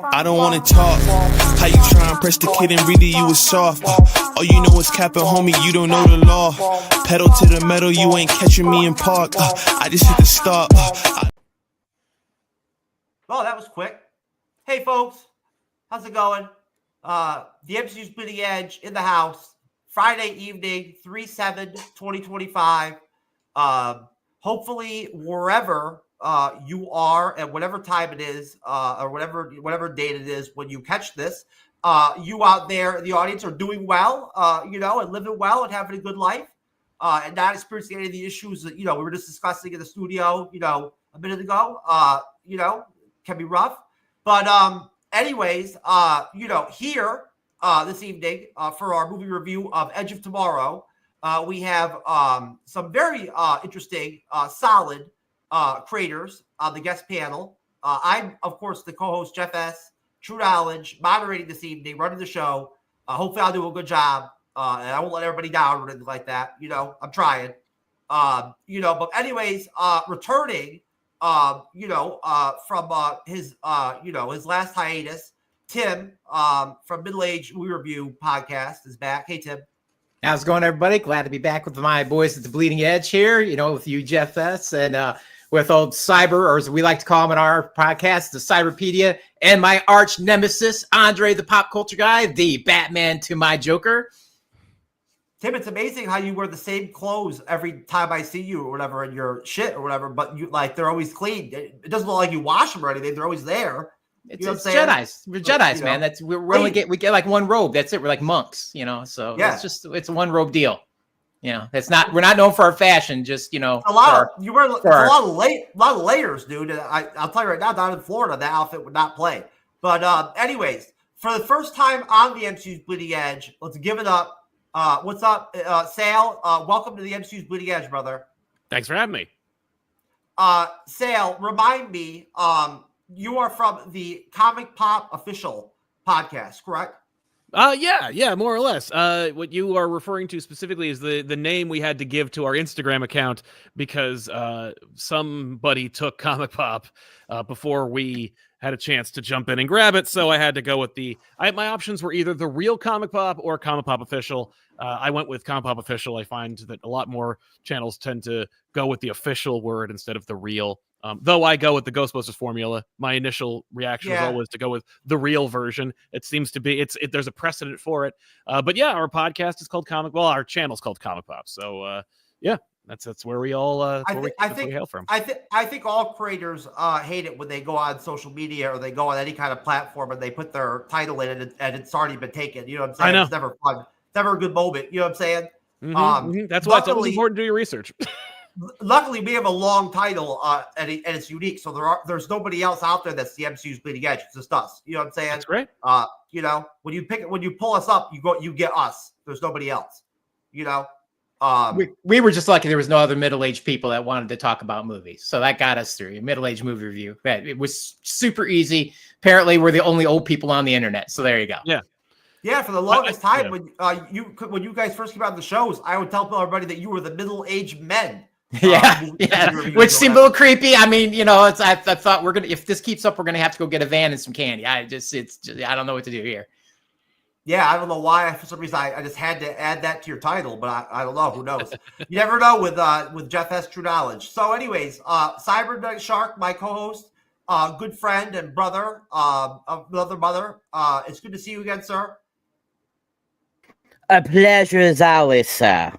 I don't wanna talk. How you try and press the kid and read it, you was soft. All you know is capping, homie, you don't know the law. Pedal to the metal, you ain't catching me in park. I just hit the stop. Well, that was quick. Hey, folks. How's it going? The MCU'S Bleeding Edge in the house. Friday evening, 3/7/2025. Hopefully, wherever you are at whatever time it is, or whatever date it is when you catch this, you out there in the audience are doing well, and living well and having a good life, and not experiencing any of the issues that we were just discussing in the studio, a minute ago. Can be rough, but anyways, here this evening for our movie review of Edge of Tomorrow, we have some very interesting, solid creators on the guest panel. I'm, of course, the co-host, Jeff S., TrueKnowledge, moderating this evening, running the show. Hopefully I'll do a good job, and I won't let everybody down or anything like that. I'm trying. But anyways, returning, from his last hiatus, Tim from Middle Age Movie Review podcast is back. Hey, Tim. How's it going, everybody? Glad to be back with my boys at the Bleeding Edge here, with you, Jeff S., and with old Cyber, or as we like to call him in our podcast, the Cyberpedia, and my arch nemesis, Andre, the pop culture guy, the Batman to my Joker. Tim, it's amazing how you wear the same clothes every time I see you or whatever in your shit or whatever, but they're always clean. It doesn't look like you wash them or anything. They're always there. It's Jedi's. We're Jedi's, man. That's we get like one robe. That's it. We're like monks, So yeah. It's a one robe deal. It's not. We're not known for our fashion. Just you wear a lot of layers, dude. I'll tell you right now, down in Florida, that outfit would not play. But anyways, for the first time on the MCU'S Bleeding Edge, let's give it up. What's up, Sale? Welcome to the MCU'S Bleeding Edge, brother. Thanks for having me. Sale, remind me. You are from the Comic Pop Official podcast, correct? Yeah, more or less. What you are referring to specifically is the name we had to give to our Instagram account because somebody took Comic Pop before we had a chance to jump in and grab it. So I had to go with my options were either the real Comic Pop or Comic Pop Official. I went with Comic Pop Official. I find that a lot more channels tend to go with the official word instead of the real. Though I go with the Ghostbusters formula, my initial reaction is always to go with the real version. It seems to be there's a precedent for it. But yeah, our podcast is called our channel's called Comic Pop. So that's where we all we hail from. I think all creators hate it when they go on social media or they go on any kind of platform and they put their title in it and it's already been taken. You know what I'm saying? I know. It's never fun. It's never a good moment. You know what I'm saying? Mm-hmm. That's why it's always important to do your research. Luckily, we have a long title and it's unique. So there's nobody else out there that's the MCU'S Bleeding Edge. It's just us. You know what I'm saying? That's great. When you pull us up, you get us. There's nobody else. We were just lucky there was no other middle-aged people that wanted to talk about movies. So that got us through a middle-aged movie review. It was super easy. Apparently, we're the only old people on the internet. So there you go. Yeah. Yeah, for the longest time, when you guys first came out the shows, I would tell everybody that you were the middle-aged men. Which seemed a little creepy. I mean, I thought if this keeps up, we're gonna have to go get a van and some candy. I don't know what to do here. Yeah, I don't know why. For some reason, I just had to add that to your title, but I don't know. Who knows? You never know with Jeff S. TrueKnowledge. So, anyways, Cyberneticshark, my co-host, good friend and brother of another mother. It's good to see you again, sir. A pleasure as always, sir.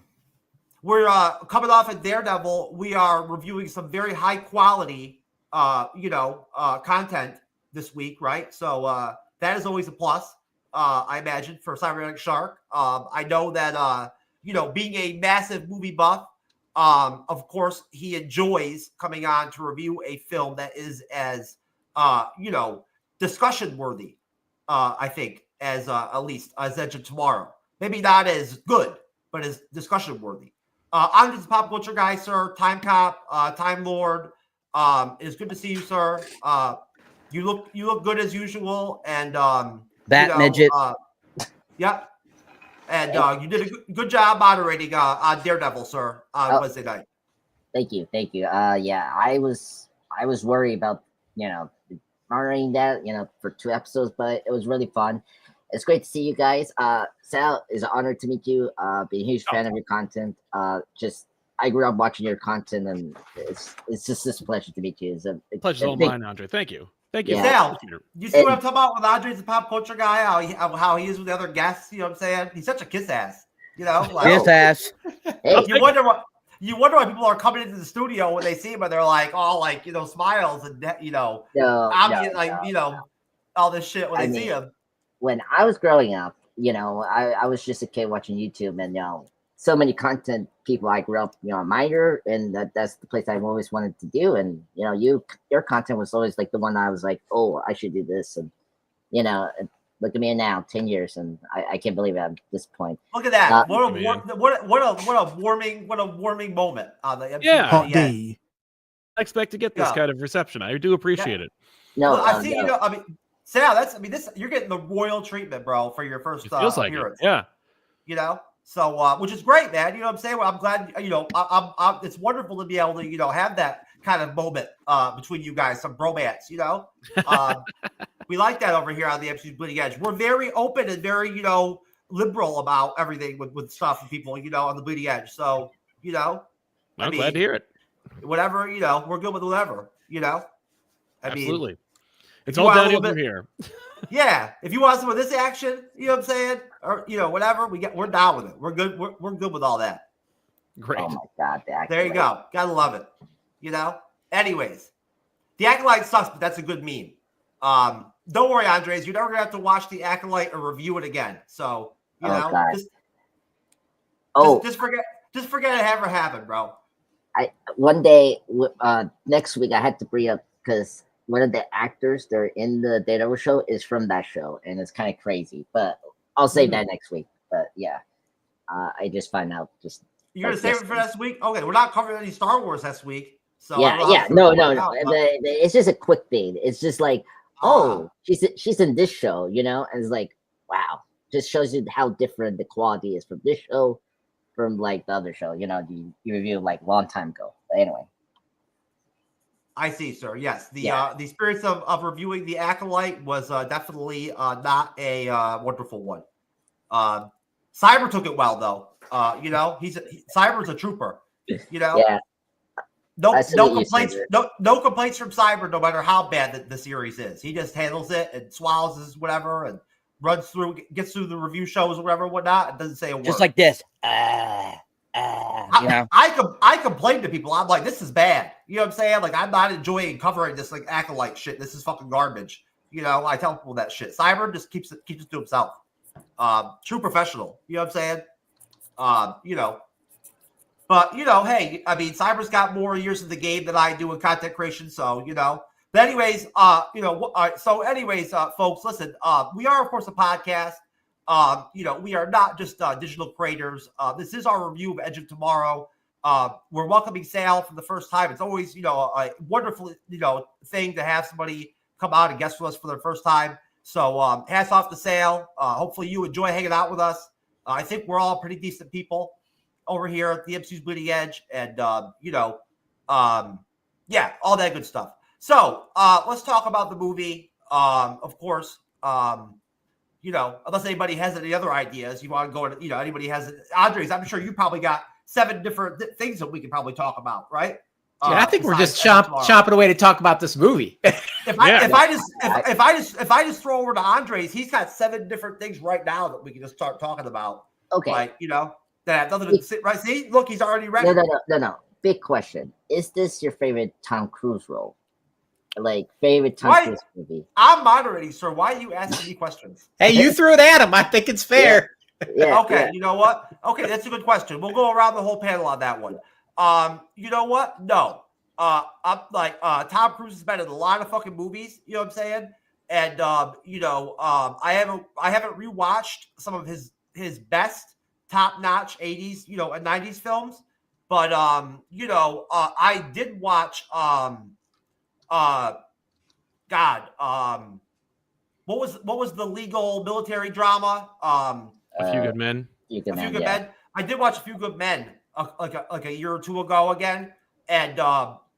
We're coming off at Daredevil. We are reviewing some very high quality, content this week, right? So that is always a plus, I imagine, for Cyberneticshark. I know that, being a massive movie buff, of course, he enjoys coming on to review a film that is as, discussion worthy, I think, as at least as Edge of Tomorrow. Maybe not as good, but as discussion worthy. I'm just a pop culture guy, sir. Time Cop, Time Lord. It's good to see you, sir. You look good as usual, and midget. Yeah, and you did a good job moderating on Daredevil, sir, on Wednesday night. Thank you. Yeah, I was worried about monitoring that, for 2 episodes, but it was really fun. It's great to see you guys. Sal, it's an honor to meet you. Being a huge fan of your content. I grew up watching your content, and it's just a pleasure to meet you. Pleasure's all mine, Andre. Thank you. Thank you. Sal, you see what I'm talking about with Andre's a pop culture guy? How he is with the other guests. You know what I'm saying? He's such a kiss ass. Kiss ass. Hey, You wonder why people are coming into the studio when they see him and they're like all like smiles and all this shit when they see him. When I was growing up, I was just a kid watching YouTube, and so many content people I grew up, minor, and that's the place I've always wanted to do. And your content was always like the one I was like, oh, I should do this, and look at me now, 10 years, and I can't believe it at this point. Look at that! What a warming moment on the MCU. Yeah. I expect to get this kind of reception. I do appreciate it. No, well, I see. Sal, you're getting the royal treatment, bro, for your first feels like appearance. it. Yeah. So which is great, man. You know what I'm saying? Well, I'm glad. I'm it's wonderful to be able to have that kind of moment between you guys, some bromance. We like that over here on the MCU'S Bleeding Edge. We're very open and very liberal about everything with stuff and people on the Bleeding Edge. So I'm glad to hear it. Whatever we're good with whatever. Absolutely. It's all downhill from here. Yeah, if you want some of this action, you know what I'm saying, or whatever, we're down with it. We're good. We're good with all that. Great. Oh my god, there you go. Gotta love it. Anyways, the Acolyte sucks, but that's a good meme. Don't worry, Andres. You're never gonna have to watch the Acolyte or review it again. So just forget it ever happened, bro. One day next week I had to bring up because one of the actors that are in the Data show is from that show, and it's kind of crazy. But I'll save that next week. But yeah, I just find out. You're gonna save it for next week? Okay, we're not covering any Star Wars next week. So no. It's just a quick thing. It's just like, she's in this show, and it's like, wow, just shows you how different the quality is from this show, from like the other show. You reviewed like a long time ago. But anyway. I see, sir. Yes, the experience of reviewing the Acolyte was definitely not a wonderful one. Cyber took it well, though. Cyber's a trooper. Yeah. No complaints. No complaints from Cyber, no matter how bad the series is. He just handles it and swallows his whatever and gets through the review shows or whatnot. It doesn't say a word. Just like this. I complain to people. I'm like, this is bad. You know what I'm saying? Like, I'm not enjoying covering this like Acolyte shit. This is fucking garbage. I tell people that shit. Cyber just keeps it to himself. True professional. You know what I'm saying? But hey, I mean, Cyber's got more years in the game than I do in content creation. So But anyways, folks, listen. We are of course a podcast. We are not just digital creators. This is our review of Edge of Tomorrow. We're welcoming Sal for the first time. It's always, a wonderful, thing to have somebody come out and guest with us for their first time. So hats off to Sal. Hopefully you enjoy hanging out with us. I think we're all pretty decent people over here at the MCU'S Bleeding Edge, and all that good stuff. So let's talk about the movie. Of course. Unless anybody has any other ideas, you want to go into, anybody has, Andres, I'm sure you probably got 7 different things that we could probably talk about, right? I think we're just chopping away to talk about this movie. If I just throw over to Andres, he's got 7 different things right now that we can just start talking about. Okay. Like, that have nothing to sit right. See, look, he's already ready. No. Big question. Is this your favorite Tom Cruise role? Like favorite Tom Cruise movie? I'm moderating, sir. Why are you asking me questions? Hey, you threw it at him. I think it's fair. Yeah. Okay. Yeah. You know what? Okay, that's a good question. We'll go around the whole panel on that one. You know what? No. I'm like Tom Cruise has been in a lot of fucking movies. You know what I'm saying? And I haven't rewatched some of his best top-notch 80s, and 90s films, but I did watch what was the legal military drama? A Few Good Men. A Few Good Men. I did watch A Few Good Men like a year or two ago again, and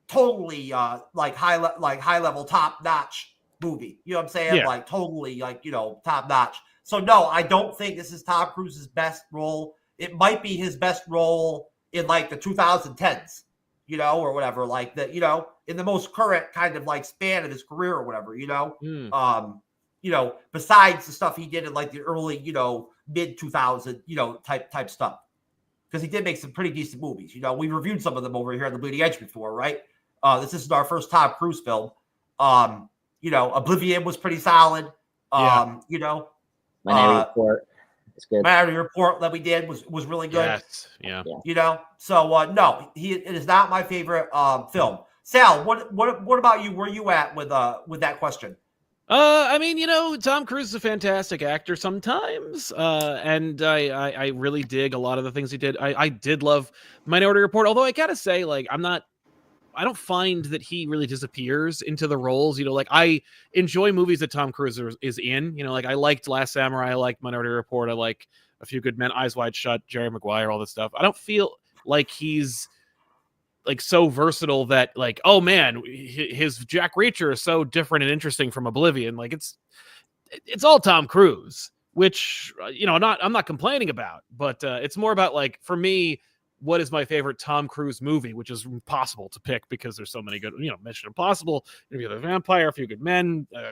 totally high level top notch movie. You know what I'm saying? Yeah. Like totally, like, you know, top notch. So no, I don't think this is Tom Cruise's best role. It might be his best role in like the 2010s, you know, or whatever, like the, you know, in the most current kind of like span of his career or whatever, you know. You know, besides the stuff he did in like the early, you know, mid 2000, you know, type stuff. Because he did make some pretty decent movies. You know, we reviewed some of them over here on the Bleeding Edge before, right? This isn't our first Tom Cruise film. You know, Oblivion was pretty solid. You know, Minority Report. It's good. Minority Report that we did was really good. Yes. Yeah. You know, so no, it is not my favorite film. Sal, what about you? Where you at with that question? I mean, you know, Tom Cruise is a fantastic actor sometimes, and I really dig a lot of the things he did. I did love Minority Report, although I gotta say, like, I don't find that he really disappears into the roles. You know, like, I enjoy movies that Tom Cruise is in. You know, like, I liked Last Samurai, I liked Minority Report, I like A Few Good Men, Eyes Wide Shut, Jerry Maguire, all this stuff. I don't feel like he's like so versatile that, like, oh man, his Jack Reacher is so different and interesting from Oblivion. Like, it's all Tom Cruise, which, you know, I'm not complaining about, but it's more about, like, for me, what is my favorite Tom Cruise movie, which is impossible to pick because there's so many good, you know, Mission Impossible, Interview with the Vampire, A Few Good Men, you know,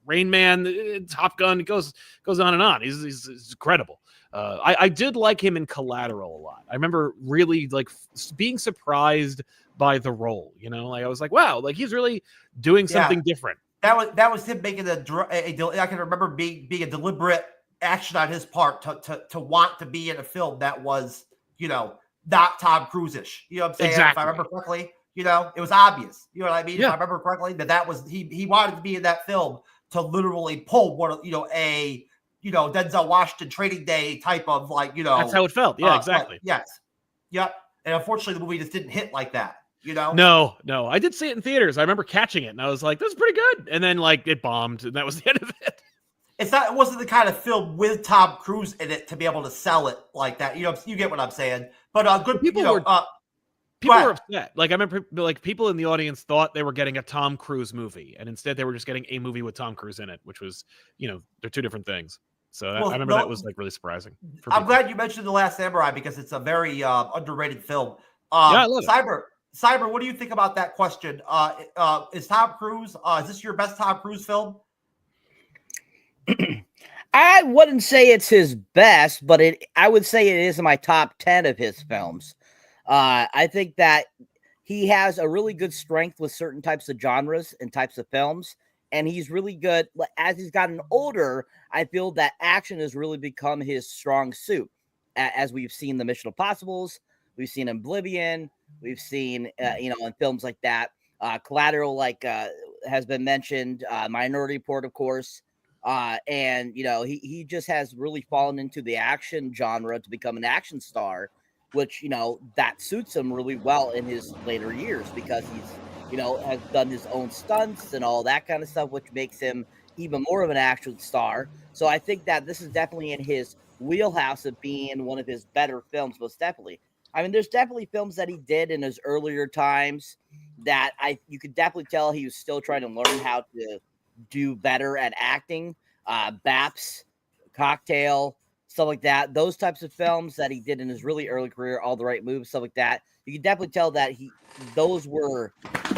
Rain Man, Top Gun. It goes on and on. He's incredible. I did like him in Collateral a lot. I remember really, like, being surprised by the role. You know, like, I was like, wow, like, he's really doing something different. That was him making I can remember being a deliberate action on his part to want to be in a film that was, you know, not Tom Cruise-ish. You know what I'm saying? Exactly. If I remember correctly, you know, it was obvious. You know what I mean? Yeah. If I remember correctly, that was he wanted to be in that film to literally pull one of, you know, a, you know, Denzel Washington Training Day type of, like, you know. That's how it felt. Yeah, exactly. Like, yes. Yep. And unfortunately, the movie just didn't hit like that, you know? No. I did see it in theaters. I remember catching it, and I was like, this is pretty good. And then, like, it bombed, and that was the end of it. It wasn't the kind of film with Tom Cruise in it to be able to sell it like that. You know, you get what I'm saying. But good People you know, were people were upset. Like, I remember, like, people in the audience thought they were getting a Tom Cruise movie, and instead they were just getting a movie with Tom Cruise in it, which was, you know, they're two different things. So I remember that was, like, really surprising. I'm glad you mentioned The Last Samurai because it's a very underrated film. Yeah, I love it. Cyber, what do you think about that question? Is Tom Cruise? Is this your best Tom Cruise film? I wouldn't say it's his best, but I would say it is in my top 10 of his films. I think that he has a really good strength with certain types of genres and types of films, and he's really good. As he's gotten older, I feel that action has really become his strong suit. As we've seen the Mission Impossibles, we've seen Oblivion, we've seen, you know, in films like that. Collateral, like has been mentioned, Minority Report, of course. And, you know, he just has really fallen into the action genre to become an action star, which, you know, that suits him really well in his later years because he's, you know, has done his own stunts and all that kind of stuff, which makes him even more of an action star. So I think that this is definitely in his wheelhouse of being one of his better films, most definitely. I mean, there's definitely films that he did in his earlier times that you could definitely tell he was still trying to learn how to do better at acting. Baps, Cocktail, stuff like that. Those types of films that he did in his really early career, All the Right Moves, stuff like that. You can definitely tell that those were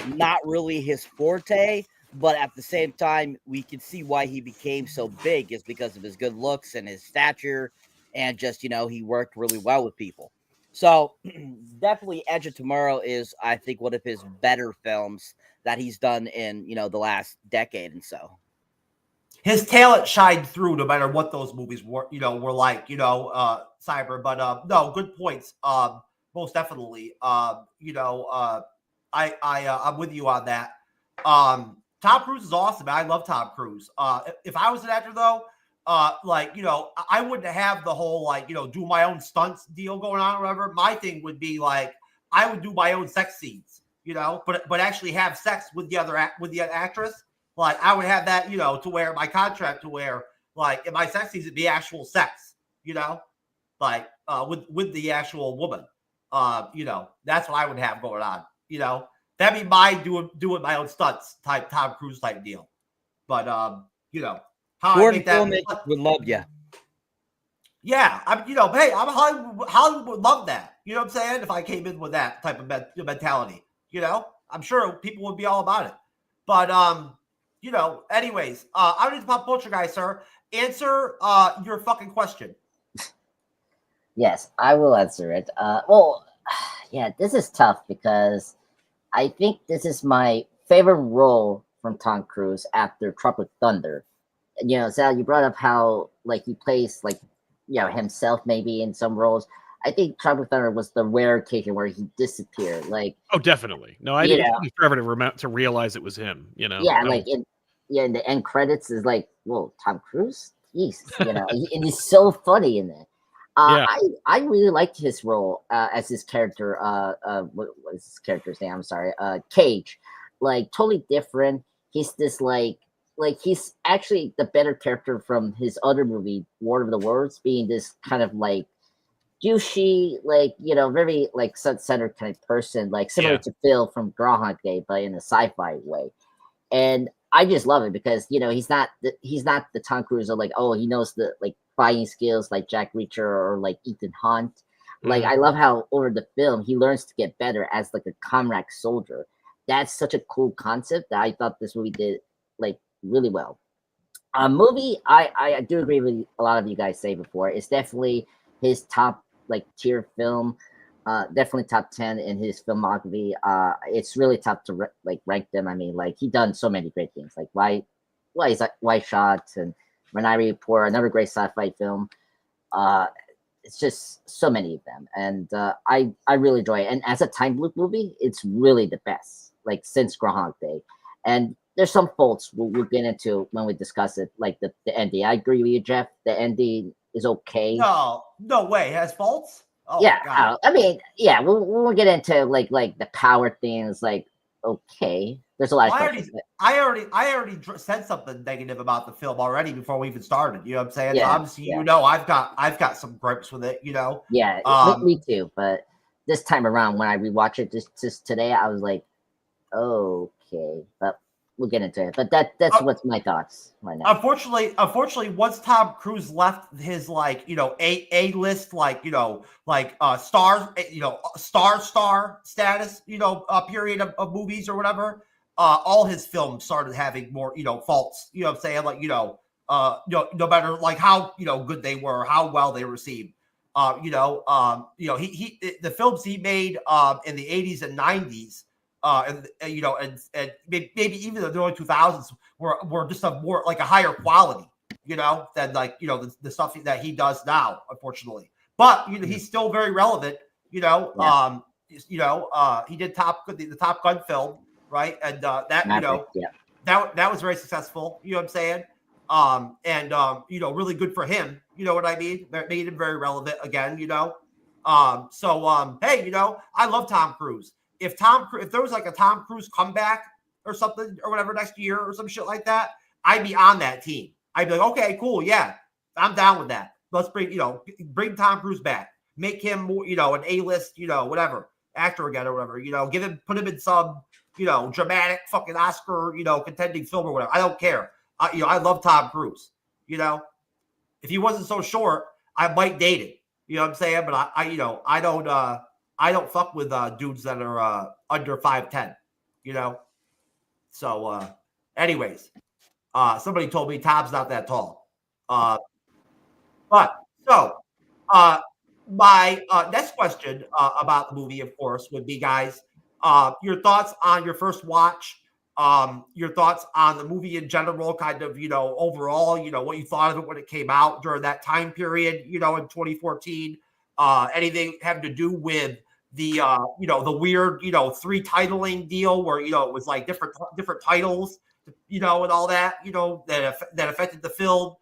not really his forte, but at the same time, we can see why he became so big is because of his good looks and his stature, and just, you know, he worked really well with people. So definitely Edge of Tomorrow is, I think, one of his better films that he's done in, you know, the last decade and so. His talent shined through no matter what those movies were, you know, were like, you know, Cyber. But no, good points. Most definitely. You know, I'm with you on that. Tom Cruise is awesome. I love Tom Cruise. If I was an actor though, like, you know, I wouldn't have the whole, like, you know, do my own stunts deal going on or whatever. My thing would be like, I would do my own sex scenes, you know, but actually have sex with the actress. Like, I would have that, you know, to where my contract to where, like, in my sex scenes, it'd be actual sex, you know, like, with the actual woman. You know, that's what I would have going on, you know. That'd be my doing my own stunts type Tom Cruise type deal. But you know, how I Jordan make that. filmmakers would love you. Yeah, I'm. You know, hey, I'm Hollywood would love that. You know what I'm saying? If I came in with that type of mentality, you know, I'm sure people would be all about it. But you know, anyways, I don't need to pop culture guy, sir. Answer your fucking question. Yes, I will answer it. Well, yeah, this is tough because I think this is my favorite role from Tom Cruise after Tropic Thunder. You know, Sal, you brought up how like he plays like himself maybe in some roles. I think Tropic Thunder was the rare occasion where he disappeared. Like, Oh, definitely. No, I didn't take me forever to realize it was him. You know. yeah, like in the end credits is like, whoa, Tom Cruise. Jeez, you know, and he's so funny in there. Yeah. I really liked his role as his character. What was his character's name? I'm sorry. Cage. Like totally different. He's this like he's actually the better character from his other movie, War of the Worlds, being this kind of like douchey, like very like sun-centered kind of person, like similar to Phil from Groundhog Day, but in a sci-fi way. And I just love it because he's not the Tom Cruise of like, oh, he knows the like fighting skills like Jack Reacher or like Ethan Hunt. Like I love how over the film he learns to get better as like a comrade soldier. That's such a cool concept that I thought this movie did like really well. Movie, I do agree with a lot of you guys say before. It's definitely his top like tier film. Definitely top 10 in his filmography. It's really tough to rank them. I mean, like he done so many great things, like White Shots and Minority Report, another great sci-fi film. It's just so many of them, and I really enjoy it. And as a time loop movie, it's really the best, like since Groundhog Day. And there's some faults we'll get into when we discuss it, like the ending. I agree with you, Jeff. The ending is okay. No way. It has faults. Oh, yeah, I mean, yeah, we'll get into like the power things. Like, okay, there's a lot of questions. I already said something negative about the film already before we even started. You know what I'm saying? Yeah, so obviously, I've got some gripes with it. You know. Yeah, me too. But this time around, when I rewatch it just today, I was like, okay, but we'll get into it. But that's what's my thoughts right now. Unfortunately, once Tom Cruise left his like A list like stars star status period of movies or whatever, all his films started having more faults. You know what I'm saying? Like no matter like how good they were, how well they received. He the films he made in the 80s and 90s. And maybe even the early 2000s were just a more like a higher quality, than like the stuff that he does now, unfortunately. But he's still very relevant. He did the Top Gun film, right? And that was very successful. You know what I'm saying? Really good for him. You know what I mean? That made him very relevant again. Hey, I love Tom Cruise. If there was like a Tom Cruise comeback or something or whatever next year or some shit like that, I'd be on that team. I'd be like, okay, cool, yeah, I'm down with that. Let's bring Tom Cruise back, make him more, an A-list, whatever actor again or whatever. Put him in some, dramatic fucking Oscar, contending film or whatever. I don't care. I love Tom Cruise. If he wasn't so short, I might date him. You know what I'm saying? But I don't fuck with dudes that are under 5'10", So, anyways, somebody told me Tom's not that tall. My next question about the movie, of course, would be, guys, your thoughts on your first watch, your thoughts on the movie in general, kind of, overall, what you thought of it when it came out during that time period, in 2014. Anything having to do with the the weird 3 titling deal where it was like different titles, and all that that affected the film,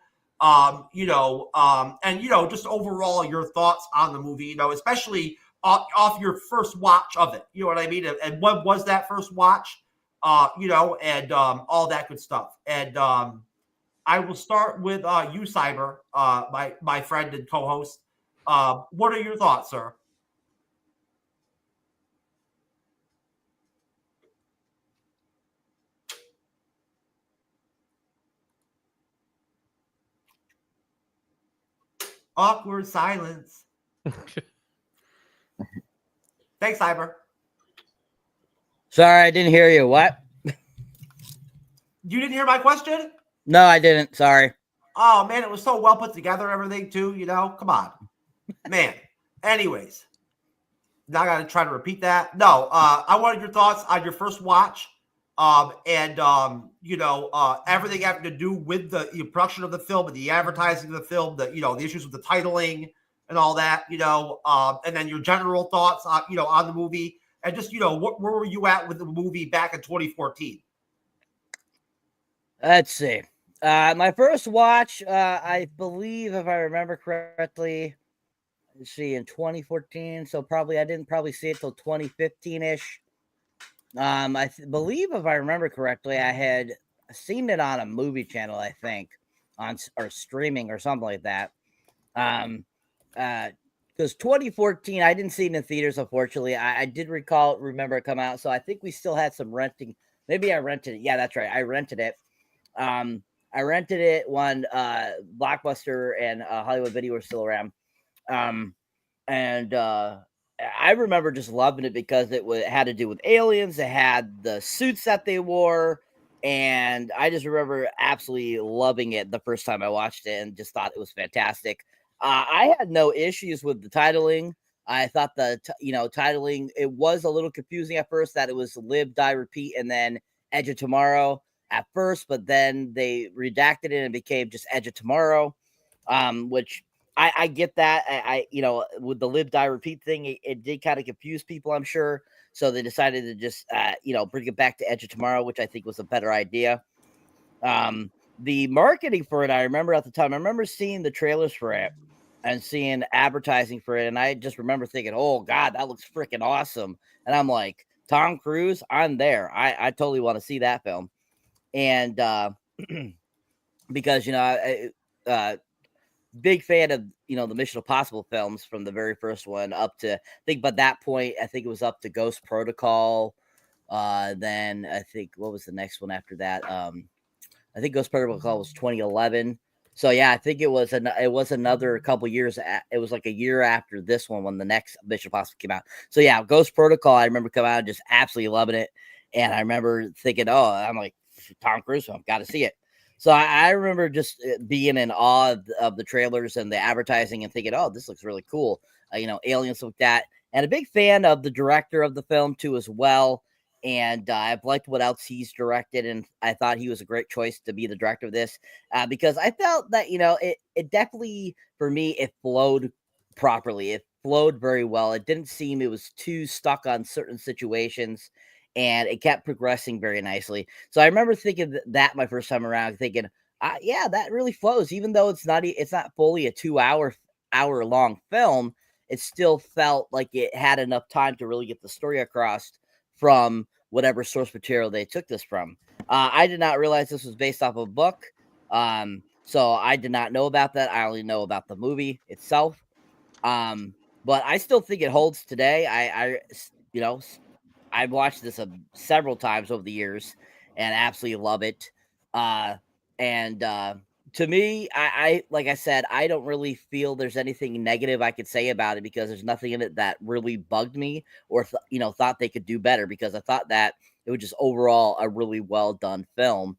just overall your thoughts on the movie, especially off your first watch of it, you know what I mean, and what was that first watch, and all that good stuff. And I will start with you, Cyber, my friend and co-host. What are your thoughts, sir? Awkward silence. Thanks, Cyber. Sorry, I didn't hear you. What? You didn't hear my question? No, I didn't. Sorry. Oh, man, it was so well put together, everything, too, you know? Come on. Man. Anyways. Now I got to try to repeat that. No, I wanted your thoughts on your first watch. Everything having to do with the production of the film and the advertising of the film, the issues with the titling and all that, and then your general thoughts on, on the movie, and just, where were you at with the movie back in 2014? Let's see. My first watch, I believe, if I remember correctly, let's see, in 2014. So I didn't see it till 2015-ish. I believe, if I remember correctly, I had seen it on a movie channel, I think, or streaming or something like that. Because 2014, I didn't see it in theaters, unfortunately. I did remember it come out, so I think we still had some renting. Maybe I rented it. Yeah, that's right. I rented it. I rented it when Blockbuster and Hollywood Video were still around. I remember just loving it because it had to do with aliens. It had the suits that they wore. And I just remember absolutely loving it the first time I watched it and just thought it was fantastic. I had no issues with the titling. I thought the titling, it was a little confusing at first that it was Live, Die, Repeat, and then Edge of Tomorrow at first, but then they redacted it and became just Edge of Tomorrow, which I get that. I with the Live, Die, Repeat thing, it did kind of confuse people, I'm sure. So they decided to just, bring it back to Edge of Tomorrow, which I think was a better idea. The marketing for it, I remember at the time, I remember seeing the trailers for it and seeing advertising for it. And I just remember thinking, oh, God, that looks freaking awesome. And I'm like, Tom Cruise, I'm there. I totally want to see that film. And because, big fan of, the Mission Impossible films from the very first one up to, I think by that point, I think it was up to Ghost Protocol. Then I think, what was the next one after that? I think Ghost Protocol was 2011. So yeah, I think it was another couple years. It was like a year after this one when the next Mission Impossible came out. So yeah, Ghost Protocol, I remember coming out and just absolutely loving it. And I remember thinking, I'm like, Tom Cruise, I've got to see it. So I remember just being in awe of the trailers and the advertising and thinking, oh, this looks really cool. Aliens like that. And a big fan of the director of the film too as well. And I've liked what else he's directed. And I thought he was a great choice to be the director of this because I felt that, it definitely, for me, it flowed properly. It flowed very well. It didn't seem it was too stuck on certain situations. And it kept progressing very nicely. So I remember thinking that my first time around, thinking, yeah, that really flows. Even though it's not fully a 2 hour long film, it still felt like it had enough time to really get the story across from whatever source material they took this from. I did not realize this was based off of a book. So I did not know about that. I only know about the movie itself. But I still think it holds today. I've watched this several times over the years and absolutely love it. To me, I like I said, I don't really feel there's anything negative I could say about it because there's nothing in it that really bugged me or thought they could do better, because I thought that it was just overall a really well done film,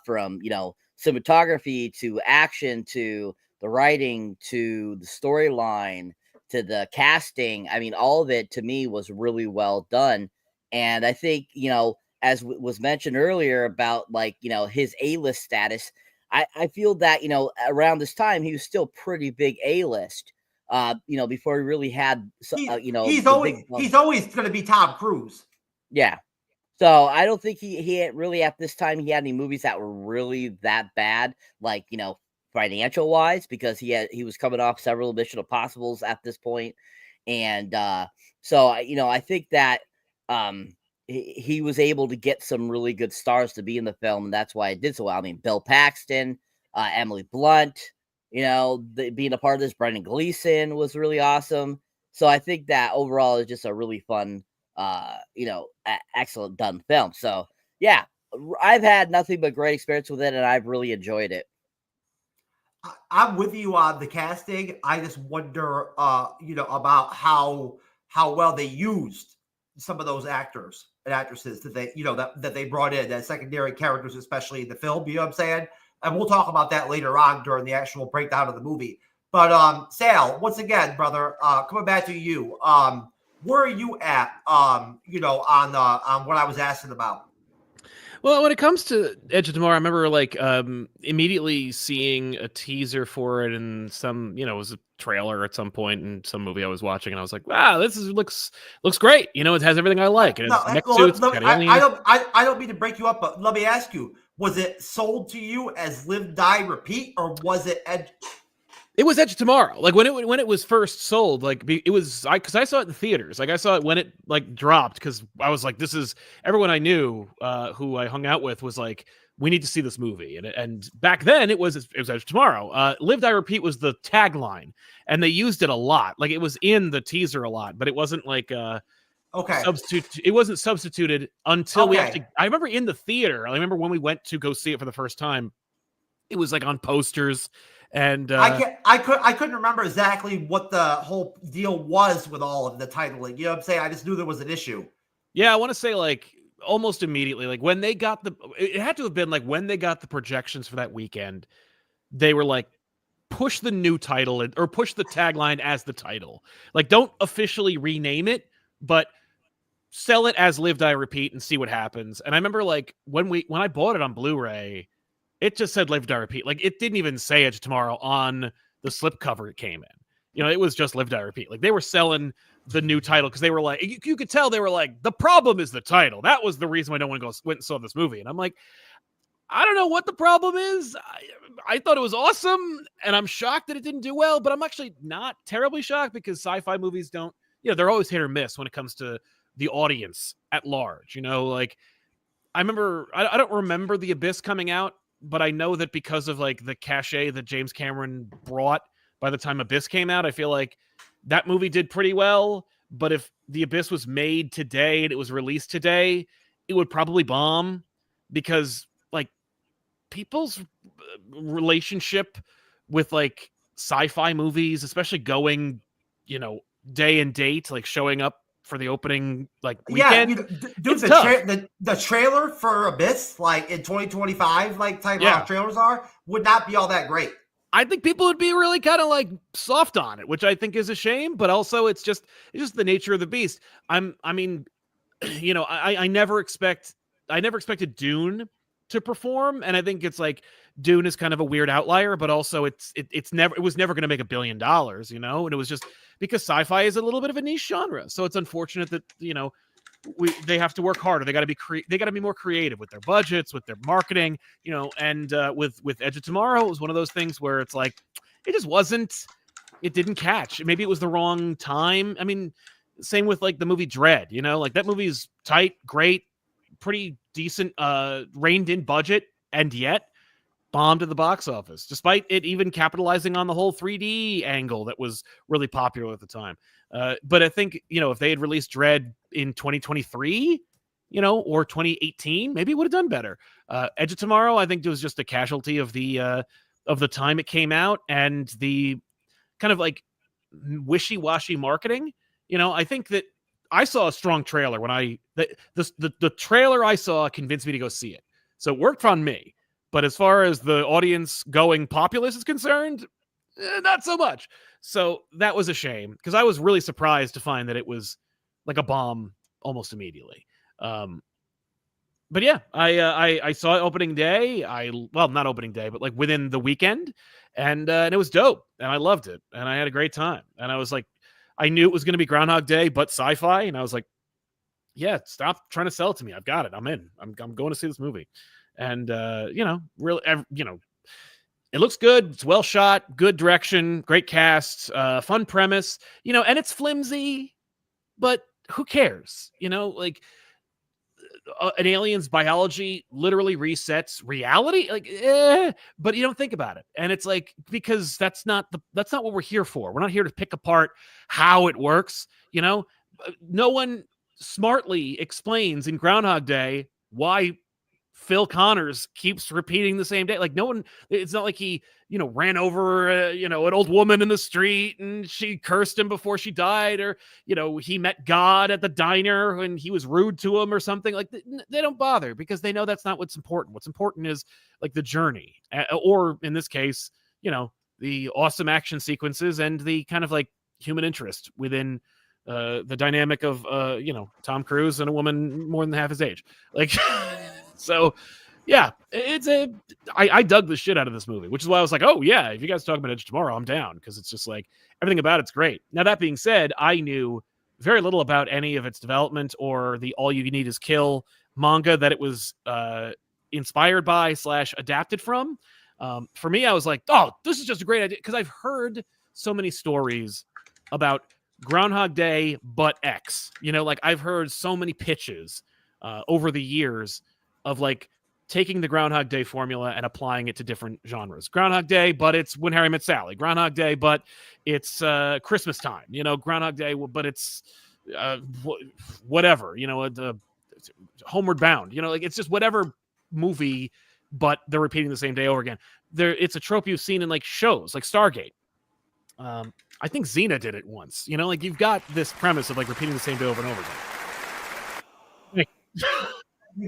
from cinematography to action to the writing to the storyline to the casting. I mean, all of it to me was really well done. And I think, as was mentioned earlier about his A-list status, I feel that, around this time, he was still pretty big A-list, before he really had, he's always going to be Tom Cruise. Yeah. So I don't think he had really at this time, he had any movies that were really that bad, financial wise, because he was coming off several Mission Impossibles at this point. And so, I think that, he was able to get some really good stars to be in the film, and that's why it did so well. I mean, Bill Paxton, Emily Blunt, being a part of this, Brendan Gleeson was really awesome. So I think that overall is just a really fun, excellent done film. So yeah, I've had nothing but great experience with it, and I've really enjoyed it. I'm with you on the casting. I just wonder, about how well they used some of those actors and actresses that they brought in as secondary characters, especially in the film. You know what I'm saying? And we'll talk about that later on during the actual breakdown of the movie. But Sal, once again, brother, coming back to you, where are you at? On what I was asking about. Well, when it comes to Edge of Tomorrow, I remember like immediately seeing a teaser for it and some, it was a trailer at some point in some movie I was watching, and I was like, "Wow, looks great." It has everything I like. It has mech suits, it's got aliens. I don't mean to break you up, but let me ask you: was it sold to you as Live, Die, Repeat, or was it Edge? It was Edge of Tomorrow. Like when it was first sold, like it was because I saw it in theaters. Like I saw it when it like dropped, because I was like, this is everyone I knew who I hung out with was like, we need to see this movie. And back then it was Edge of Tomorrow. Live, Die, Repeat was the tagline, and they used it a lot. Like it was in the teaser a lot, but it wasn't like okay. It wasn't substituted until we actually. I remember in the theater. I remember when we went to go see it for the first time. It was like on posters. And I couldn't remember exactly what the whole deal was with all of the titling. You know what I'm saying? I just knew there was an issue. Yeah, I want to say like almost immediately, like when they got it had to have been like when they got the projections for that weekend, they were like, push the new title or push the tagline as the title. Like, don't officially rename it, but sell it as Live, Die, Repeat and see what happens. And I remember like when I bought it on Blu-ray, it just said Live, Die, Repeat. Like, it didn't even say Edge of Tomorrow on the slipcover it came in. It was just Live, Die, Repeat. Like, they were selling the new title because they were like, you could tell they were like, the problem is the title. That was the reason why no one went and saw this movie. And I'm like, I don't know what the problem is. I thought it was awesome, and I'm shocked that it didn't do well, but I'm actually not terribly shocked because sci-fi movies don't, they're always hit or miss when it comes to the audience at large. Like, I remember, I don't remember The Abyss coming out, but I know that because of like the cachet that James Cameron brought by the time Abyss came out, I feel like that movie did pretty well. But if The Abyss was made today and it was released today, it would probably bomb because like people's relationship with like sci-fi movies, especially going, day and date, like showing up for the opening like weekend. Yeah, dude, the trailer for Abyss, like in 2025, like type of trailers would not be all that great. I think people would be really kind of like soft on it, which I think is a shame, but also it's just the nature of the beast. I never expected Dune to perform, and I think it's like Dune is kind of a weird outlier, but also it was never going to make $1 billion, and it was just because sci-fi is a little bit of a niche genre. So it's unfortunate that they have to work harder. They got to be more creative with their budgets, with their marketing, and with Edge of Tomorrow, it was one of those things where it's like it didn't catch. Maybe it was the wrong time. I mean, same with like the movie Dread, like that movie's tight, great, pretty decent, reined in budget, and yet bombed at the box office, despite it even capitalizing on the whole 3D angle that was really popular at the time. But I think, if they had released Dread in 2023, or 2018, maybe it would have done better. Edge of Tomorrow, I think it was just a casualty of the time it came out and the kind of like wishy-washy marketing. I think that I saw a strong trailer when the trailer I saw convinced me to go see it. So it worked on me. But as far as the audience going populace is concerned, not so much. So that was a shame because I was really surprised to find that it was like a bomb almost immediately. But yeah, I saw it opening day. Not opening day, but like within the weekend, and it was dope, and I loved it, and I had a great time. And I was like, I knew it was going to be Groundhog Day, but sci-fi, and I was like, yeah, stop trying to sell it to me. I've got it. I'm in. I'm going to see this movie. And, really, it looks good. It's well shot, good direction, great cast, fun premise, and it's flimsy, but who cares? Like an alien's biology literally resets reality. Like, but you don't think about it. And it's like, because that's not what we're here for. We're not here to pick apart how it works. No one smartly explains in Groundhog Day why Phil Connors keeps repeating the same day. Like no one, it's not like he, ran over, an old woman in the street and she cursed him before she died, or, he met God at the diner when he was rude to him or something. Like they don't bother because they know that's not what's important. What's important is like the journey, or in this case, the awesome action sequences and the kind of like human interest within the dynamic of, Tom Cruise and a woman more than half his age. Like, so yeah, I dug the shit out of this movie, which is why I was like, oh yeah, if you guys talk about Edge tomorrow, I'm down, because it's just like everything about it's great. Now, that being said, I knew very little about any of its development or the All You Need Is Kill manga that it was inspired by / adapted from. For me, I was like, oh, this is just a great idea, because I've heard so many stories about Groundhog Day but X. Like I've heard so many pitches over the years of like taking the Groundhog Day formula and applying it to different genres. Groundhog Day, but it's When Harry Met Sally. Groundhog Day, but it's Christmas time. Groundhog Day, but it's whatever. The Homeward Bound. Like it's just whatever movie, but they're repeating the same day over again. It's a trope you've seen in like shows, like Stargate. I think Xena did it once. Like you've got this premise of like repeating the same day over and over again.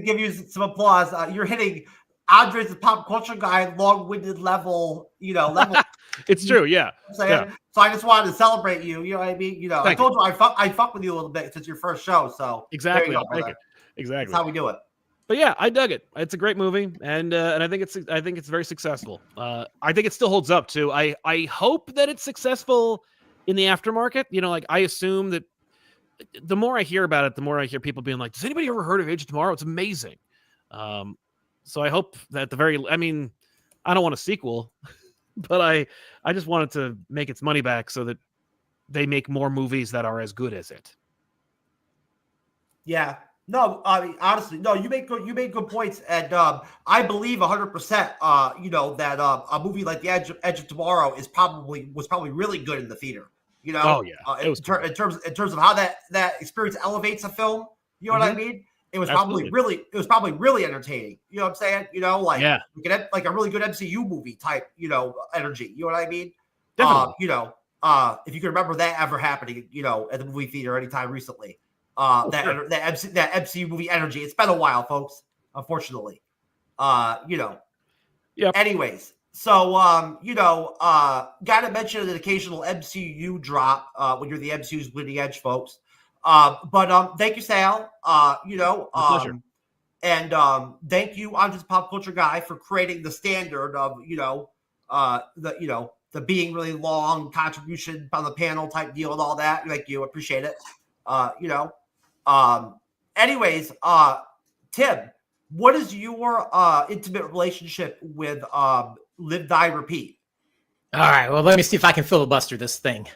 Give you some applause. You're hitting Andre's the pop culture guy, long-winded level. It's true, yeah. So I just wanted to celebrate you. You know what I mean? I told you I fuck with you a little bit since your first show. So exactly, exactly. That's how we do it. But yeah, I dug it. It's a great movie, and I think it's very successful. I think it still holds up too. I hope that it's successful in the aftermarket. Like I assume that the more I hear about it, the more I hear people being like, "Does anybody ever heard of Age of Tomorrow? It's amazing." So I hope that I don't want a sequel, but I just want it to make its money back so that they make more movies that are as good as it. Yeah. No, I mean, honestly, no, you make good points. And I believe 100%, that a movie like The Edge of Tomorrow was probably really good in the theater. Oh yeah, in terms of how that experience elevates a film. You know what I mean? It was probably really entertaining. You know what I'm saying? We could have like a really good MCU movie type, energy. You know what I mean? Definitely. If you can remember that ever happening, at the movie theater anytime recently. That MCU movie energy. It's been a while, folks. Unfortunately, Yeah. Anyways, so got to mention an occasional MCU drop when you're the MCU's bleeding edge, folks. But thank you, Sal. Pleasure. And thank you, I'm just a pop culture guy, for creating the standard of the being really long contribution on the panel type deal and all that. Thank you, appreciate it. Anyways, Tim, what is your intimate relationship with Live, Die, Repeat? All right, well, let me see if I can filibuster this thing.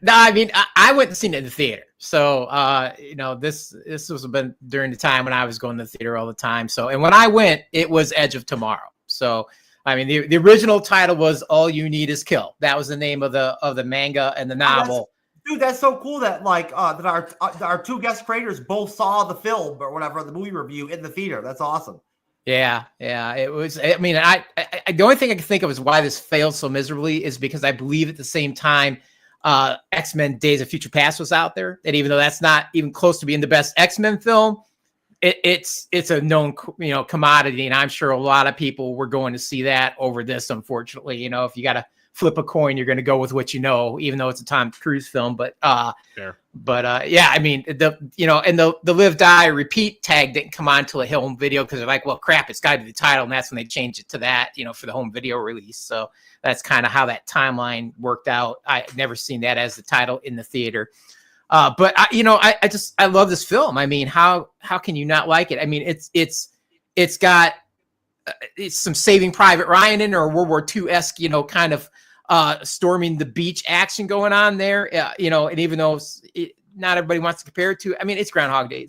No, I mean, I went and seen it in the theater. So, this was been during the time when I was going to the theater all the time. So, and when I went, it was Edge of Tomorrow. So, I mean, the original title was All You Need Is Kill. That was the name of the manga and the novel. Dude, that's so cool that that our two guest creators both saw the film or whatever, the movie review in the theater. That's awesome. Yeah, it was. I mean, I the only thing I can think of is why this failed so miserably is because I believe at the same time, X-Men: Days of Future Past was out there, and even though that's not even close to being the best X-Men film, it's a known commodity, and I'm sure a lot of people were going to see that over this. Unfortunately, if you got to flip a coin, you're going to go with what you know, even though it's a Tom Cruise film. But yeah, I mean, and the Live, Die, Repeat tag didn't come on until a home video because they're like, well, crap, it's got to be the title, and that's when they changed it to that, for the home video release. So that's kind of how that timeline worked out. I had never seen that as the title in the theater. But I love this film. I mean, how can you not like it? I mean, it's got some Saving Private Ryan in there, or World War II-esque, kind of storming the beach action going on there, and even though not everybody wants to compare it to, I mean, it's Groundhog Day,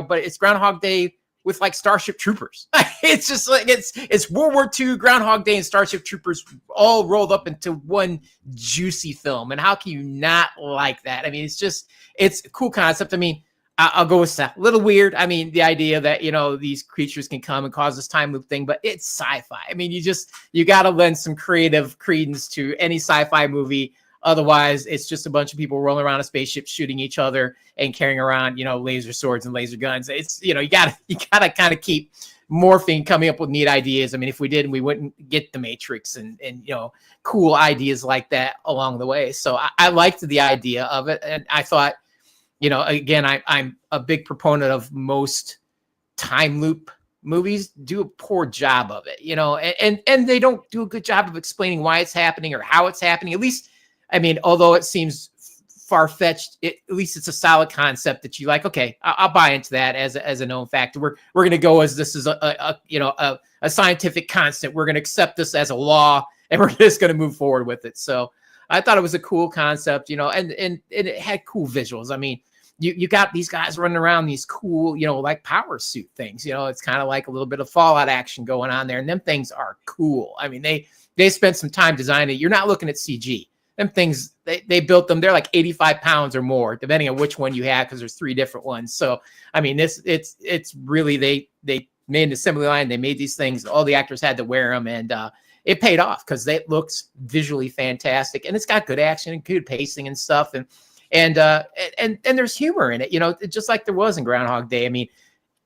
but it's Groundhog Day with like Starship Troopers. It's just like, it's World War II, Groundhog Day, and Starship Troopers all rolled up into one juicy film. And how can you not like that? I mean, it's a cool concept. I mean, I'll go with Seth. A little weird. I mean, the idea that, you know, these creatures can come and cause this time loop thing, but it's sci-fi. I mean, you got to lend some creative credence to any sci-fi movie. Otherwise, it's just a bunch of people rolling around a spaceship, shooting each other and carrying around, you know, laser swords and laser guns. It's, you know, you gotta kind of keep morphing, coming up with neat ideas. I mean, if we didn't, we wouldn't get the Matrix and you know, cool ideas like that along the way. So I liked the idea of it, and I thought, you know, again, I'm a big proponent of most time loop movies do a poor job of it, you know, and they don't do a good job of explaining why it's happening or how it's happening. At least, I mean, although it seems far-fetched, at least it's a solid concept that you like. Okay, I'll buy into that as a known factor. We're going to go as this is a scientific constant. We're going to accept this as a law, and we're just going to move forward with it. So I thought it was a cool concept, you know, and it had cool visuals. I mean, you got these guys running around these cool, you know, like power suit things. You know, it's kind of like a little bit of Fallout action going on there, and them things are cool. I mean, they spent some time designing it. You're not looking at CG. Them things, they built them. They're like 85 pounds or more, depending on which one you have, because there's 3 different ones. So, I mean, it's really, they made an assembly line. They made these things. All the actors had to wear them, and it paid off because it looks visually fantastic, and it's got good action and good pacing and stuff. And there's humor in it, you know, just like there was in Groundhog Day. I mean,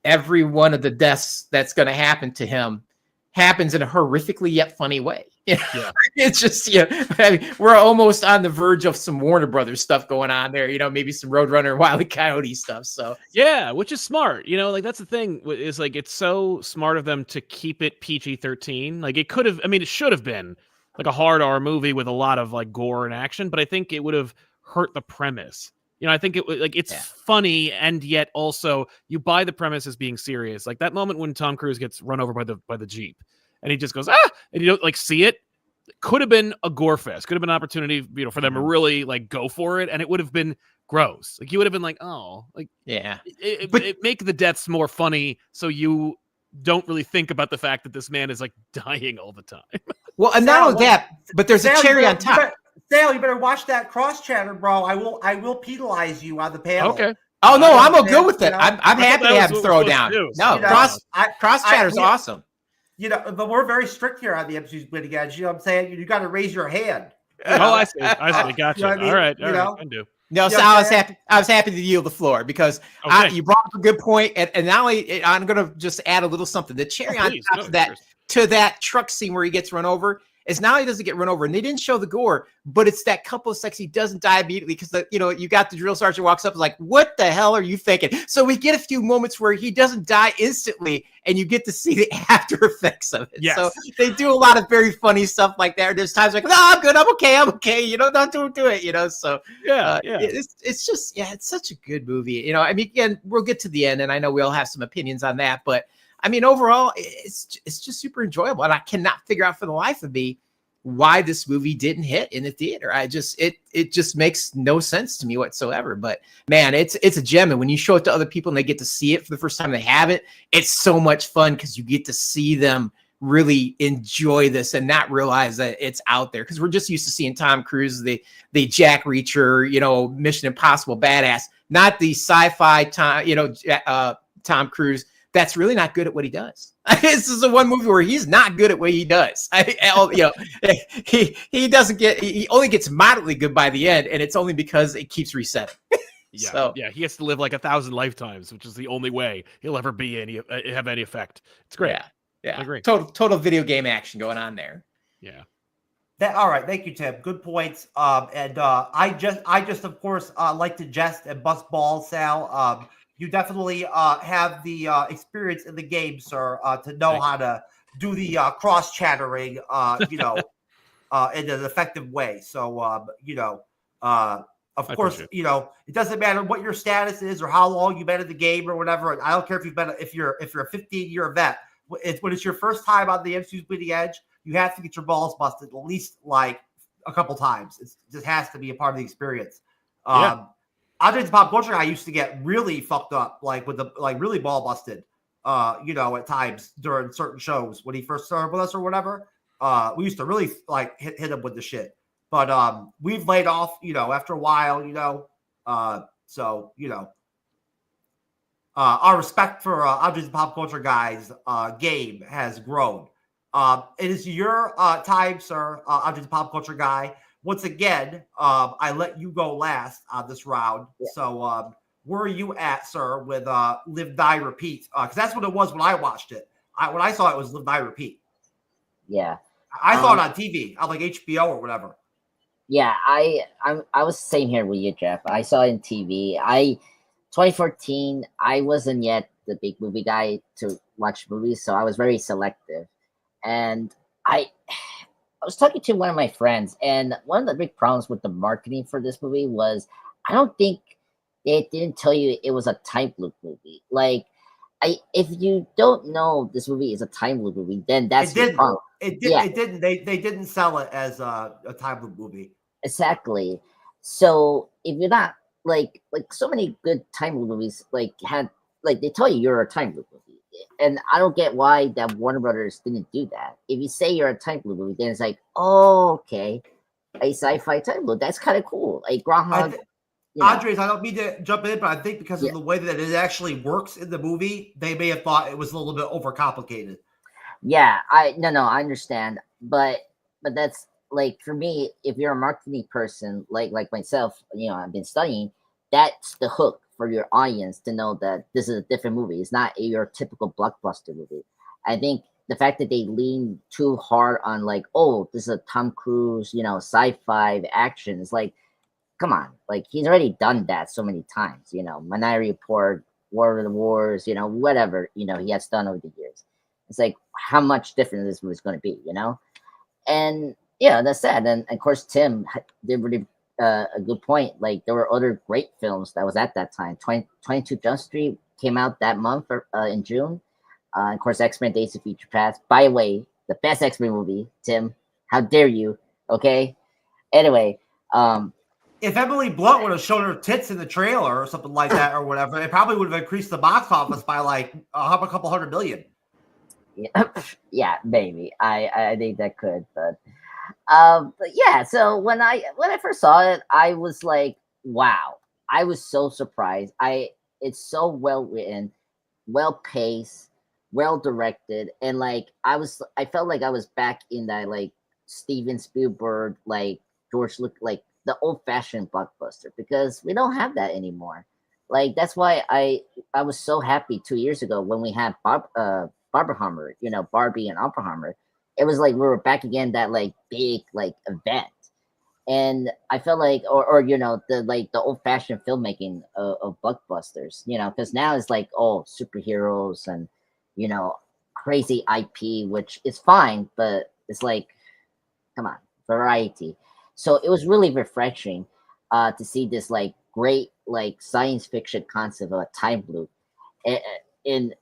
every one of the deaths that's going to happen to him happens in a horrifically yet funny way. Yeah. It's just, you know, I mean, we're almost on the verge of some Warner Brothers stuff going on there, you know, maybe some Roadrunner, Wile E. Coyote stuff. So yeah, which is smart, you know, like that's the thing is like, it's so smart of them to keep it PG-13. Like it could have, I mean, it should have been like a hard R movie with a lot of like gore and action, but I think it would have hurt the premise. You know, I think it like it's funny, and yet also you buy the premise as being serious. Like that moment when Tom Cruise gets run over by the Jeep, and he just goes and you don't like see it. Could have been a gore fest. Could have been an opportunity, you know, for them to really like go for it, and it would have been gross. Like you would have been like, oh, like it make the deaths more funny, so you don't really think about the fact that this man is like dying all the time. Well, and not only that, but there's a cherry on top. Sale, you better watch that cross chatter, bro. I will penalize you on the panel. Okay. Oh no, I'm good with it. I'm happy to have him throw down. No, cross chatter's awesome. You know, but we're very strict here on the MCU'S Bleeding Edge. You know what I'm saying? You got to raise your hand. Oh, I see. Gotcha. You know what I mean? All right. Can do. No, so I was happy to yield the floor because you brought up a good point, and not only I'm going to just add a little something. The cherry on top to that truck scene where he gets run over is now he doesn't get run over, and they didn't show the gore, but it's that couple of seconds he doesn't die immediately because you know you got the drill sergeant walks up and is like, "What the hell are you thinking?" So we get a few moments where he doesn't die instantly, and you get to see the after effects of it. Yes. So they do a lot of very funny stuff like that. There's times like, "No, I'm good, I'm okay." You know, don't do it. You know, so it's just it's such a good movie. You know, I mean, again, we'll get to the end, and I know we all have some opinions on that, but. I mean, overall, it's just super enjoyable, and I cannot figure out for the life of me why this movie didn't hit in the theater. It just makes no sense to me whatsoever. But man, it's a gem, and when you show it to other people and they get to see it for the first time they haven't, it's so much fun because you get to see them really enjoy this and not realize that it's out there because we're just used to seeing Tom Cruise, the Jack Reacher, you know, Mission Impossible badass, not the sci-fi Tom Cruise. That's really not good at what he does. This is the one movie where he's not good at what he does. He only gets moderately good by the end, and it's only because it keeps resetting. He has to live like 1,000 lifetimes, which is the only way he'll ever have any effect. It's great. Yeah, I agree. Total video game action going on there. Yeah. All right, thank you, Tim. Good points. I just of course like to jest and bust balls, Sal. You definitely have the experience in the game, sir, to know how to do the cross chattering, in an effective way. So, of course, you know, it doesn't matter what your status is or how long you've been in the game or whatever. I don't care if you're a 15-year vet. When it's your first time on the MCU'S Bleeding Edge, you have to get your balls busted at least like a couple times. It just has to be a part of the experience. Andre's Pop Culture guy used to get really fucked up, like really ball busted, at times during certain shows when he first started with us or whatever. We used to really like hit him with the shit, but we've laid off, after a while, so our respect for Objects and Pop Culture guys game has grown. It is your time, sir, Objects and Pop Culture guy. Once again, I let you go last on this round. Yeah. So where are you at, sir, with Live, Die, Repeat? Because that's what it was when I watched it. When I saw it was Live, Die, Repeat. Yeah. I saw it on TV, on like HBO or whatever. Yeah, I was the same here with you, Jeff. I saw it in TV. 2014, I wasn't yet the big movie guy to watch movies, so I was very selective. And I was talking to one of my friends, and one of the big problems with the marketing for this movie was I don't think they didn't tell you it was a time loop movie. Like, if you don't know this movie is a time loop movie, then that's your problem. It didn't. They didn't sell it as a time loop movie. Exactly. So if you're not like so many good time loop movies they tell you you're a time loop movie, and I don't get why that Warner Brothers didn't do that. If you say you're a time loop movie, then it's like, oh, okay, a sci-fi time loop. That's kind of cool. Like Groundhog. Andres, I don't mean to jump in, but I think because of the way that it actually works in the movie, they may have thought it was a little bit overcomplicated. Yeah, I understand, but that's like for me, if you're a marketing person like myself, I've been studying. That's the hook for your audience to know that this is a different movie. It's not your typical blockbuster movie. I think the fact that they lean too hard on like, oh, this is a Tom Cruise, sci-fi action. It's like, come on, like he's already done that so many times. Minority Report, War of the Wars, whatever he has done over the years. It's like how much different this movie is going to be, And yeah, that's sad. And of course, Tim did really a good point. Like there were other great films that was at that time. 22 Jump Street came out that month in June. Of course, X-Men Days of Future Past. By the way, the best X-Men movie, Tim. How dare you? Okay. Anyway, if Emily Blunt would have shown her tits in the trailer or something like that or whatever, it probably would have increased the box office by like a couple $100 million. Yeah, maybe. I think that could, but yeah. So when I first saw it, I was like, wow. I was so surprised. It's so well written, well paced, well directed, and like I felt like I was back in that like Steven Spielberg, like George Lucas, like the old fashioned blockbuster, because we don't have that anymore. Like that's why I was so happy 2 years ago when we had Barbenheimer, Barbie and Oppenheimer. It was like we were back again, that like big like event, and I felt like, or the old fashioned filmmaking of blockbusters, because now it's like superheroes and crazy IP, which is fine, but it's like, come on, variety. So it was really refreshing to see this like great like science fiction concept of a time loop in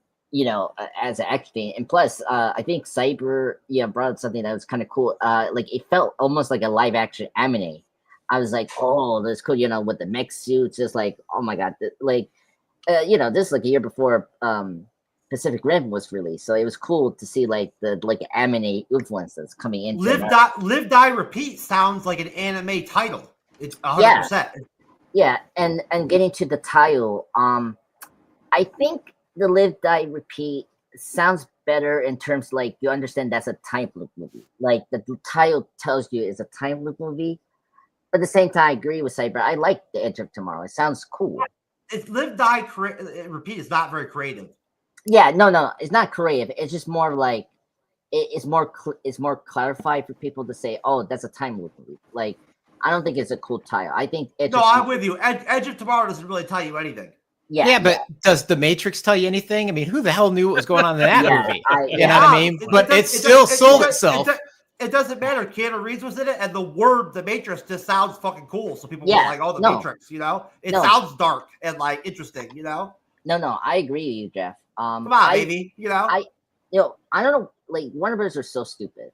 as an action. And plus I think Cyber brought up something that was kind of cool. Like it felt almost like a live action anime. I was like, oh, that's cool, with the mech suits, just like, oh my god, this is like a year before Pacific Rim was released, so it was cool to see like the anime influences coming in. Live, Die, Repeat sounds like an anime title. It's 100%. Yeah, and getting to the title, I think the Live, Die, Repeat sounds better in terms like you understand that's a time loop movie. Like the title tells you it's a time loop movie. But at the same time, I agree with Cyber. I like The Edge of Tomorrow. It sounds cool. It's Live, Die, Repeat is not very creative. Yeah, no, it's not creative. It's just more like it's more clarified for people to say, oh, that's a time loop movie. Like I don't think it's a cool title. I think I'm with you. Edge of Tomorrow doesn't really tell you anything. Yeah, but does The Matrix tell you anything? I mean, who the hell knew what was going on in that movie? You know what I mean? But it still sold itself. It doesn't matter. Keanu Reeves was in it, and the word "The Matrix" just sounds fucking cool. So people were like, "Oh, The Matrix," It sounds dark and like interesting, No, I agree with you, Jeff. Come on, baby. I don't know. Like Warner Bros. Are so stupid.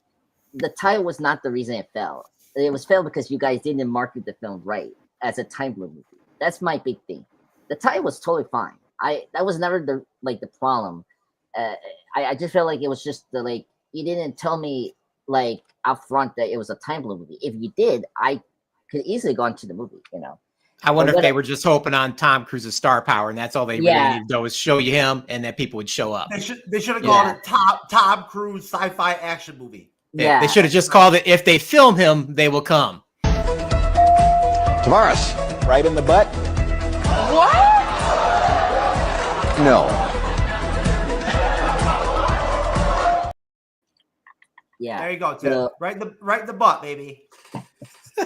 The title was not the reason it fell. It was failed because you guys didn't market the film right as a time loop movie. That's my big thing. The title was totally fine. That was never the problem. I just felt like it was just you didn't tell me up front that it was a time loop movie. If you did, I could easily go into the movie, I wonder But if they what- were just hoping on Tom Cruise's star power, and that's all they really Yeah. needed to do was show you him, and then people would show up. They should have Yeah. called it Tom Cruise sci-fi action movie. They should have just called it, if they film him, they will come. Tavares, right in the butt? What? No. Yeah. There you go, Tim. So- Right in the butt, baby.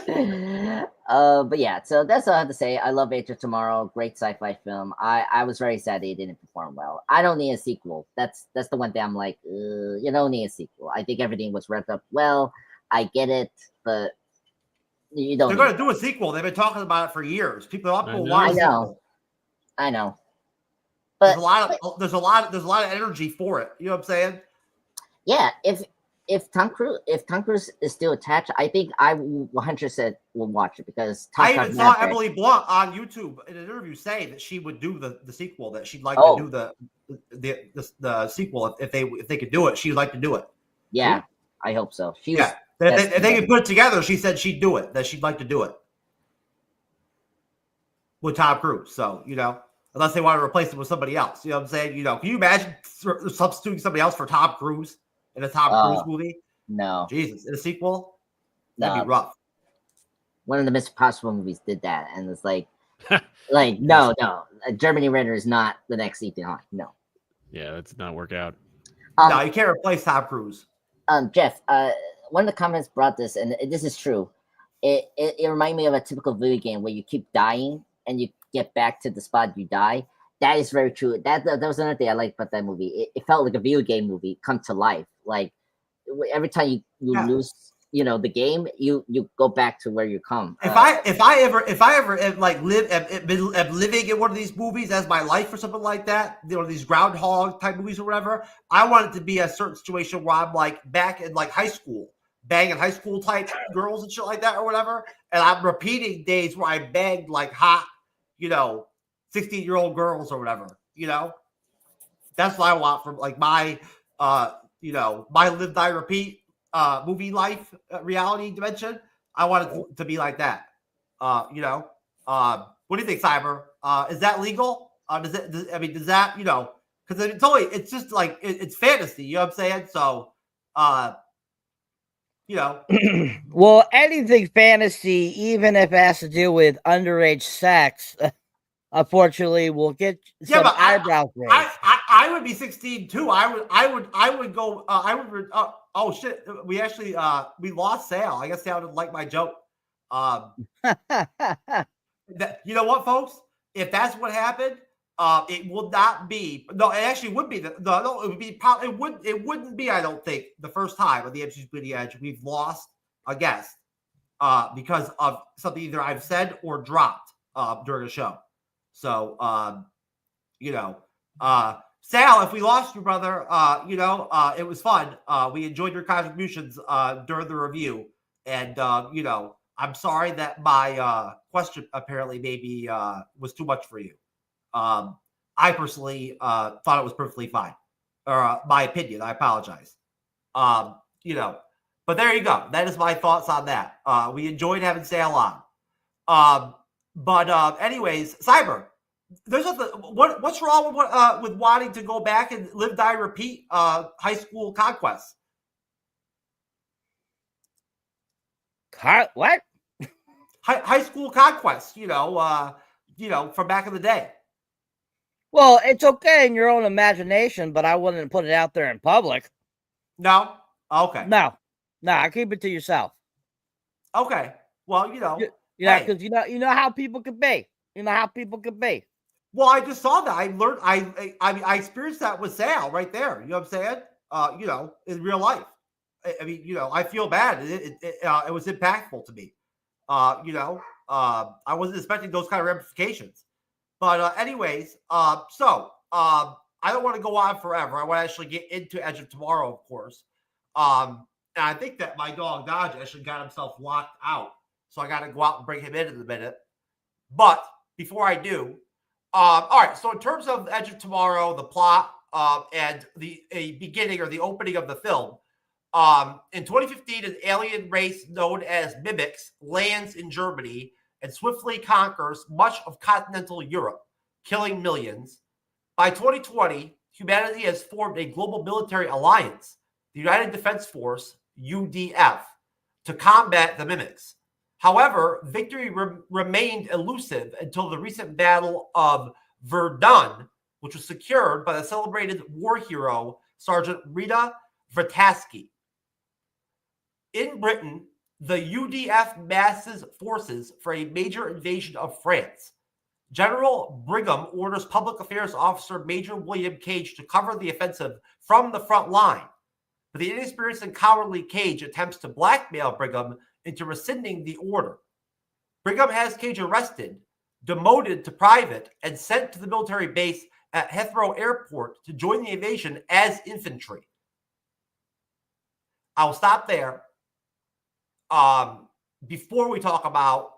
But yeah, so that's all I have to say. I love Age of Tomorrow, great sci-fi film. I was very sad he didn't perform well. I don't need a sequel. That's the one thing I'm like, you don't need a sequel. I think everything was wrapped up well. I get it, but you don't. They're going to do a sequel. They've been talking about it for years. People want a I sequel. know. I know. But There's a lot of energy for it. You know what I'm saying? yeah, if Tom Cruise is still attached, I think I 100% will watch it because I Top even Gun saw Maverick- Emily Blunt on YouTube in an interview say that she would do the sequel, that she'd like Oh. to do the sequel if they could do it. She'd like to do it. Yeah, I hope so. She was, Yeah, if they could put it together, she said she'd do it. That she'd like to do it with Tom Cruise. So unless they want to replace him with somebody else, you know what I'm saying? Can you imagine substituting somebody else for Tom Cruise in a Tom Cruise movie? no. Jesus, in a sequel, that'd No. be rough. One of the Mission Impossible movies did that, and it's like no, Germany Renner is not the next Ethan Hawke. No. Yeah, that's not work out. No, you can't replace Tom Cruise. Jeff, one of the comments brought this, and this is true. It reminded me of a typical video game where you keep dying and you get back to the spot you die. That is very true. That was another thing I liked about that movie. It felt like a video game movie come to life. Like every time you lose, the game, you go back to where you come. If I ever am living in one of these movies as my life or something like that, these groundhog type movies or whatever, I want it to be a certain situation where I'm like back in like high school, banging high school type girls and shit like that or whatever, and I'm repeating days where I banged like hot, 16-year-old girls or whatever. That's what I want from like my my live die repeat movie life reality dimension. I want it to be like that. What do you think, Cyber? Is that legal? Does that because it's just like it's fantasy, you know what I'm saying? So Well, anything fantasy, even if it has to do with underage sex, unfortunately, will get some eyebrows raised. I would be 16 too. I would go. Oh shit! We actually we lost Sal. I guess Sal didn't like my joke. You know what, folks? If that's what happened, it will not be. No, it actually would be. It would be. It wouldn't be. I don't think the first time on the MCU'S Bleeding Edge we've lost a guest because of something either I've said or dropped during a show. So Sal, if we lost you, brother, it was fun. We enjoyed your contributions during the review, and I'm sorry that my question apparently maybe was too much for you. I personally thought it was perfectly fine, or my opinion. I apologize. But there you go. That is my thoughts on that. We enjoyed having Sal on. But anyways, Cyber, there's what's wrong with wanting to go back and live, die, repeat high school conquests? What? High school conquests, from back in the day. Well, it's okay in your own imagination, but I wouldn't put it out there in public. No? Okay. No, keep it to yourself. Okay. Well, because you know how people could be. Well, I just saw that. I learned. I experienced that with Sal right there. You know what I'm saying? In real life. I feel bad. It was impactful to me. I wasn't expecting those kind of ramifications. But anyways, so I don't want to go on forever. I want to actually get into Edge of Tomorrow, of course. And I think that my dog Dodge actually got himself locked out. So I got to go out and bring him in a minute. But before I do, all right. So in terms of Edge of Tomorrow, the plot and the beginning or the opening of the film, in 2015, an alien race known as Mimics lands in Germany and swiftly conquers much of continental Europe, killing millions. By 2020, humanity has formed a global military alliance, the United Defense Force, UDF, to combat the mimics. However, victory remained elusive until the recent Battle of Verdun, which was secured by the celebrated war hero Sergeant Rita Vrataski. In Britain, the UDF masses forces for a major invasion of France. General Brigham orders Public Affairs Officer Major William Cage to cover the offensive from the front line, but the inexperienced and cowardly Cage attempts to blackmail Brigham into rescinding the order. Brigham has Cage arrested, demoted to private, and sent to the military base at Heathrow Airport to join the invasion as infantry. I'll stop there. Before we talk about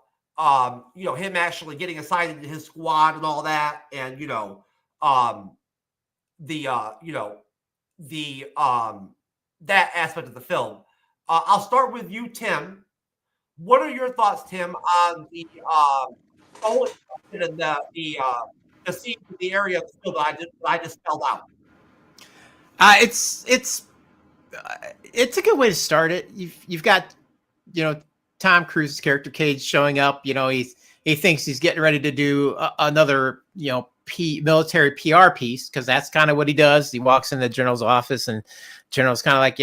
him actually getting assigned into his squad and all that, and that aspect of the film. I'll start with you, Tim. What are your thoughts, Tim, on the scene in the area of the field that I just spelled out? It's a good way to start it. You've got Tom Cruise's character Cage showing up. He thinks he's getting ready to do another military PR piece, because that's kind of what he does. He walks in the general's office, and general's kind of like,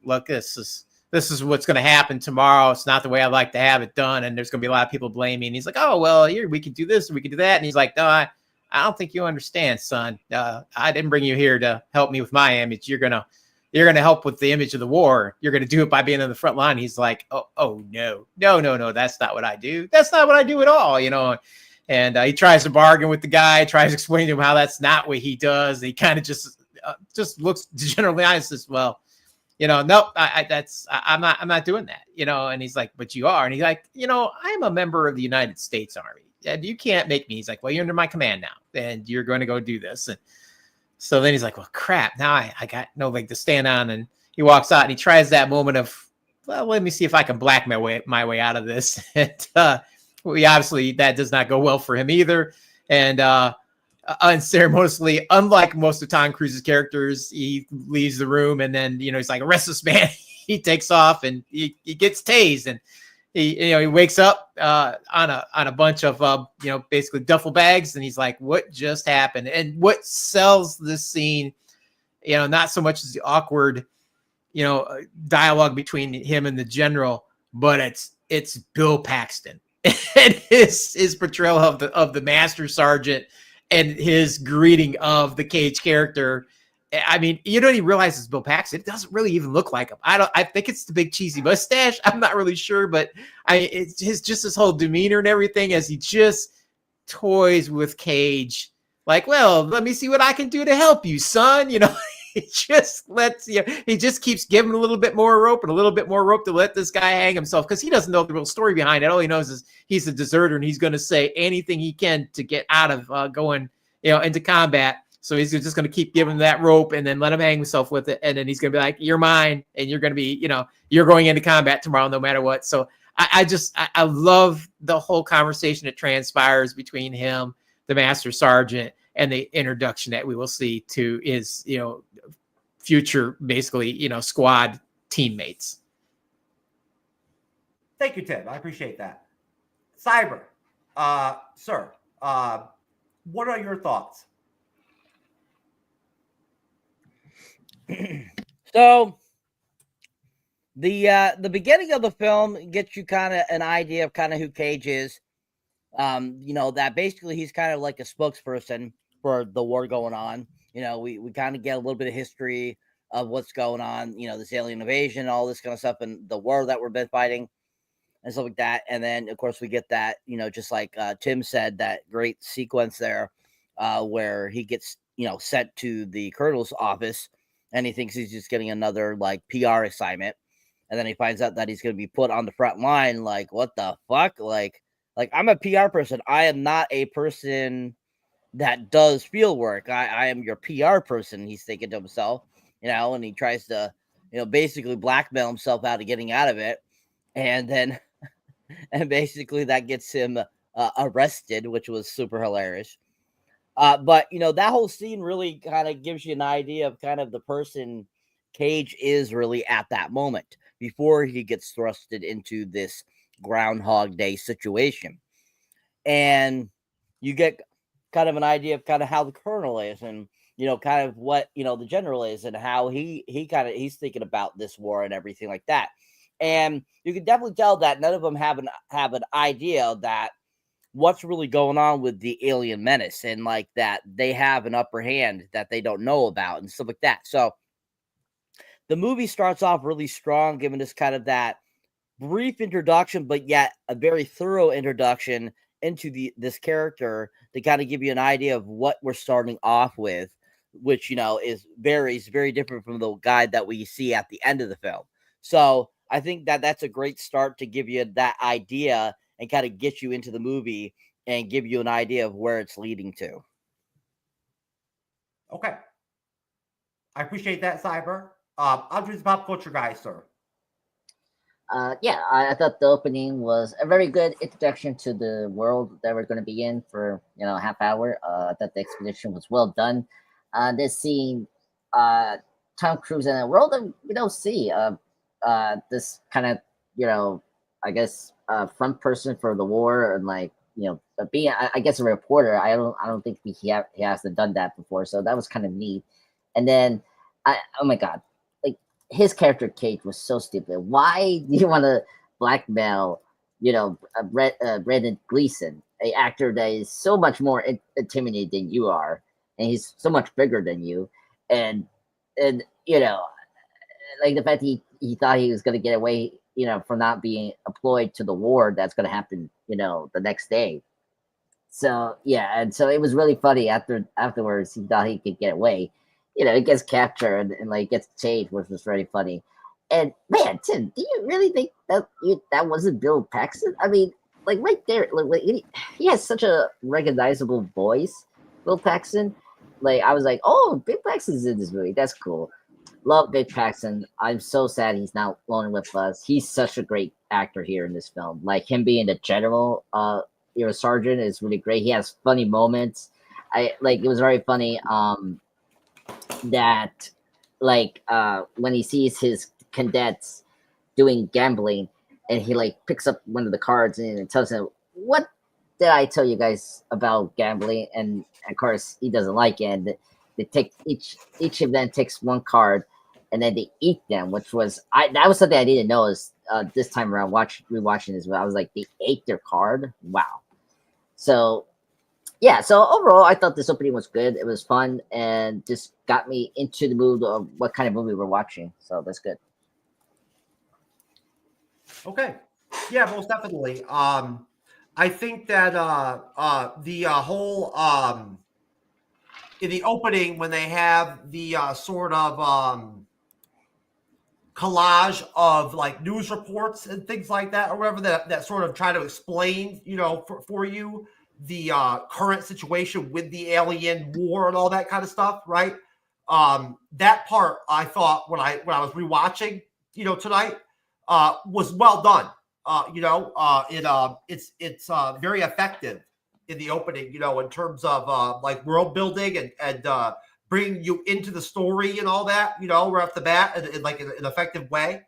look, this is what's going to happen tomorrow. It's not the way I'd like to have it done, and there's going to be a lot of people blaming. He's like, oh well, here we can do this and we can do that, and he's like, no, I don't think you understand, son. I didn't bring you here to help me with my image. You're gonna help with the image of the war. You're gonna do it by being on the front line. He's like, oh no, that's not what I do. That's not what I do at all, And he tries to bargain with the guy, tries to explain to him how that's not what he does. He kind of just looks generally honest as well. No, I'm not doing that. And he's like, but you are. And he's like, I'm a member of the United States Army. And you can't make me. He's like, well, you're under my command now, and you're going to go do this. And so then he's like, well, crap. Now I got no leg to stand on. And he walks out and he tries that moment of, well, let me see if I can black my way out of this. And obviously that does not go well for him either. And unceremoniously, unlike most of Tom Cruise's characters, he leaves the room, and then he's like, arrest this man. He takes off, and he gets tased, and he wakes up on a bunch of basically duffel bags, and he's like, what just happened? And what sells this scene, not so much as the awkward dialogue between him and the general, but it's Bill Paxton and his portrayal of the master sergeant and his greeting of the Cage character. I mean, you don't even realize it's Bill Paxton. It doesn't really even look like him. I think it's the big cheesy mustache. I'm not really sure, but it's just his whole demeanor and everything as he just toys with Cage. Like, well, let me see what I can do to help you, son. He just he just keeps giving a little bit more rope and a little bit more rope to let this guy hang himself, because he doesn't know the real story behind it. All he knows is he's a deserter, and he's going to say anything he can to get out of going into combat. So he's just going to keep giving that rope and then let him hang himself with it. And then he's going to be like, you're mine, and you're going to be, you're going into combat tomorrow no matter what. So I love the whole conversation that transpires between him, the Master Sergeant, and the introduction that we will see to his, future, basically, squad teammates. Thank you, Tim. I appreciate that. Cyber, sir, what are your thoughts? So the beginning of the film gets you kind of an idea of kind of who Cage is. That basically he's kind of like a spokesperson for the war going on. We kind of get a little bit of history of what's going on, this alien invasion, all this kind of stuff, and the war that we've been fighting and stuff like that. And then of course we get that, just like Tim said, that great sequence there where he gets, sent to the colonel's office, and he thinks he's just getting another like PR assignment. And then he finds out that he's going to be put on the front line. Like, what the fuck? Like I'm a PR person. I am not a person that does field work. I am your PR person. He's thinking to himself, and he tries to, basically blackmail himself out of getting out of it. And then and basically that gets him arrested, which was super hilarious. But that whole scene really kind of gives you an idea of kind of the person Cage is really at that moment before he gets thrusted into this Groundhog Day situation. And you get kind of an idea of kind of how the colonel is, and kind of what the general is, and how he's thinking about this war and everything like that. And you can definitely tell that none of them have an idea that what's really going on with the alien menace, and like that they have an upper hand that they don't know about and stuff like that. So the movie starts off really strong, giving us kind of that brief introduction, but yet a very thorough introduction into this character to kind of give you an idea of what we're starting off with, which is very different from the guy that we see at the end of the film. So I think that that's a great start to give you that idea and kind of get you into the movie and give you an idea of where it's leading to. Okay. I appreciate that, Cyber. Andrew's pop culture guy, sir. Yeah, I thought the opening was a very good introduction to the world that we're going to be in for a half hour. I thought the expedition was well done. This scene, Tom Cruise in a world that we don't see. This kind of I guess front person for the war, and being I guess a reporter. I don't think he hasn't done that before, so that was kind of neat. And then oh my god. His character Cage was so stupid. Why do you want to blackmail, Brendan Gleeson, an actor that is so much more intimidating than you are, and he's so much bigger than you, and like the fact he thought he was going to get away, from not being employed to the war that's going to happen, the next day. So yeah, and so it was really funny afterwards. He thought he could get away. It gets captured and gets changed, which was very funny. And man, Tim, do you really think that wasn't Bill Paxton? I mean, right there, he has such a recognizable voice, Bill Paxton. I was like, oh, Bill Paxton's in this movie. That's cool. Love Bill Paxton. I'm so sad he's not longer with us. He's such a great actor here in this film. Him being the general, sergeant is really great. He has funny moments. It was very funny. That when he sees his cadets doing gambling, and he picks up one of the cards and tells him, what did I tell you guys about gambling? And of course he doesn't like it, and they take each of them takes one card, and then they eat them, which was that was something I didn't know is this time around rewatching this. I was like, they ate their card. Wow. So yeah, so overall, I thought this opening was good. It was fun and just got me into the mood of what kind of movie we're watching. So that's good. Okay. Yeah, most definitely. I think that the whole in the opening, when they have the sort of collage of news reports and things like that, or whatever, that sort of try to explain, for you the current situation with the alien war and all that kind of stuff, right? That part I thought when I was rewatching, tonight, was well done. It's very effective in the opening, in terms of world building and bringing you into the story and all that, right off the bat in an effective way.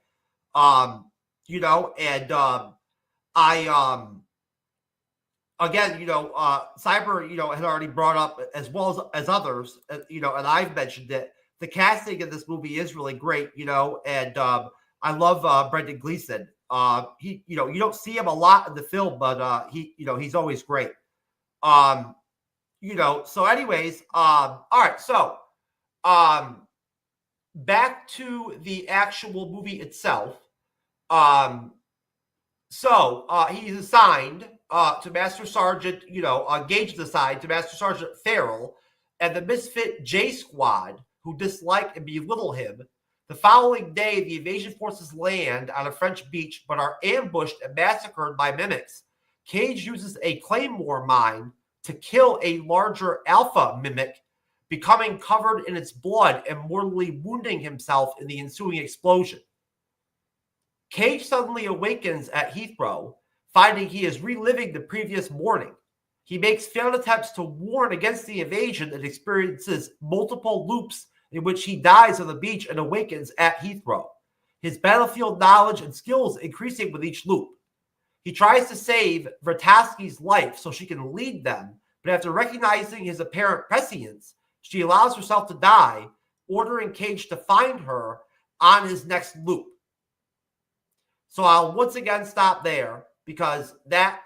Again, Cyber, had already brought up, as well as others, and I've mentioned it. The casting in this movie is really great, and I love Brendan Gleeson. He, you don't see him a lot in the film, but he's always great. So anyways, all right. So, back to the actual movie itself. So he's assigned to Master Sergeant, Gage is assigned to Master Sergeant Farrell and the misfit J Squad, who dislike and belittle him. The following day, the invasion forces land on a French beach, but are ambushed and massacred by mimics. Cage uses a claymore mine to kill a larger alpha mimic, becoming covered in its blood and mortally wounding himself in the ensuing explosion. Cage suddenly awakens at Heathrow, finding he is reliving the previous morning. He makes failed attempts to warn against the invasion and experiences multiple loops in which he dies on the beach and awakens at Heathrow. His battlefield knowledge and skills increasing with each loop. He tries to save Vertaski's life so she can lead them, but after recognizing his apparent prescience, she allows herself to die, ordering Cage to find her on his next loop. So I'll once again stop there because that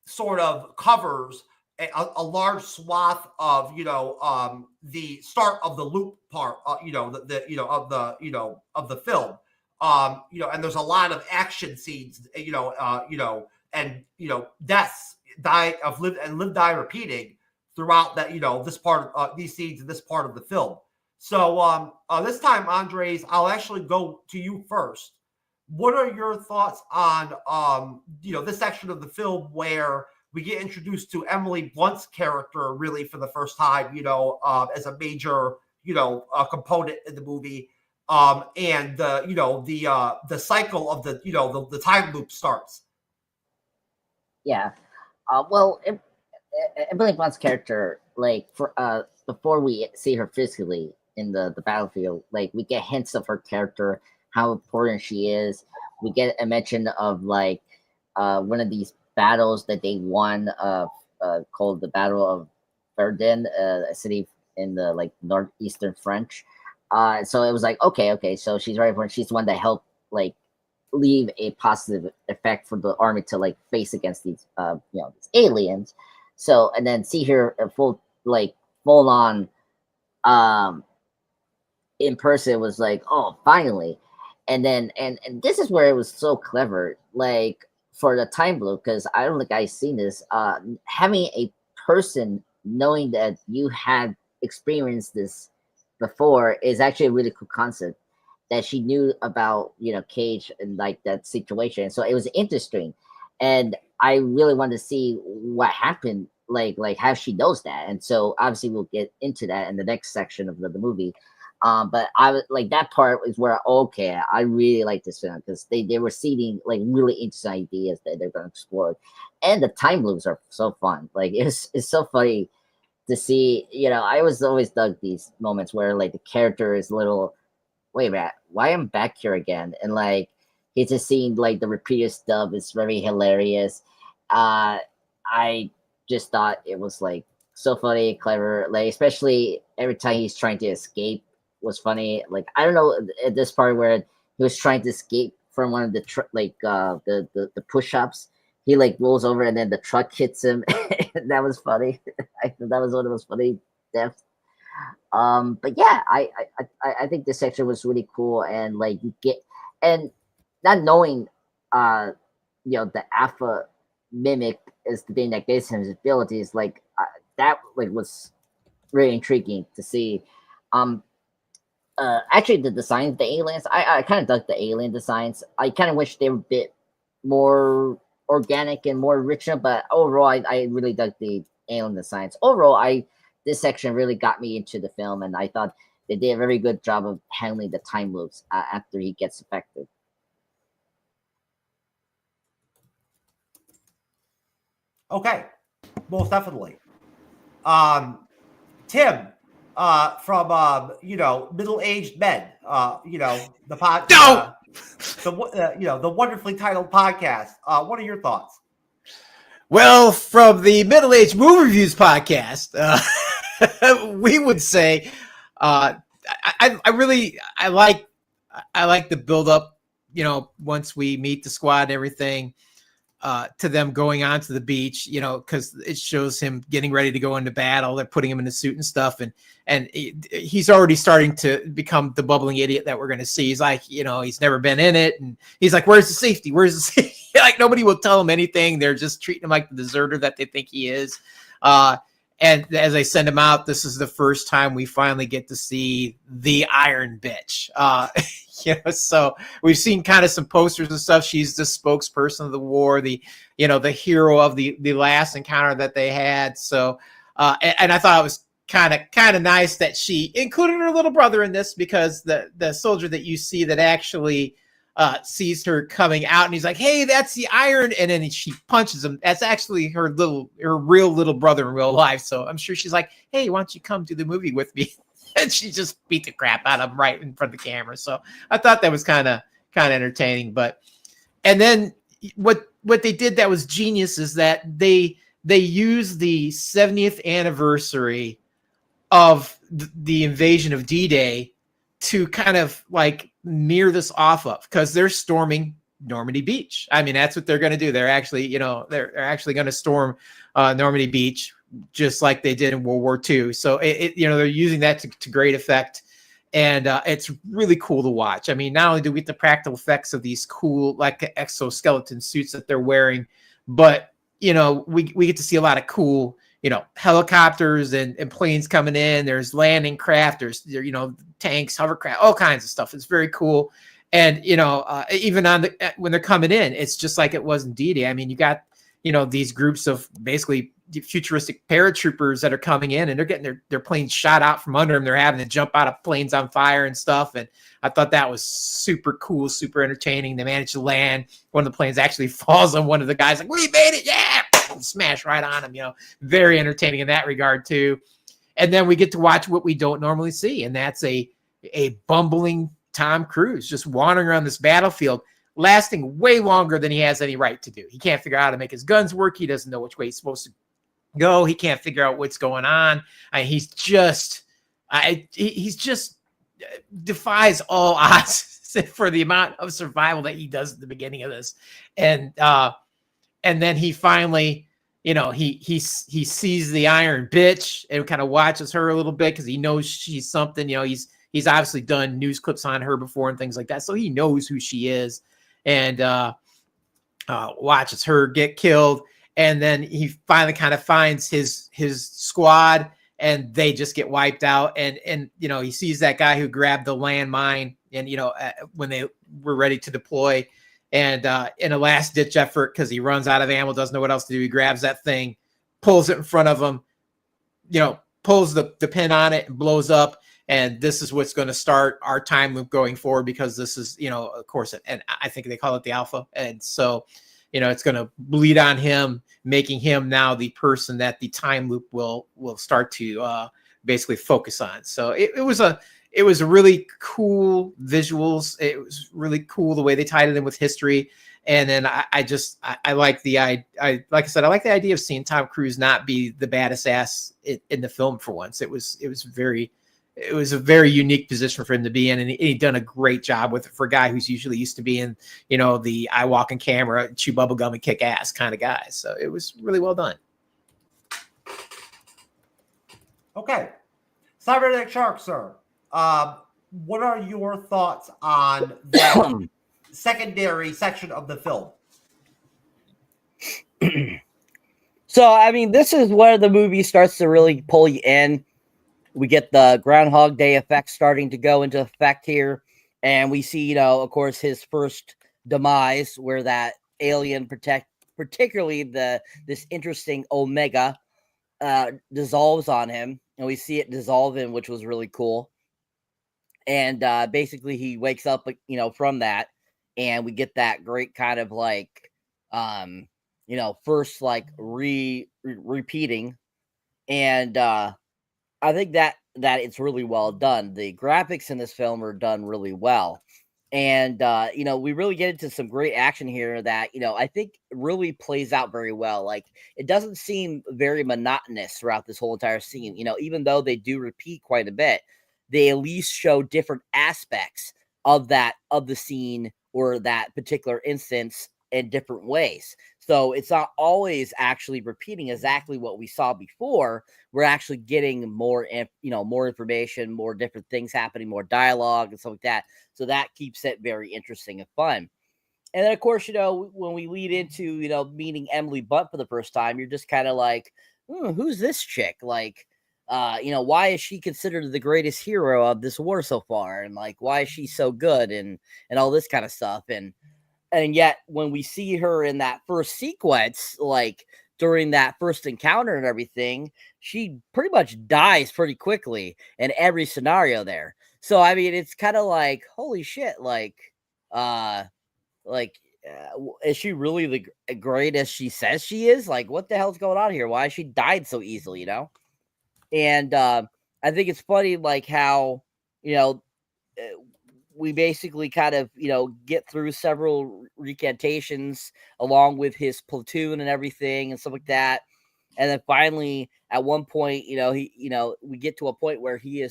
sort of covers a large swath of the start of the loop part of the film, and there's a lot of action scenes, and deaths, die of live die repeating throughout that this part of these scenes in this part of the film. So this time, Andres, I'll actually go to you first. What are your thoughts on this section of the film where we get introduced to Emily Blunt's character really for the first time, as a major, component in the movie, and the cycle of the time loop starts. Yeah, well, Emily Blunt's character, like before we see her physically in the battlefield, like we get hints of her character, how important she is. We get a mention of like one of these battles that they won, called the Battle of Verdun, a city in the like northeastern French. So it was like, okay, so she's very important. She's the one that helped like leave a positive effect for the army to like face against these these aliens. So and then see her full on in person was like, oh, finally. And then and this is where it was so clever, like for the time loop, because I don't think I've seen this. Having a person knowing that you had experienced this before is actually a really cool concept, that she knew about Cage and like that situation. So it was interesting, and I really wanted to see what happened, like how she knows that. And so obviously we'll get into that in the next section of the movie. But I was like, that part is where I really like this film, because they were seeding like really interesting ideas that they're going to explore, and the time loops are so fun. Like it's so funny to see. I always dug these moments where like the character is little, wait a minute, why am I back here again? And like he's just seeing like the repeated stuff is very hilarious. I just thought it was like so funny, clever, like especially every time he's trying to escape was funny. Like I don't know, at this part where he was trying to escape from one of the the push-ups, he like rolls over and then the truck hits him. That was funny. I thought that was one of those funny deaths. But yeah, I think this section was really cool, and like you get, and not knowing the alpha mimic is the thing that gives him his abilities, like that like was really intriguing to see. Actually, the designs of the aliens, I kind of dug the alien designs. I kind of wish they were a bit more organic and more original, but overall, I really dug the alien designs. Overall, this section really got me into the film, and I thought they did a very good job of handling the time loops after he gets affected. Okay, most definitely. Tim, from middle-aged men, the pod, the wonderfully titled podcast. What are your thoughts? Well, from the Middle Age Movie Reviews podcast, we would say I like the build up. Once we meet the squad and everything, to them going onto the beach, because it shows him getting ready to go into battle. They're putting him in the suit and stuff, and he's already starting to become the bubbling idiot that we're going to see. He's like, he's never been in it, and he's like, "Where's the safety? Where's the safety?" Like nobody will tell him anything. They're just treating him like the deserter that they think he is. And as they send him out, this is the first time we finally get to see the Iron Bitch. So we've seen kind of some posters and stuff. She's the spokesperson of the war, the hero of the last encounter that they had. So, and I thought it was kind of nice that she included her little brother in this, because the soldier that you see that actually sees her coming out, and he's like, "Hey, that's the Iron," and then she punches him. That's actually her real little brother in real life. So I'm sure she's like, "Hey, why don't you come to the movie with me?" And she just beat the crap out of him right in front of the camera. So I thought that was kind of entertaining. And then what they did that was genius is that they used the 70th anniversary of the invasion of D-Day to kind of like mirror this off of, because they're storming Normandy Beach. I mean, that's what they're going to do. They're actually, they're actually going to storm Normandy Beach, just like they did in World War II. So they're using that to great effect. And it's really cool to watch. I mean, not only do we get the practical effects of these cool, like exoskeleton suits that they're wearing, but, we get to see a lot of cool, helicopters and planes coming in. There's landing craft, there's tanks, hovercraft, all kinds of stuff. It's very cool. And, even when they're coming in, it's just like it was in D-Day. I mean, you got, these groups of basically futuristic paratroopers that are coming in, and they're getting their planes shot out from under them. They're having to jump out of planes on fire and stuff. And I thought that was super cool, super entertaining. They managed to land. One of the planes actually falls on one of the guys, like, "We made it, yeah!" Smash right on him. Very entertaining in that regard too. And then we get to watch what we don't normally see, and that's a bumbling Tom Cruise just wandering around this battlefield, lasting way longer than he has any right to do. He can't figure out how to make his guns work. He doesn't know which way he's supposed to go. He can't figure out what's going on. He's just defies all odds for the amount of survival that he does at the beginning of this. And then he finally, he sees the Iron Bitch and kind of watches her a little bit because he knows she's something. He's obviously done news clips on her before and things like that, so he knows who she is, and watches her get killed. And then he finally kind of finds his squad, and they just get wiped out. And he sees that guy who grabbed the landmine, and when they were ready to deploy. And in a last-ditch effort, because he runs out of ammo, doesn't know what else to do, he grabs that thing, pulls it in front of him, pulls the pin on it and blows up. And this is what's going to start our time loop going forward, because this is, of course, and I think they call it the alpha. And so, it's going to bleed on him, making him now the person that the time loop will start to basically focus on. So it was a really cool visuals. It was really cool the way they tied it in with history. And then I like like I said, I like the idea of seeing Tom Cruise not be the baddest ass in the film for once. It was a very unique position for him to be in, and he done a great job with it for a guy who's usually used to being, the eye walking camera, chew bubble gum and kick ass kind of guy. So it was really well done. Okay, Cyberneticshark, sir. What are your thoughts on the secondary section of the film? So, I mean, this is where the movie starts to really pull you in. We get the Groundhog Day effect starting to go into effect here. And we see, of course, his first demise, where that alien particularly this interesting Omega dissolves on him. And we see it dissolve him, which was really cool. And basically he wakes up, from that, and we get that great kind of like, first like repeating. And I think that it's really well done. The graphics in this film are done really well. And, we really get into some great action here that, I think really plays out very well. Like, it doesn't seem very monotonous throughout this whole entire scene. Even though they do repeat quite a bit, they at least show different aspects of the scene or that particular instance in different ways. So it's not always actually repeating exactly what we saw before. We're actually getting more information, more different things happening, more dialogue and stuff like that. So that keeps it very interesting and fun. And then, of course, when we lead into, meeting Emily Blunt for the first time, you're just kind of like, who's this chick? Like, why is she considered the greatest hero of this war so far? And like, why is she so good and all this kind of stuff? And yet when we see her in that first sequence, like during that first encounter and everything, she pretty much dies pretty quickly in every scenario there. So, I mean, it's kind of like, holy shit, like, Like, is she really the great as she says she is? Like, what the hell's going on here? Why has she died so easily, you know? And I think it's funny, like, how, you know, we basically kind of, you know, get through several recantations along with his platoon and everything and stuff like that. And then finally, at one point, you know, we get to a point where he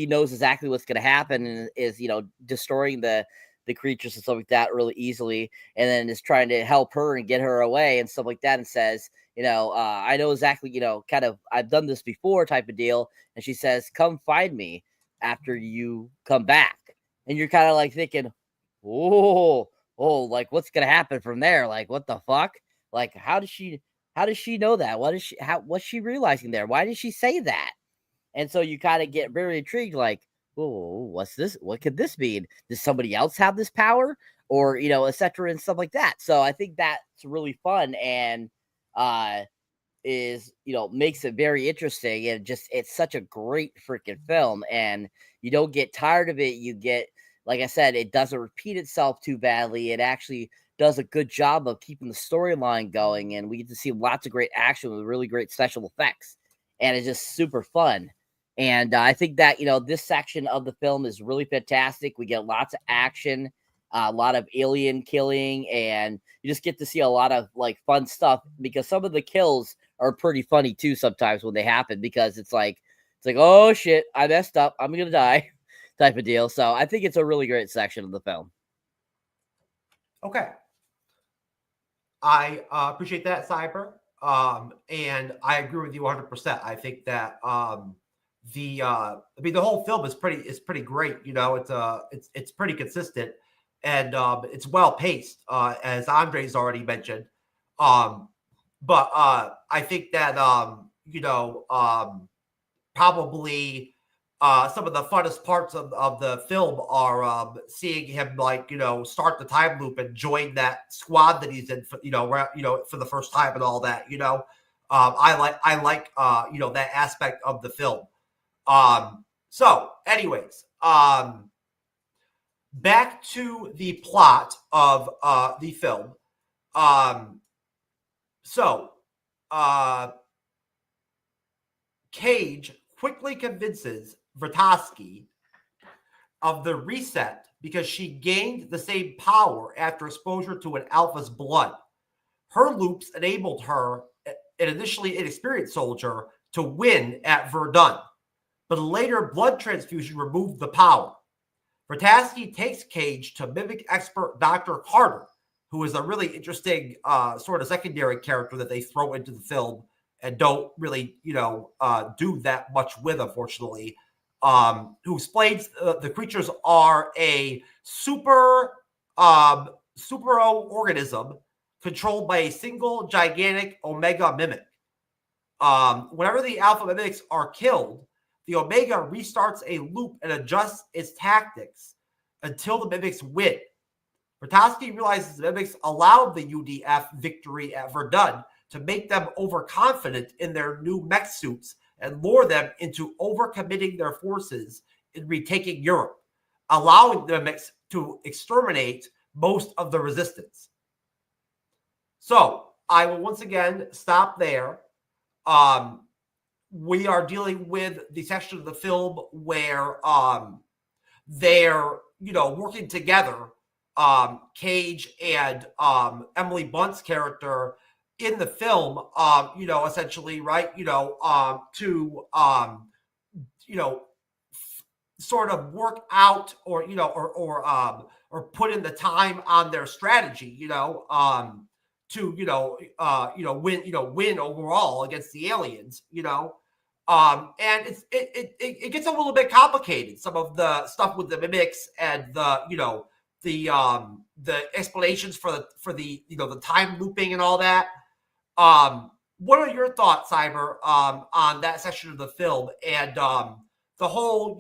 knows exactly what's going to happen and is, you know, destroying the creatures and stuff like that really easily. And then is trying to help her and get her away and stuff like that. And says, you know, I know exactly, you know, kind of, I've done this before type of deal. And she says, come find me after you come back. And you're kind of like thinking, oh, like what's going to happen from there? Like, what the fuck? Like, how does she know that? What's she realizing there? Why did she say that? And so you kind of get very intrigued, like, oh, what's this? What could this mean? Does somebody else have this power? Or, you know, et cetera, and stuff like that. So I think that's really fun and is, you know, makes it very interesting. And just, it's such a great freaking film. And you don't get tired of it. You get, like I said, it doesn't repeat itself too badly. It actually does a good job of keeping the storyline going. And we get to see lots of great action with really great special effects. And it's just super fun. And I think that, you know, this section of the film is really fantastic. We get lots of action, a lot of alien killing, and you just get to see a lot of like fun stuff because some of the kills are pretty funny too sometimes when they happen because it's like, oh shit, I messed up, I'm gonna die type of deal. So I think it's a really great section of the film. Okay. I appreciate that, Cyber. And I agree with you 100%. I think that the whole film is pretty great. You know, it's pretty consistent and it's well paced, as Andre's already mentioned. But I think that probably some of the funnest parts of the film are seeing him, like, you know, start the time loop and join that squad that he's in for, for the first time and all that. You know, I like that aspect of the film. So anyways, back to the plot of the film. Cage quickly convinces Vertowski of the reset because she gained the same power after exposure to an alpha's blood. Her loops enabled her, an initially inexperienced soldier, to win at Verdun, but a later blood transfusion removed the power. Vertowski takes Cage to mimic expert Dr. Carter, who is a really interesting sort of secondary character that they throw into the film and don't really, do that much with, unfortunately, who explains the creatures are a super organism controlled by a single gigantic Omega mimic. Whenever the alpha mimics are killed, the Omega restarts a loop and adjusts its tactics until the mimics win. Vertowski realizes the mimics allowed the UDF victory at Verdun to make them overconfident in their new mech suits and lure them into overcommitting their forces in retaking Europe, allowing the mimics to exterminate most of the resistance. So I will once again stop there. We are dealing with the section of the film where they're, working together, Cage and Emily Blunt's character in the film, essentially, right, to, sort of work out or put in the time on their strategy, to win overall against the aliens, and it gets a little bit complicated. Some of the stuff with the mimics and the explanations for the time looping and all that. What are your thoughts, Cyber, on that section of the film and the whole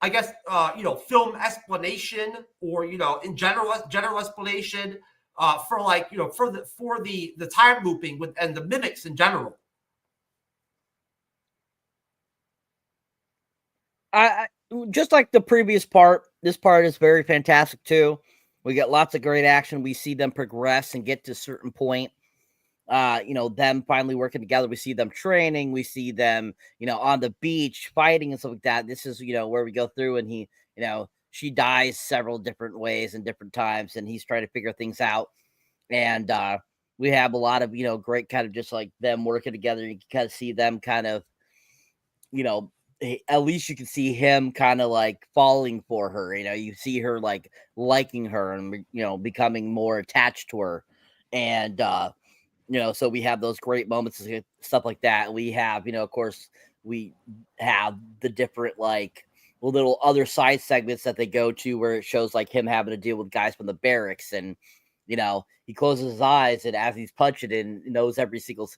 I guess film explanation or in general explanation for the time looping with and the mimics in general? just like the previous part, this part is very fantastic too. We get lots of great action. We see them progress and get to a certain point. Them finally working together. We see them training. We see them, on the beach fighting and stuff like that. This is, where we go through and he, she dies several different ways and different times, and he's trying to figure things out. And we have a lot of, great kind of just like them working together. You can kind of see them kind of, at least you can see him kind of like falling for her. You see her like liking her and, becoming more attached to her. And, so we have those great moments and stuff like that. We have, of course, we have the different like little other side segments that they go to where it shows like him having to deal with guys from the barracks, and he closes his eyes and as he's punching and knows every single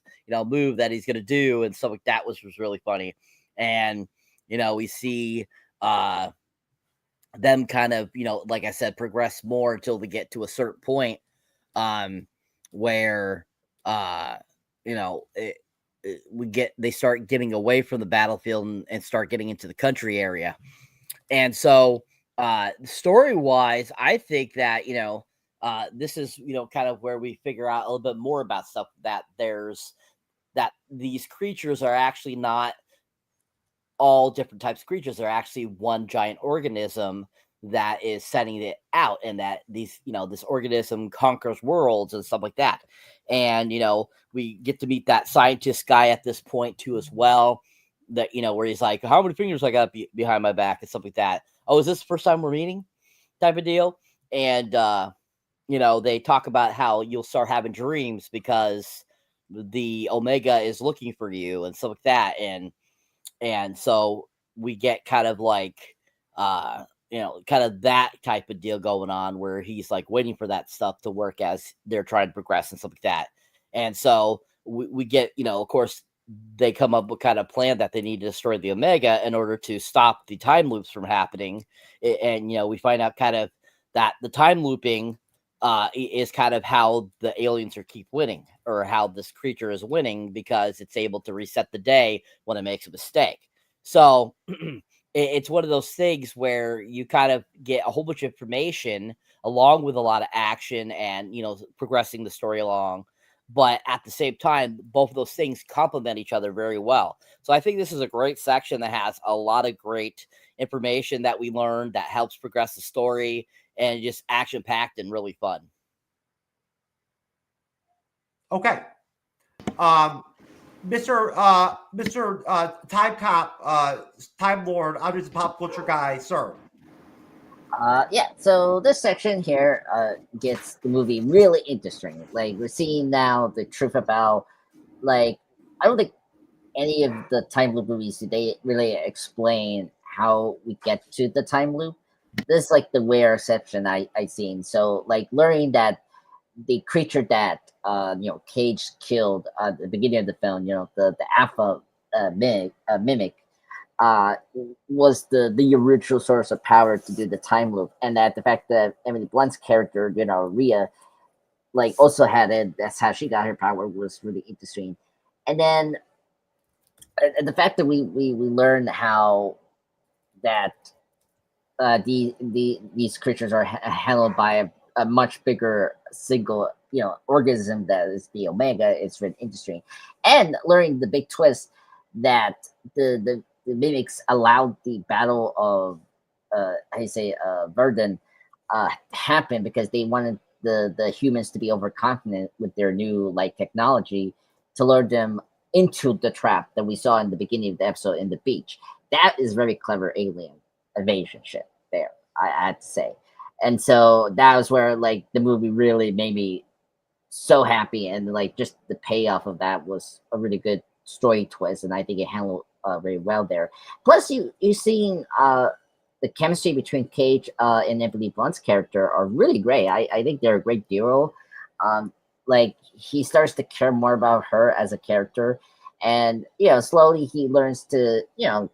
move that he's gonna do and stuff like that, was really funny. And we see them kind of like I said, progress more until they get to a certain point where they start getting away from the battlefield and start getting into the country area. And so story wise, I think that this is kind of where we figure out a little bit more about stuff, that these creatures are actually not all different types of creatures. They're actually one giant organism that is sending it out, and that these this organism conquers worlds and stuff like that. And we get to meet that scientist guy at this point too as well, that where he's like, how many fingers I got behind my back and stuff like that. Oh, is this the first time we're meeting type of deal? And they talk about how you'll start having dreams because the Omega is looking for you and stuff like that. And so we get kind of like kind of that type of deal going on, where he's like waiting for that stuff to work as they're trying to progress and stuff like that. And so we get, of course, they come up with kind of plan that they need to destroy the Omega in order to stop the time loops from happening. And, we find out kind of that the time looping is kind of how the aliens keep winning, or how this creature is winning, because it's able to reset the day when it makes a mistake. So it's one of those things where you kind of get a whole bunch of information along with a lot of action and, progressing the story along. But at the same time, both of those things complement each other very well. So I think this is a great section that has a lot of great information that we learned that helps progress the story, and just action-packed and really fun. Okay. Mr. Time Cop, Time Lord, I'm just a pop culture guy, sir. Yeah, so this section here gets the movie really interesting. Like, we're seeing now the truth about, like, I don't think any of the time loop movies today really explain how we get to the time loop. This is like the rare exception I seen. So like learning that the creature that Cage killed at the beginning of the film, the alpha mimic, was the original source of power to do the time loop, and that the fact that Emily Blunt's character, Rhea, like also had it. That's how she got her power, was really interesting. And then the fact that we learned how that these creatures are handled by a much bigger single organism that is the Omega. It's really interesting, and learning the big twist that the mimics allowed the battle of Verdun happen because they wanted the humans to be overconfident with their new like technology to lure them into the trap that we saw in the beginning of the episode in the beach. That is very clever alien evasion shit there, I had to say. And so that was where like the movie really made me so happy, and like just the payoff of that was a really good story twist, and I think it handled very well there. Plus, you seeing the chemistry between Cage and Emily Blunt's character are really great. I think they're a great duo. Like he starts to care more about her as a character, and slowly he learns to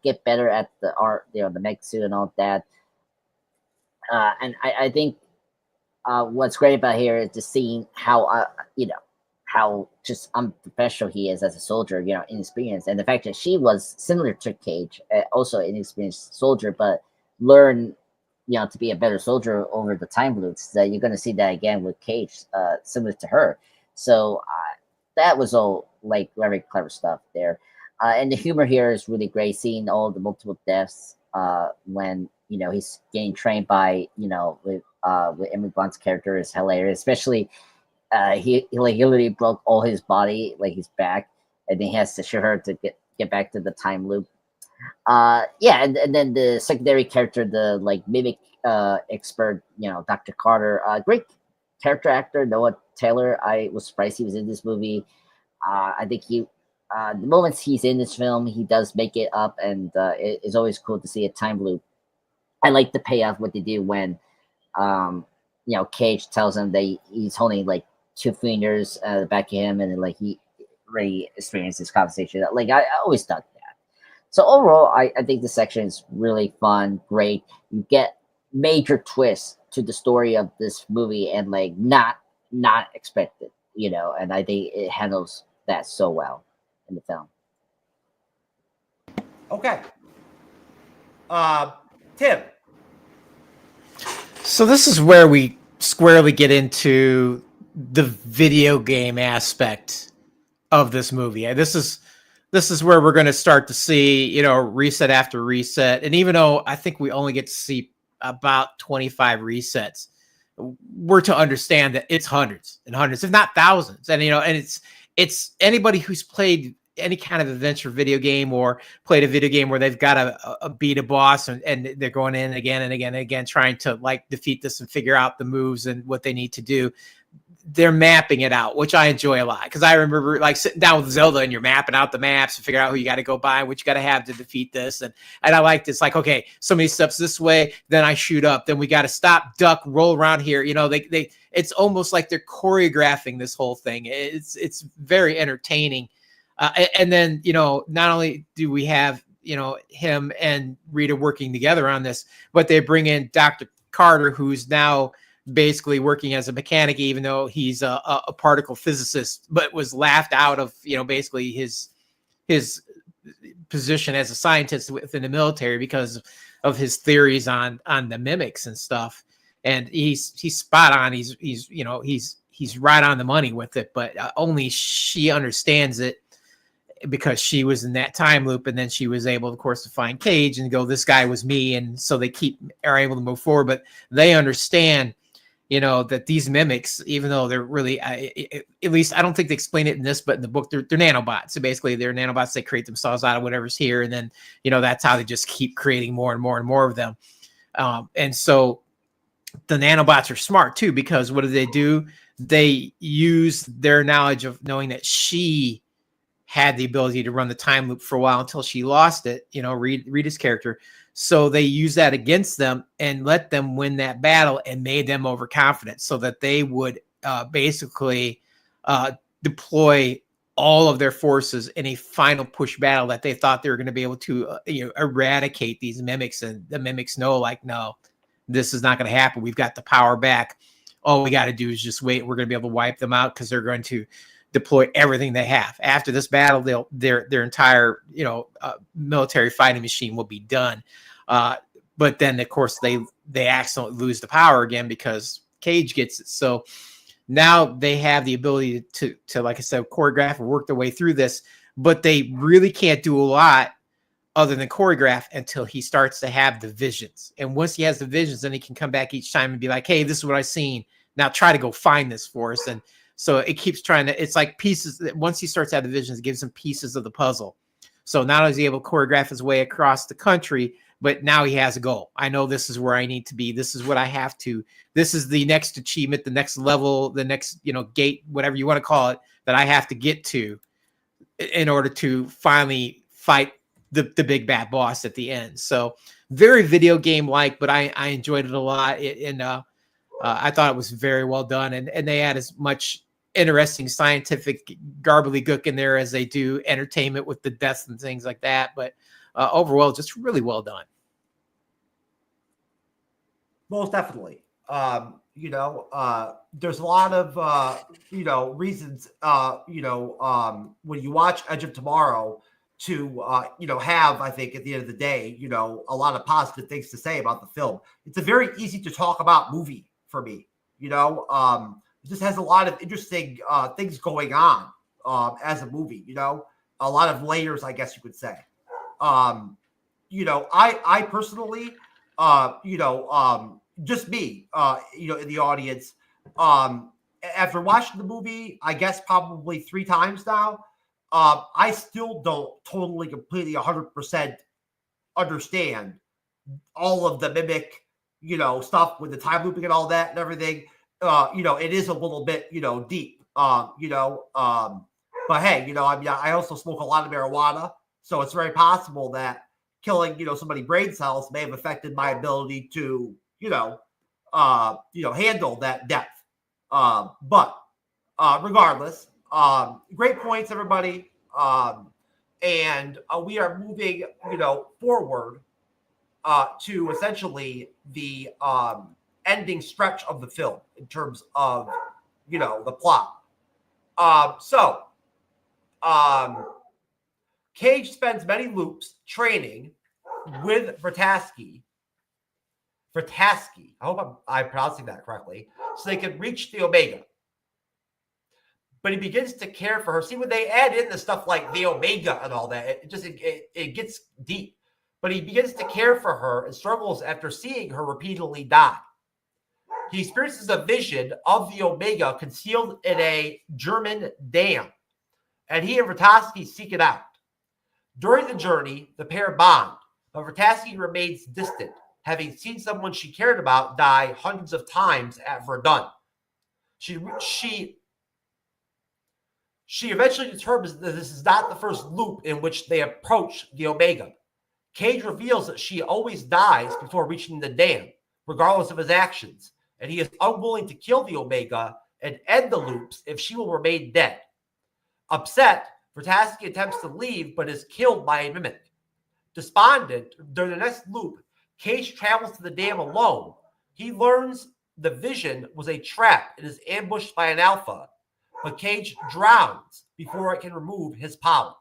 get better at the art, the mech suit and all that. And I think what's great about here is just seeing how how just unprofessional he is as a soldier, inexperienced, and the fact that she was similar to Cage, also an inexperienced soldier, but learn, to be a better soldier over the time loops, that you're going to see that again with Cage, similar to her. So that was all like very clever stuff there. And the humor here is really great, seeing all the multiple deaths when he's getting trained by with Emily Blunt's character is hilarious, especially he literally broke all his body, like his back, and then he has to show her to get back to the time loop. And then the secondary character, the like mimic expert, Dr. Carter, great character actor Noah Taylor. I was surprised he was in this movie. I think the moments he's in this film, he does make it up, and it's always cool to see a time loop. I like the payoff what they do when Cage tells him that he's holding like 2 fingers back of him, and then like he really experienced this conversation. Like I always thought that. So overall, I think this section is really fun, great. You get major twists to the story of this movie, and like not expected, and I think it handles that so well in the film. Okay. Tim. So this is where we squarely get into the video game aspect of this movie. This is where we're going to start to see, reset after reset. And even though I think we only get to see about 25 resets, we're to understand that it's hundreds and hundreds, if not thousands. And, and it's anybody who's played any kind of adventure video game or played a video game where they've got to beat a boss and they're going in again and again and again, trying to like defeat this and figure out the moves and what they need to do. They're mapping it out, which I enjoy a lot, because I remember like sitting down with Zelda and you're mapping out the maps and figure out who you got to go by, what you got to have to defeat this. And I like this, like, okay, somebody steps this way, then I shoot up, then we got to stop, duck, roll around here. It's almost like they're choreographing this whole thing. It's very entertaining. And then, not only do we have, him and Rita working together on this, but they bring in Dr. Carter, who's now basically working as a mechanic, even though he's a particle physicist, but was laughed out of, basically his position as a scientist within the military because of his theories on the mimics and stuff. And he's spot on. He's right on the money with it, but only she understands it because she was in that time loop. And then she was able, of course, to find Cage and go, this guy was me. And so they are able to move forward, but they understand, that these mimics, even though they're really, at least I don't think they explain it in this, but in the book, they're nanobots. So basically they're nanobots. They create themselves out of whatever's here. And then, that's how they just keep creating more and more and more of them. And so the nanobots are smart too, because what do? They use their knowledge of knowing that she had the ability to run the time loop for a while until she lost it, Rita's character. So they use that against them and let them win that battle and made them overconfident so that they would basically deploy all of their forces in a final push battle that they thought they were going to be able to eradicate these mimics. And the mimics know, like, no, this is not going to happen. We've got the power back. All we got to do is just wait. We're going to be able to wipe them out because they're going to deploy everything they have. After this battle, their entire military fighting machine will be done. But then, of course, they accidentally lose the power again because Cage gets it. So now they have the ability to like I said, choreograph and work their way through this, but they really can't do a lot other than choreograph until he starts to have the visions. And once he has the visions, then he can come back each time and be like, hey, this is what I've seen. Now try to go find this for us. And so it keeps trying to, it's like pieces. Once he starts to have the visions, it gives him pieces of the puzzle. So not only is he able to choreograph his way across the country, but now he has a goal. I know this is where I need to be. This is what I have to. This is the next achievement, the next level, the next, gate, whatever you want to call it, that I have to get to in order to finally fight the big bad boss at the end. So very video game like, but I enjoyed it a lot. I thought it was very well done. And they had as much interesting scientific gobbledygook in there as they do entertainment with the deaths and things like that. But overall, just really well done. Most definitely. There's a lot of, reasons, when you watch Edge of Tomorrow to have, I think, at the end of the day, a lot of positive things to say about the film. It's a very easy to talk about movie for me. It just has a lot of interesting things going on as a movie. A lot of layers, I guess you could say. I personally, just me, in the audience, after watching the movie, I guess probably 3 times now, I still don't totally, completely, 100% understand all of the mimic, stuff with the time looping and all that and everything. It is a little bit, deep, but hey, I also smoke a lot of marijuana, so it's very possible that killing, somebody's brain cells may have affected my ability to, handle that depth. But regardless, great points, everybody. And we are moving, forward to essentially the ending stretch of the film in terms of, the plot. Cage spends many loops training with Vrataski. I hope I'm pronouncing that correctly, so they can reach the Omega. But he begins to care for her. See, when they add in the stuff like the Omega and all that, it gets deep. But he begins to care for her and struggles after seeing her repeatedly die. He experiences a vision of the Omega concealed in a German dam, and he and Vrataski seek it out. During the journey, the pair bond, but Vrataski remains distant, having seen someone she cared about die hundreds of times at Verdun. She eventually determines that this is not the first loop in which they approach the Omega. Cage reveals that she always dies before reaching the dam, regardless of his actions, and he is unwilling to kill the Omega and end the loops if she will remain dead. Upset, Vrataski attempts to leave but is killed by a mimic. Despondent, during the next loop, Cage travels to the dam alone. He learns the vision was a trap and is ambushed by an alpha, but Cage drowns before it can remove his power.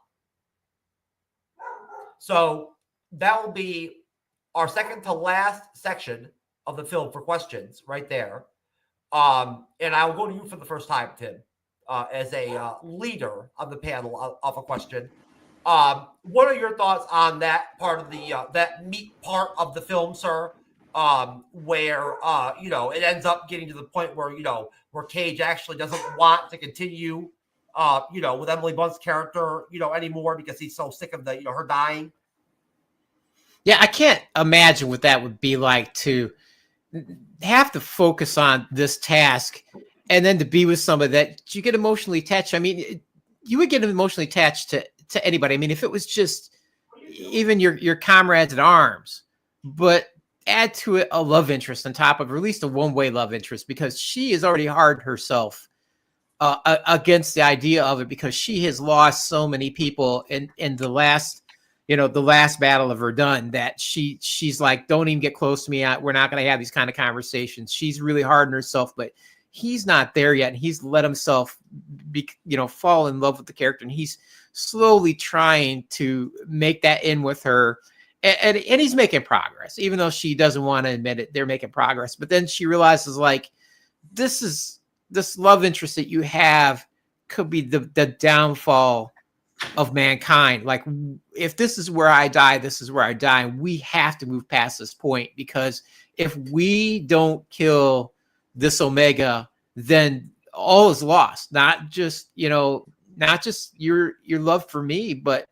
So that will be our second to last section of the film for questions right there. And I'll go to you for the first time, Tim, as a leader of the panel of a question. What are your thoughts on that part of the that meat part of the film, sir? Where it ends up getting to the point where where Cage actually doesn't want to continue with Emily Blunt's character anymore because he's so sick of the her dying. Yeah, I can't imagine what that would be like to have to focus on this task and then to be with somebody that you get emotionally attached. I mean, you would get emotionally attached to anybody. I mean, if it was just even your comrades in arms, but add to it a love interest on top of, or at least a one-way love interest, because she is already hard herself against the idea of it, because she has lost so many people in the last battle of Verdun, that she's like, don't even get close to me. We're not going to have these kind of conversations. She's really hard on herself, but he's not there yet. And he's let himself fall in love with the character. And he's slowly trying to make that in with her. And he's making progress, even though she doesn't want to admit it. They're making progress. But then she realizes, like, this love interest that you have could be the downfall of mankind. Like, if this is where I die, this is where I die. And we have to move past this point, because if we don't kill this Omega, then all is lost. Not just your love for me, but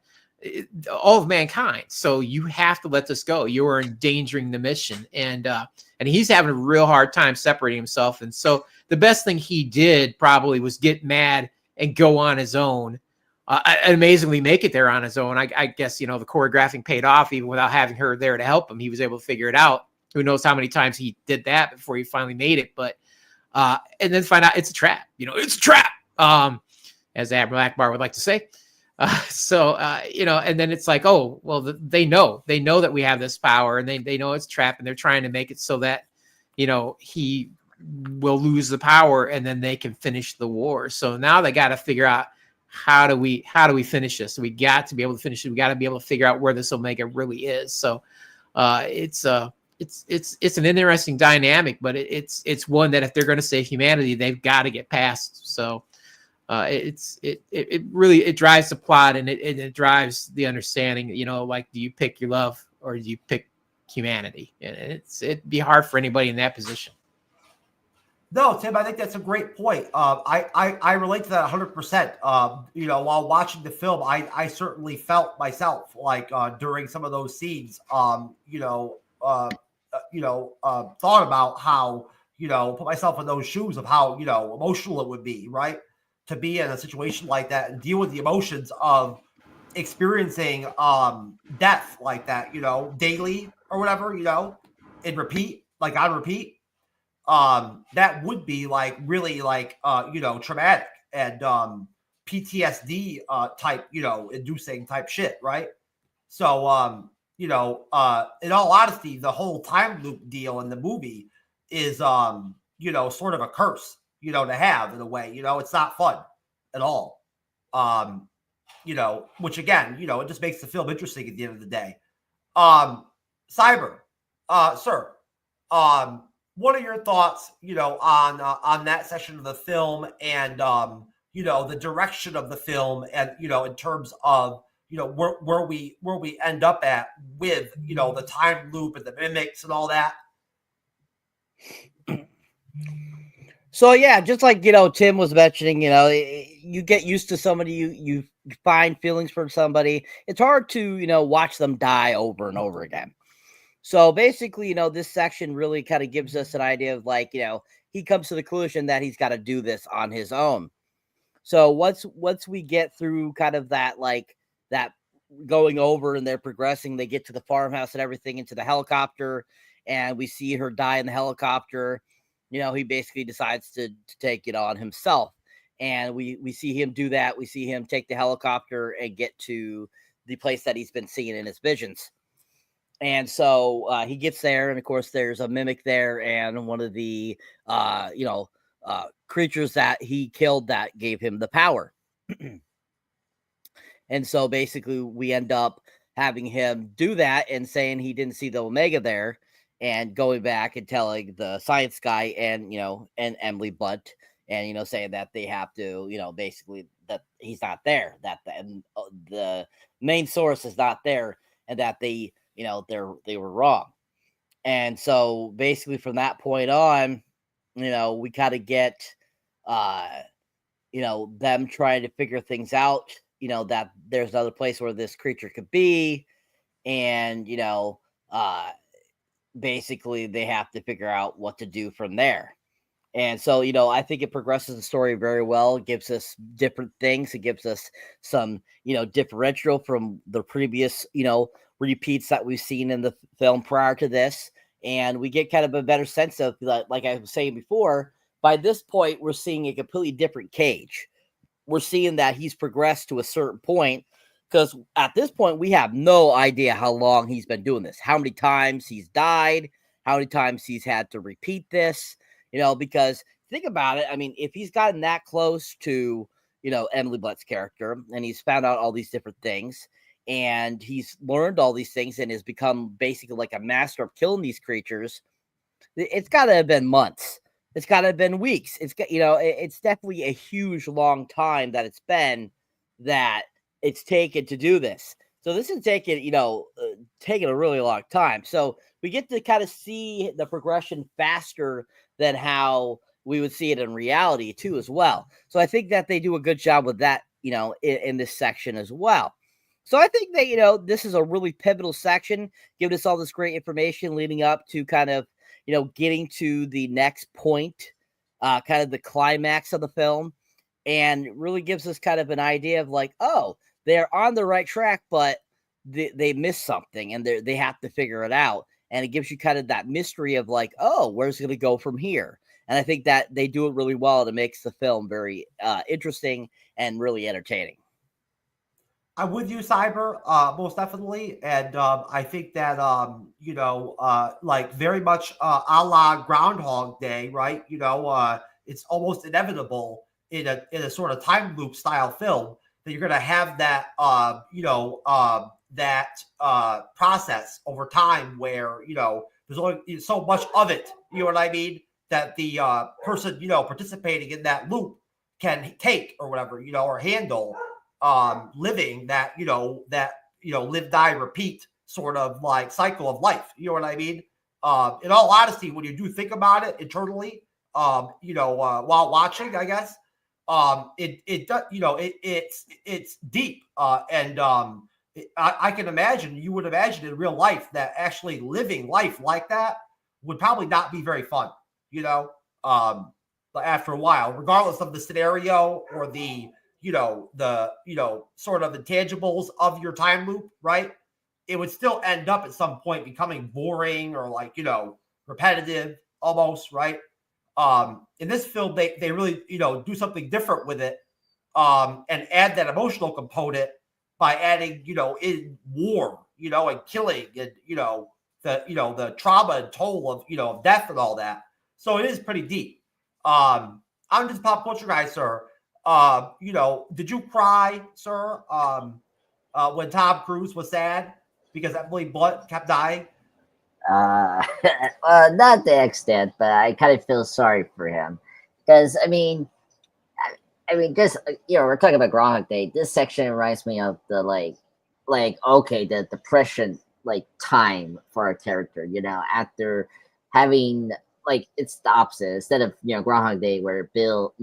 all of mankind. So you have to let this go. You are endangering the mission. And he's having a real hard time separating himself. And so the best thing he did probably was get mad and go on his own. And amazingly make it there on his own. I guess, the choreographing paid off even without having her there to help him. He was able to figure it out. Who knows how many times he did that before he finally made it. But, and then find out it's a trap, it's a trap. As Admiral Akbar would like to say. And then it's like, oh, well, they know that we have this power, and they know it's a trap, and they're trying to make it so that, he will lose the power and then they can finish the war. So now they got to figure out how do we finish this? We got to be able to finish it. We got to be able to figure out where this Omega really is. So it's an interesting dynamic, but it's one that if they're going to save humanity, they've got to get past. So it really drives the plot, and it drives the understanding. You know, like, do you pick your love or do you pick humanity? And it'd be hard for anybody in that position. No, Tim, I think that's a great point. I relate to that 100%. You know, while watching the film, I certainly felt myself like during some of those scenes. Thought about how, put myself in those shoes of how, emotional it would be, right, to be in a situation like that and deal with the emotions of experiencing death like that, daily or whatever, and repeat, like on repeat. That would be like really like traumatic and PTSD type, inducing type shit, right? So in all honesty, the whole time loop deal in the movie is sort of a curse, to have in a way. It's not fun at all. Which again, it just makes the film interesting at the end of the day. Cyber, sir, what are your thoughts, on that section of the film and, the direction of the film and, in terms of, where we end up at with, the time loop and the mimics and all that? So, yeah, just like, Tim was mentioning, you get used to somebody, you find feelings for somebody. It's hard to, watch them die over and over again. So basically, this section really kind of gives us an idea of like, he comes to the conclusion that he's got to do this on his own. So once we get through kind of that, like that going over and they're progressing, they get to the farmhouse and everything, into the helicopter, and we see her die in the helicopter. He basically decides to take it on himself. And we see him do that. We see him take the helicopter and get to the place that he's been seeing in his visions. And so he gets there, and of course there's a mimic there, and one of the creatures that he killed that gave him the power. And so basically we end up having him do that and saying he didn't see the Omega there, and going back and telling the science guy and and Emily Blunt, and saying that they have to basically that he's not there, that the main source is not there, and that they were wrong. And so basically from that point on, we kind of get, them trying to figure things out, that there's another place where this creature could be. And, basically they have to figure out what to do from there. And so, I think it progresses the story very well. It gives us different things. It gives us some, differential from the previous, repeats that we've seen in the film prior to this. And we get kind of a better sense of, like I was saying before, by this point, we're seeing a completely different Cage. We're seeing that he's progressed to a certain point, because at this point, we have no idea how long he's been doing this, how many times he's died, how many times he's had to repeat this, because think about it. I mean, if he's gotten that close to, Emily Blunt's character, and he's found out all these different things, and he's learned all these things and has become basically like a master of killing these creatures, it's got to have been months. It's got to have been weeks. It's got, it's definitely a huge, long time that it's been that it's taken to do this. So this is taking a really long time. So we get to kind of see the progression faster than how we would see it in reality too, as well. So I think that they do a good job with that, in this section as well. So I think that, this is a really pivotal section, giving us all this great information leading up to kind of, getting to the next point, kind of the climax of the film, and really gives us kind of an idea of like, oh, they're on the right track, but they missed something and they have to figure it out. And it gives you kind of that mystery of like, oh, where's it going to go from here? And I think that they do it really well. It makes the film very interesting and really entertaining. I'm with you, Cyber, most definitely. And I think that, like very much a la Groundhog Day, right? It's almost inevitable in a sort of time loop style film, that you're going to have that process over time where there's only so much of it. You know what I mean? That the person participating in that loop can take or whatever or handle living that live, die, repeat sort of like cycle of life. You know what I mean? In all honesty, when you do think about it internally, while watching, I guess, it does, it's deep. And I can imagine, you would imagine in real life that actually living life like that would probably not be very fun, after a while, regardless of the scenario or the sort of intangibles of your time loop, right? It would still end up at some point becoming boring or like, repetitive almost, right? In this film, they really, do something different with it, and add that emotional component by adding, in war, and killing and, the trauma and toll of, death and all that. So it is pretty deep. I'm just a pop culture guy, sir. Did you cry, sir, when Tom Cruise was sad because Emily Blunt kept dying? Well, not to the extent, but I kind of feel sorry for him because I mean, just we're talking about Groundhog Day. This section reminds me of the the depression time for our character. After having it's the opposite instead of Groundhog Day where Phil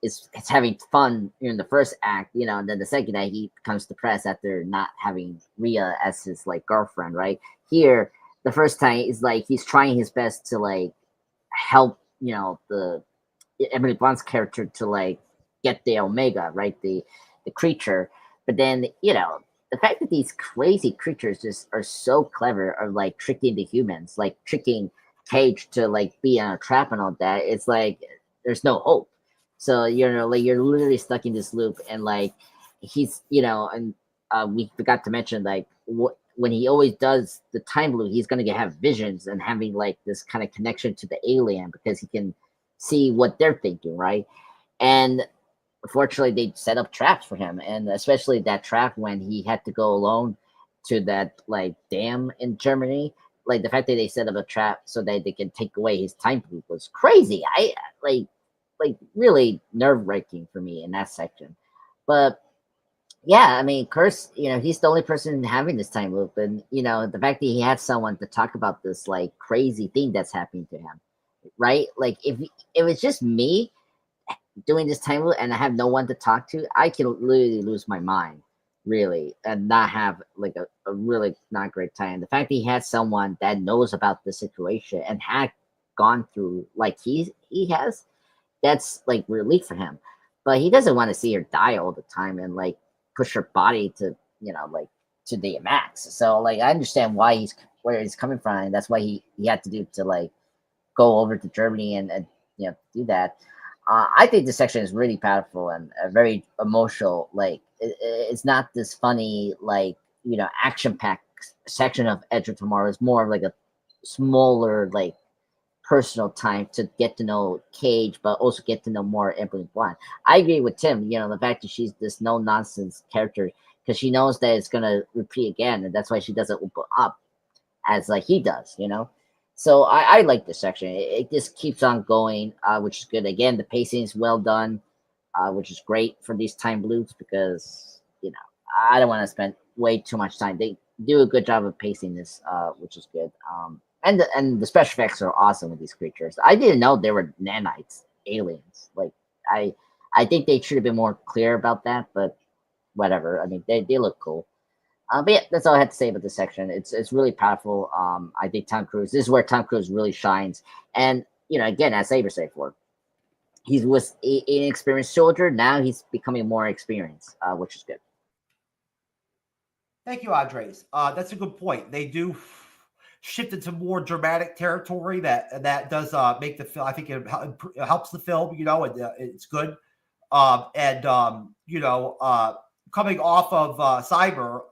it's having fun in the first act, and then the second act he becomes depressed after not having Rhea as his girlfriend, right? Here, the first time is he's trying his best to help, the Emily Blunt's character to get the Omega, right? The creature. But then, the fact that these crazy creatures just are so clever of tricking the humans, tricking Cage to be on a trap and all that, it's there's no hope. So you're literally stuck in this loop, and he's and we forgot to mention when he always does the time loop, he's gonna have visions and having this kind of connection to the alien because he can see what they're thinking, right? And unfortunately, they set up traps for him, and especially that trap when he had to go alone to that dam in Germany. The fact that they set up a trap so that they can take away his time loop was crazy. I really nerve-wracking for me in that section. But yeah, I mean, Curse, he's the only person having this time loop, and the fact that he had someone to talk about this crazy thing that's happening to him, right? If it's just me doing this time loop and I have no one to talk to, I can literally lose my mind, really, and not have a really not great time. The fact that he had someone that knows about the situation and had gone through he has, that's relief for him. But he doesn't want to see her die all the time and push her body to to the max. So I understand where he's coming from, and that's why he had to do to go over to Germany and do that. I think this section is really powerful and very emotional. It's not this funny action packed section of Edge of Tomorrow. It's more of a smaller personal time to get to know Cage, but also get to know more Emily Blunt. I agree with Tim, the fact that she's this no-nonsense character because she knows that it's going to repeat again, and that's why she doesn't open up as he does, So I like this section. It just keeps on going, which is good. Again, the pacing is well done, which is great for these time loops because, I don't want to spend way too much time. They do a good job of pacing this, which is good. And the special effects are awesome with these creatures. I didn't know they were nanites, aliens. I think they should have been more clear about that, but whatever. I mean, they look cool. But yeah, that's all I had to say about this section. It's really powerful. I think Tom Cruise. This is where Tom Cruise really shines. And again, as Saber said before, he was an inexperienced soldier. Now he's becoming more experienced, which is good. Thank you, Andres. That's a good point. They do shift into more dramatic territory that does make the film. I think it helps the film. It's good. Coming off of Cyber,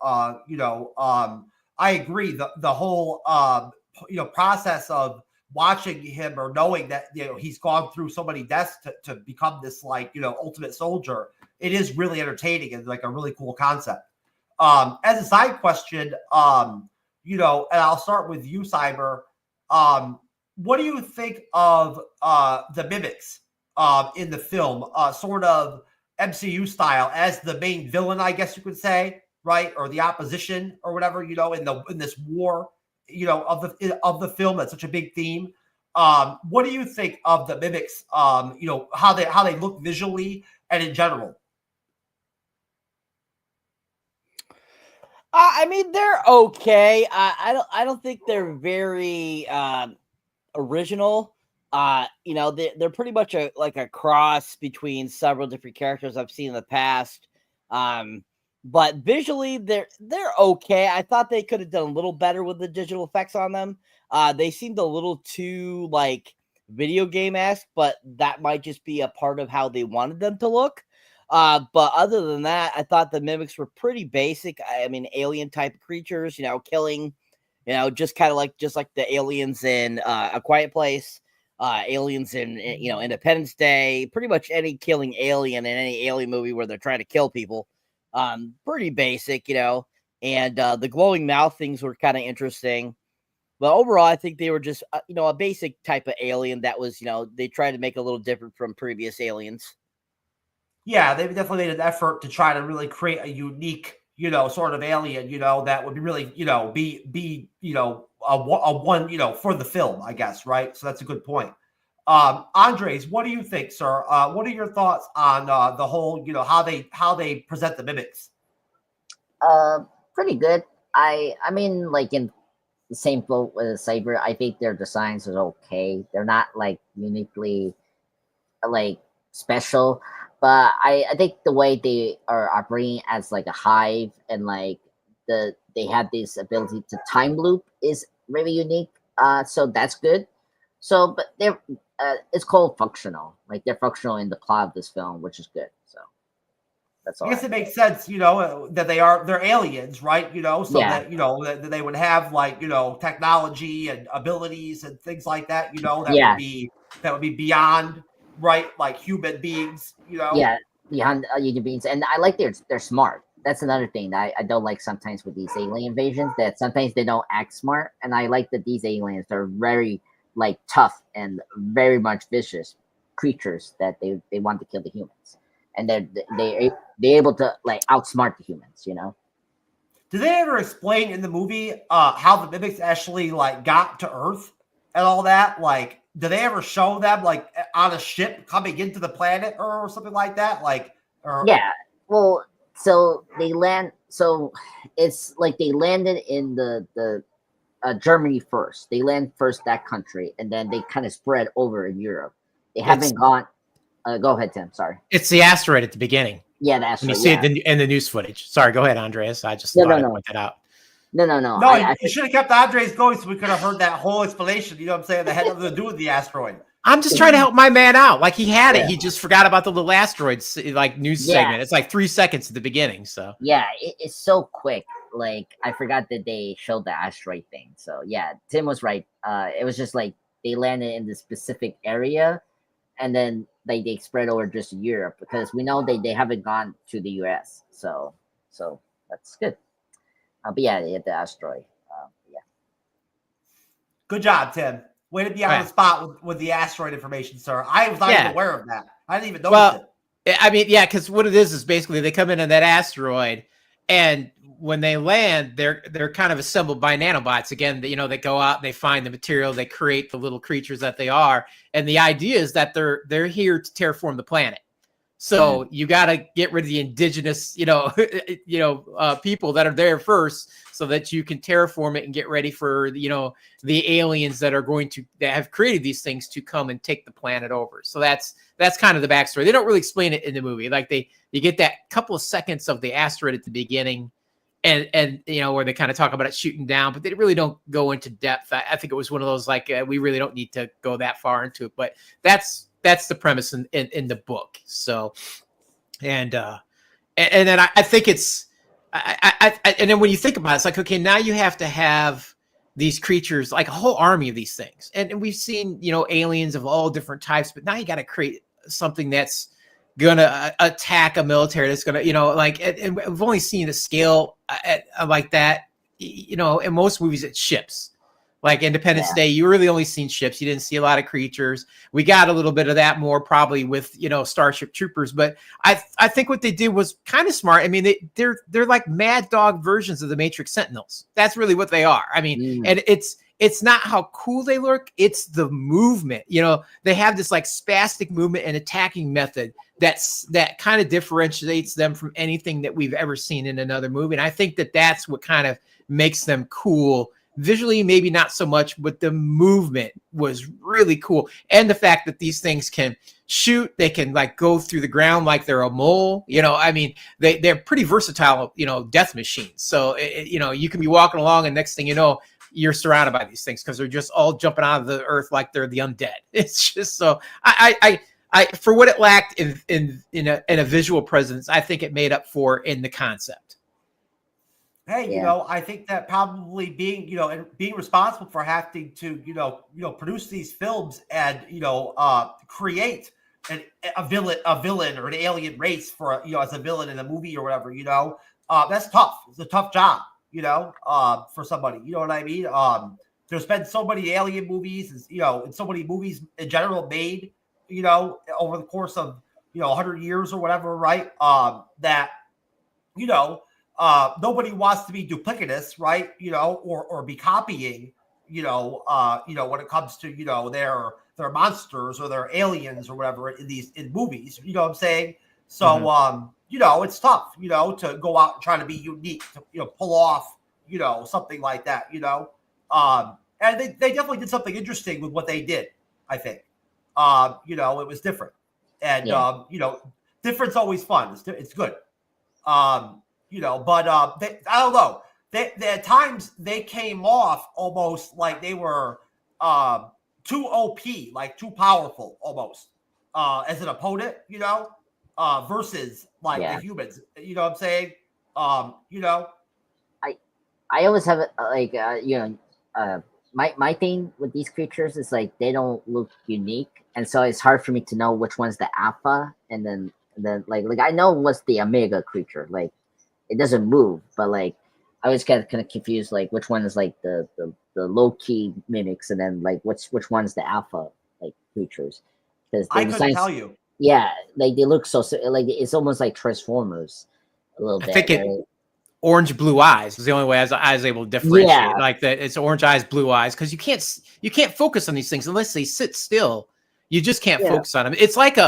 I agree. The whole process of watching him or knowing that, you know, he's gone through so many deaths to become this, like, you know, ultimate soldier, it is really entertaining and like a really cool concept. As a side question, you know, and I'll start with you, Cyber. What do you think of the mimics in the film, sort of MCU style, as the main villain, I guess you could say, right, or the opposition or whatever, you know, in this war, you know, of the film? That's such a big theme. What do you think of the mimics? You know, how they look visually and in general. I mean, they're okay. I don't think they're very original. You know, they're pretty much like a cross between several different characters I've seen in the past. But visually, they're okay. I thought they could have done a little better with the digital effects on them. They seemed a little too like video game-esque, but that might just be a part of how they wanted them to look. But other than that, I thought the mimics were pretty basic. I mean, alien type creatures, you know, killing, you know, just like the aliens in A Quiet Place, aliens in, you know, Independence Day, pretty much any killing alien in any alien movie where they're trying to kill people. Pretty basic, you know, and the glowing mouth things were kind of interesting. But overall, I think they were just, you know, a basic type of alien that was, you know, they tried to make a little different from previous aliens. Yeah, they definitely made an effort to try to really create a unique, you know, sort of alien, you know, that would be really, you know, be you know, a one, you know, for the film, I guess, right? So that's a good point. Andres, what do you think, sir? What are your thoughts on the whole, you know, how they present the mimics? Pretty good. I mean, like in the same boat with Cyber, I think their designs are okay. They're not like uniquely like special, but I think the way they are operating as like a hive and like they have this ability to time loop is really unique. So that's good. So, but they're it's called functional. Like they're functional in the plot of this film, which is good. So that's all. I guess it makes sense, you know, that they're aliens, right? You know, so Yeah. that, you know, that they would have like, you know, technology and abilities and things like that, you know, that Yeah. would be beyond, right, like human beings, you know. Yeah, behind human beings, and I like they're smart. That's another thing that I don't like sometimes with these alien invasions. That sometimes they don't act smart, and I like that these aliens are very like tough and very much vicious creatures that they want to kill the humans, and they're able to like outsmart the humans. You know. Do they ever explain in the movie how the mimics actually like got to Earth and all that? Like, do they ever show them like on a ship coming into the planet or something like that? Like, or... Yeah. Well, so they land. So it's like they landed in the Germany first. They land first that country, and then they kind of spread over in Europe. They haven't gone. Go ahead, Tim. Sorry. It's the asteroid at the beginning. Yeah, the asteroid. You see it in the news footage. Sorry, go ahead, Andreas. I just thought I'd point that out. No. No, you should have kept Andres going so we could have heard that whole explanation. You know what I'm saying? That had nothing to do with the asteroid. I'm just trying to help my man out. Like he had it. He just forgot about the little asteroids like news segment. It's like 3 seconds at the beginning. So yeah, it's so quick. Like I forgot that they showed the asteroid thing. So yeah, Tim was right. It was just like they landed in this specific area, and then they spread over just Europe because we know they haven't gone to the US. So that's good. But yeah, they hit the asteroid. Yeah. Good job, Tim. Way to be on the spot with the asteroid information, sir. I was not even aware of that. I didn't even notice it. I mean, yeah, because what it is basically they come in on that asteroid, and when they land, they're kind of assembled by nanobots. Again, you know, they go out and they find the material, they create the little creatures that they are, and the idea is that they're here to terraform the planet. So you got to get rid of the indigenous, people that are there first, so that you can terraform it and get ready for the aliens that have created these things to come and take the planet over. So that's kind of the backstory. They don't really explain it in the movie. Like you get that couple of seconds of the asteroid at the beginning, and where they kind of talk about it shooting down, but they really don't go into depth. I think it was one of those we really don't need to go that far into it, but that's the premise in the book. So, and then I think it's, and then when you think about it, it's like, okay, now you have to have these creatures, like a whole army of these things. And we've seen, you know, aliens of all different types, but now you got to create something that's gonna attack a military, that's gonna, you know, like, and we've only seen a scale like that, you know, in most movies it's ships. Like Independence Day, you really only seen ships. You didn't see a lot of creatures. We got a little bit of that more probably with, you know, Starship Troopers. But I think what they did was kind of smart. I mean, they're like mad dog versions of the Matrix Sentinels. That's really what they are. I mean, and it's not how cool they look. It's the movement. You know, they have this like spastic movement and attacking method that kind of differentiates them from anything that we've ever seen in another movie. And I think that's what kind of makes them cool. Visually, maybe not so much, but the movement was really cool. And the fact that these things can shoot, they can like go through the ground like they're a mole. You know, I mean, they're pretty versatile, you know, death machines. So, you know, you can be walking along and next thing you know, you're surrounded by these things because they're just all jumping out of the earth like they're the undead. It's just so I for what it lacked in a visual presence, I think it made up for in the concept. Hey, you know, I think that probably being, you know, and being responsible for having to, you know, produce these films and, you know, create a villain or an alien race for, you know, as a villain in a movie or whatever, you know, that's tough. It's a tough job, you know, for somebody, you know what I mean? There's been so many alien movies, you know, and so many movies in general made, you know, over the course of, you know, 100 years or whatever, right? That, you know, nobody wants to be duplicitous, right? You know, or be copying, you know, when it comes to, you know, their monsters or their aliens or whatever in movies, you know what I'm saying? So, you know, it's tough, you know, to go out and try to be unique, to, you know, pull off, you know, something like that, you know? And they definitely did something interesting with what they did, I think. You know, it was different. And, you know, different's always fun. It's good. You know, but I don't know. At times they came off almost like they were too OP, like too powerful almost as an opponent, you know, versus like the humans. You know what I'm saying? You know, I always have like you know, my thing with these creatures is like they don't look unique, and so it's hard for me to know which one's the alpha, and then like I know what's the omega creature, like. It doesn't move, but like I always get kind of confused, like which one is like the low key mimics, and then like which one's the alpha like creatures. Because I couldn't tell you. Yeah, like they look so like it's almost like Transformers a little bit. I think orange blue eyes is the only way I was able to differentiate. Like that, it's orange eyes, blue eyes, because you can't focus on these things unless they sit still. You just can't focus on them. It's like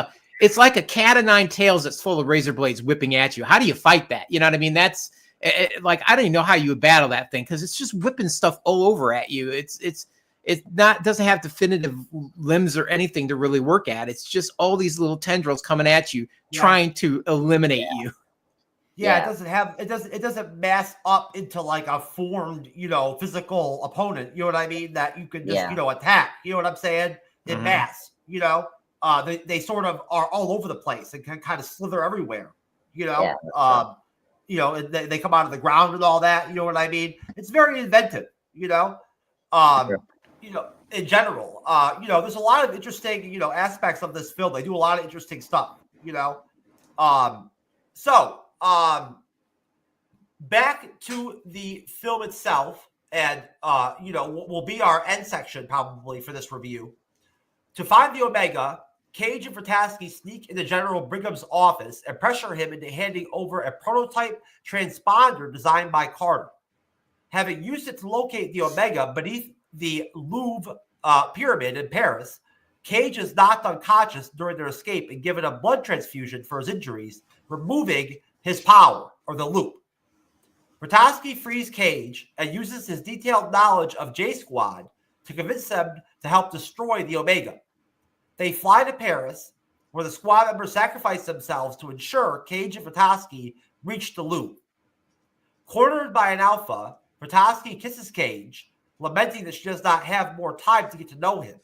a cat of nine tails that's full of razor blades whipping at you. How do you fight that? You know what I mean? That's like, I don't even know how you would battle that thing because it's just whipping stuff all over at you. Doesn't have definitive limbs or anything to really work at. It's just all these little tendrils coming at you, trying to eliminate you. Yeah, it doesn't mass up into like a formed, you know, physical opponent. You know what I mean? That you could just, you know, attack. You know what I'm saying? In mass, you know. They sort of are all over the place and can kind of slither everywhere, you know. You know, and they come out of the ground and all that. You know what I mean? It's very inventive, you know. You know, in general, you know, there's a lot of interesting, you know, aspects of this film. They do a lot of interesting stuff, you know. So back to the film itself, and you know, will be our end section probably for this review. To find the Omega, Cage and Vrataski sneak into General Brigham's office and pressure him into handing over a prototype transponder designed by Carter. Having used it to locate the Omega beneath the Louvre pyramid in Paris, Cage is knocked unconscious during their escape and given a blood transfusion for his injuries, removing his power, or the loop. Vrataski frees Cage and uses his detailed knowledge of J-Squad to convince them to help destroy the Omega. They fly to Paris, where the squad members sacrifice themselves to ensure Cage and Vrataski reach the Louvre. Cornered by an alpha, Vrataski kisses Cage, lamenting that she does not have more time to get to know him.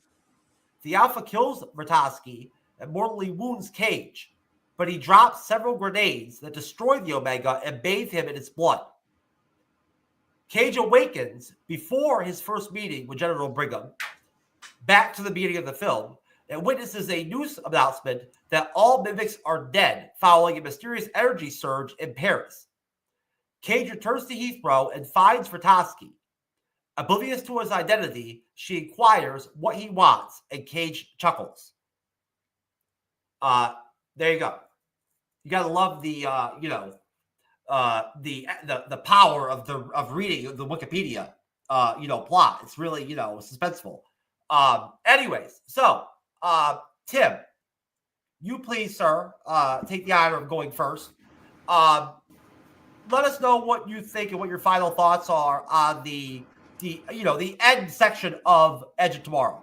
The alpha kills Vrataski and mortally wounds Cage, but he drops several grenades that destroy the Omega and bathe him in its blood. Cage awakens before his first meeting with General Brigham, back to the beginning of the film, and witnesses a news announcement that all mimics are dead following a mysterious energy surge in Paris. Cage returns to Heathrow and finds Vratoski. Oblivious to his identity, she inquires what he wants, and Cage chuckles. There you go. You gotta love the the power of reading the Wikipedia plot. It's really suspenseful. Anyways, so Tim, you please, sir, take the honor of going first. Let us know what you think and what your final thoughts are on the end section of Edge of Tomorrow.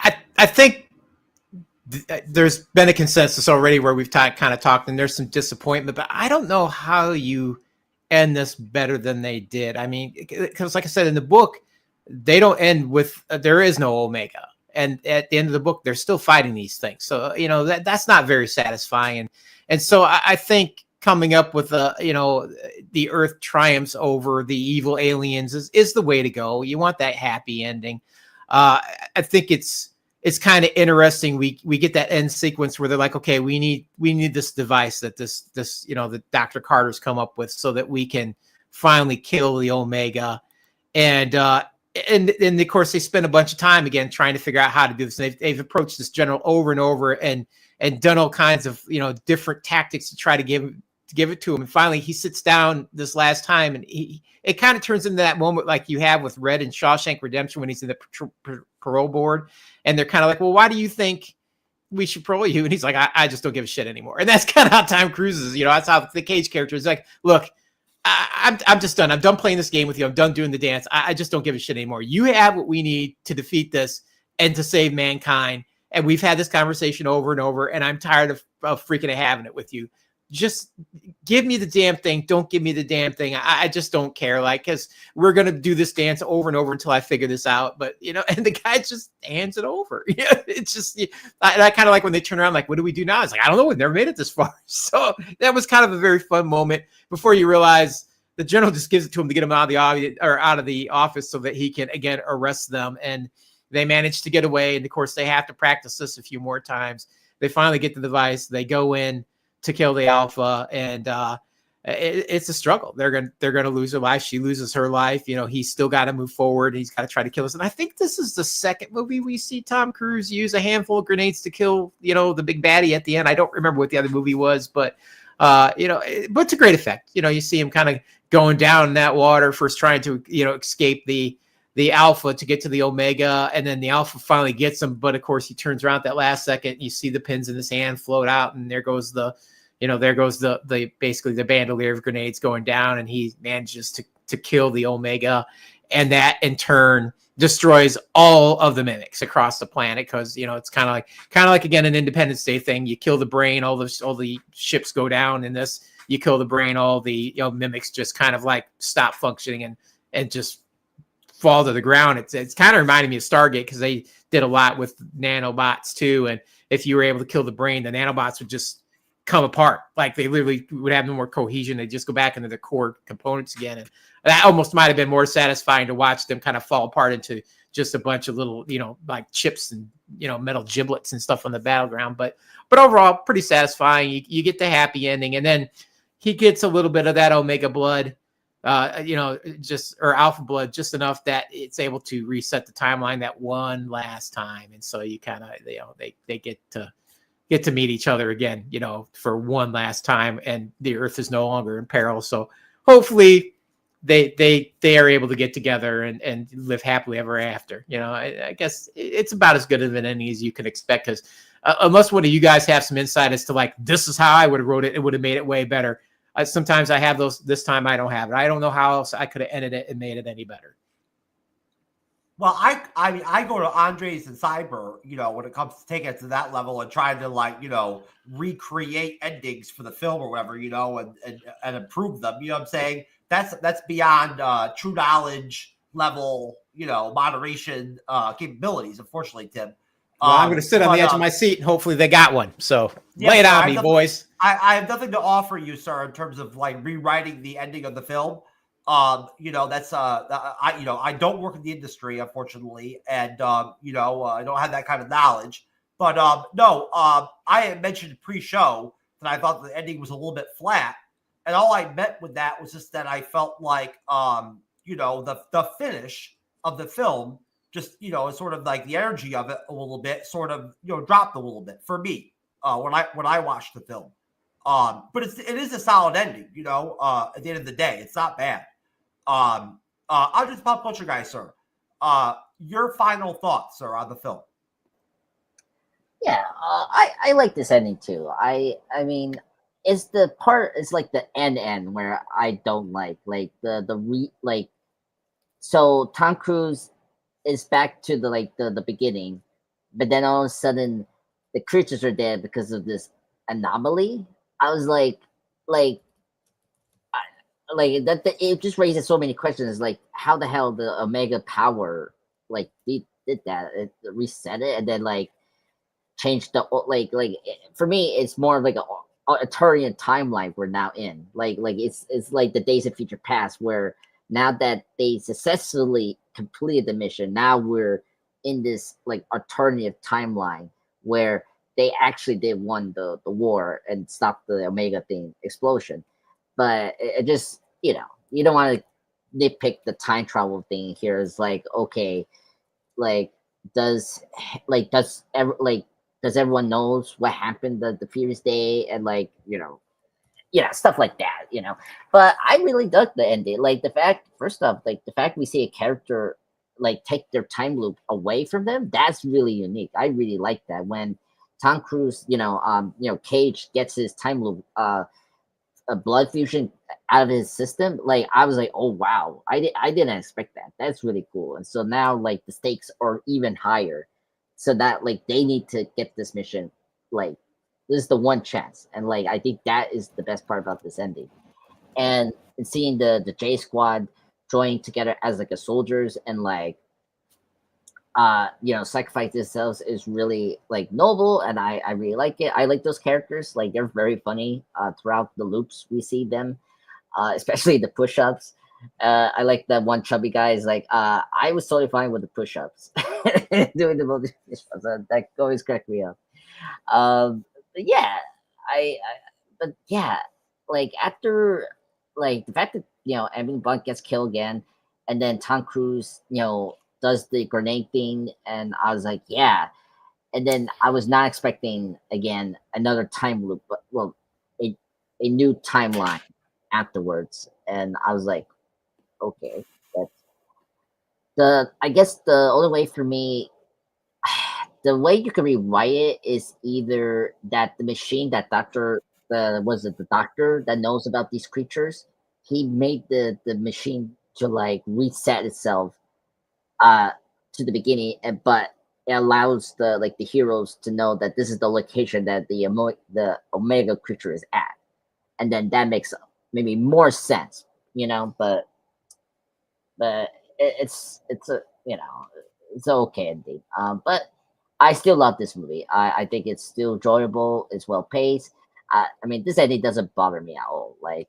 I think there's been a consensus already where we've kind of talked, and there's some disappointment, but I don't know how you end this better than they did. I mean, because like I said in the book, they don't end with there is no Omega, and at the end of the book, they're still fighting these things. So that's not very satisfying, and so I think coming up with the Earth triumphs over the evil aliens is the way to go. You want that happy ending. I think it's kind of interesting. We get that end sequence where they're like, okay, we need this device that this that Dr. Carter's come up with so that we can finally kill the Omega. And of course they spend a bunch of time again trying to figure out how to do this. And they've approached this general over and over and done all kinds of different tactics to try to give it to him. And finally he sits down this last time, and it kind of turns into that moment like you have with Red in Shawshank Redemption when he's in the parole board, and they're kind of like, well, why do you think we should parole you? And he's like, I just don't give a shit anymore. And that's kind of how Tom Cruise is. That's how the Cage character is like, look, I'm just done. I'm done playing this game with you. I'm done doing the dance. I just don't give a shit anymore. You have what we need to defeat this and to save mankind. And we've had this conversation over and over, and I'm tired of freaking having it with you. Just give me the damn thing. Don't give me the damn thing. I just don't care. Because we're going to do this dance over and over until I figure this out. But, and the guy just hands it over. It's just, I kind of like when they turn around, like, what do we do now? It's like, I don't know. We've never made it this far. So that was kind of a very fun moment before you realize the general just gives it to him to get him out of the office so that he can, again, arrest them. And they manage to get away. And of course, they have to practice this a few more times. They finally get the device. They go in to kill the Alpha, and it's a struggle. They're gonna lose their life. She loses her life. He's still got to move forward. He's got to try to kill us. And I think this is the second movie we see Tom Cruise use a handful of grenades to kill the big baddie at the end. I don't remember what the other movie was, but but to great effect. You see him kind of going down in that water, first trying to escape the Alpha to get to the Omega, and then the Alpha finally gets him. But of course, he turns around at that last second. You see the pins in his hand float out, and there goes the basically the bandolier of grenades going down, and he manages to kill the Omega, and that in turn destroys all of the mimics across the planet. Because it's kind of like again an Independence Day thing. You kill the brain, all the ships go down. In this, you kill the brain, all the mimics just kind of like stop functioning and just fall to the ground. It's kind of reminded me of Stargate, because they did a lot with nanobots too. And if you were able to kill the brain, the nanobots would just come apart. Like they literally would have no more cohesion. They just go back into the core components again. And that almost might have been more satisfying to watch them kind of fall apart into just a bunch of little, like chips and, metal giblets and stuff on the battleground. But overall, pretty satisfying. You get the happy ending, and then he gets a little bit of that Omega blood, or Alpha blood, just enough that it's able to reset the timeline that one last time. And so you kind of, they get to meet each other again, for one last time, and the Earth is no longer in peril. So hopefully they are able to get together and live happily ever after. I guess it's about as good of an ending as you can expect, because unless one of you guys have some insight as to like, this is how I would have wrote it, it would have made it way better. Sometimes I have those. This time I don't have it. I don't know how else I could have ended it and made it any better. Well, I go to Andres and Cyber, when it comes to taking it to that level and trying to recreate endings for the film or whatever, and improve them. You know what I'm saying? That's beyond TrueKnowledge level, moderation capabilities, unfortunately, Tim. Well, I'm going to sit on the edge of my seat, and hopefully they got one. So lay it on me, boys. I have nothing to offer you, sir, in terms of rewriting the ending of the film. That's I don't work in the industry, unfortunately, and I don't have that kind of knowledge. But no, I had mentioned pre-show that I thought the ending was a little bit flat, and all I meant with that was just that I felt like the finish of the film just sort of like the energy of it a little bit sort of dropped a little bit for me when I watched the film. But it is a solid ending, at the end of the day. It's not bad. I'm just pop culture guy, sir. Your final thoughts, sir, on the film? Yeah, I like this ending too. I mean, it's like the end where I don't like so Tom Cruise is back to the beginning, but then all of a sudden the creatures are dead because of this anomaly. I was like it just raises so many questions, like how the hell the Omega power did that. It reset it and then changed for me it's more of like a Arturian timeline we're now in. It's like the Days of Future Past, where now that they successfully completed the mission, now we're in this alternative timeline where they actually did won the war and stop the Omega thing explosion. But it just you don't want to nitpick the time travel thing here. Is okay, like does does everyone knows what happened the previous day, and stuff like that. But I really dug the ending. The fact, first off, the fact we see a character take their time loop away from them, that's really unique. I really like that. When Tom Cruise, Cage gets his time loop, a blood fusion out of his system, I was like, oh wow, I didn't expect that. That's really cool. And so now the stakes are even higher, so that they need to get this mission. This is the one chance, and I think that is the best part about this ending. And seeing the J Squad join together as a soldiers and sacrifice themselves is really noble, and I really like it. I like those characters. They're very funny throughout the loops we see them, especially the push-ups. I like that one chubby guy is I was totally fine with the push-ups doing the multi so that always cracked me up. But yeah, but yeah, after the fact that Emily Blunt gets killed again, and then Tom Cruise does the grenade thing, and I was like, yeah. And then I was not expecting again another time loop, but a new timeline afterwards, and I was like, okay, that's I guess the only way for me, the way you can rewrite it is either that the machine, that doctor, was it the doctor that knows about these creatures? He made the machine to reset itself to the beginning, but it allows the heroes to know that this is the location that the Omega creature is at, and then that makes maybe more sense, But it's a it's okay ending. But I still love this movie. I think it's still enjoyable. It's well paced. I mean, this ending doesn't bother me at all. I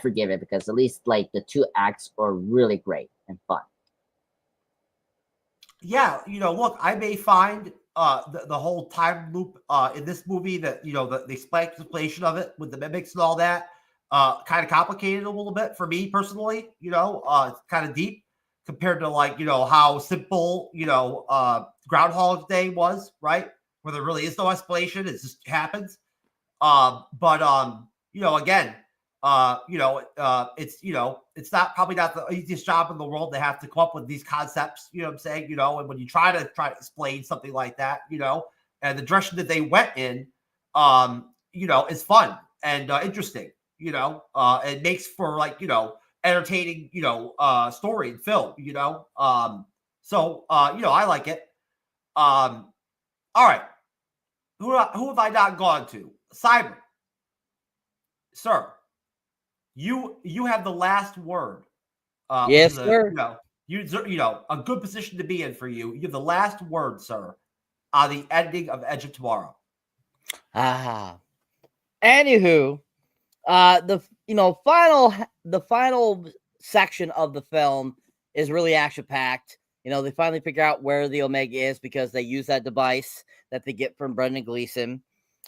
forgive it because at least the two acts are really great and fun. Yeah, look, I may find the whole time loop in this movie, that the explanation of it with the mimics and all that kind of complicated a little bit for me personally. It's kind of deep compared to how simple Groundhog Day was, right? Where there really is no explanation, it just happens. Again, it's probably not the easiest job in the world to have to come up with these concepts, what I'm saying, and when you try to explain something like that, and the direction that they went in, is fun and interesting, it makes for entertaining, story and film, I like it. All right. Who have I not gone to? Cyber. Sir, you have the last word. Yes, sir. A good position to be in for you. You have the last word, sir, on the ending of Edge of Tomorrow. Anywho, the final section of the film is really action packed. You know, they finally figure out where the Omega is because they use that device that they get from Brendan Gleeson,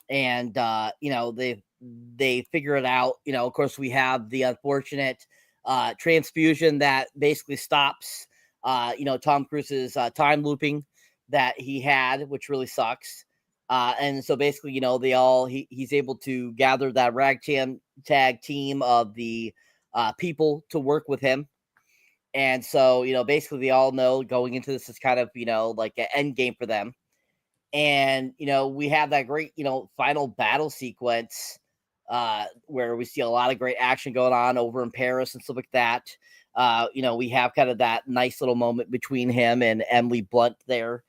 and you know, they figure it out. You know, of course, we have the unfortunate transfusion that basically stops you know, Tom Cruise's time looping that he had, which really sucks. And so basically, you know, he's able to gather that ragtag team of the people to work with him. And so, you know, basically they all know going into this is kind of, you know, like an end game for them. And, you know, we have that great, you know, final battle sequence where we see a lot of great action going on over in Paris and stuff like that. You know, we have kind of that nice little moment between him and Emily Blunt there,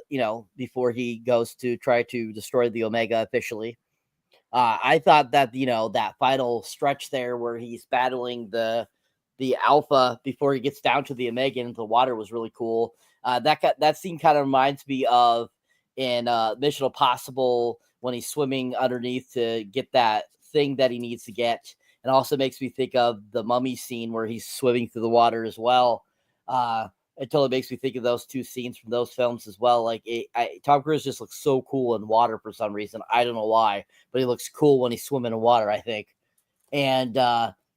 you know, before he goes to try to destroy the Omega officially. I thought that, you know, that final stretch there where he's battling the Alpha before he gets down to the Omega into the water was really cool. That scene kind of reminds me of in Mission Impossible when he's swimming underneath to get that thing that he needs to get. It also makes me think of the Mummy scene where he's swimming through the water as well. It totally makes me think of those two scenes from those films as well. Like Tom Cruise just looks so cool in water for some reason. I don't know why, but he looks cool when he's swimming in water, I think. And,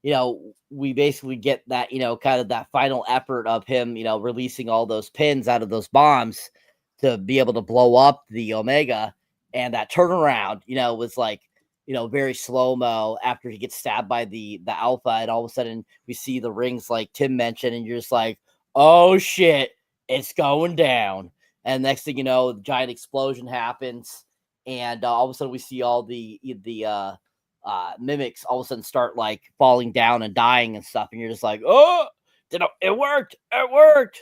you know, we basically get that, you know, kind of that final effort of him, you know, releasing all those pins out of those bombs to be able to blow up the Omega. And that turnaround, you know, was like, you know, very slow-mo after he gets stabbed by the Alpha. And all of a sudden we see the rings like Tim mentioned, and you're just like, oh shit, it's going down. And next thing you know, the giant explosion happens. And all of a sudden we see all the mimics all of a sudden start like falling down and dying and stuff. And you're just like, oh, it worked. It worked.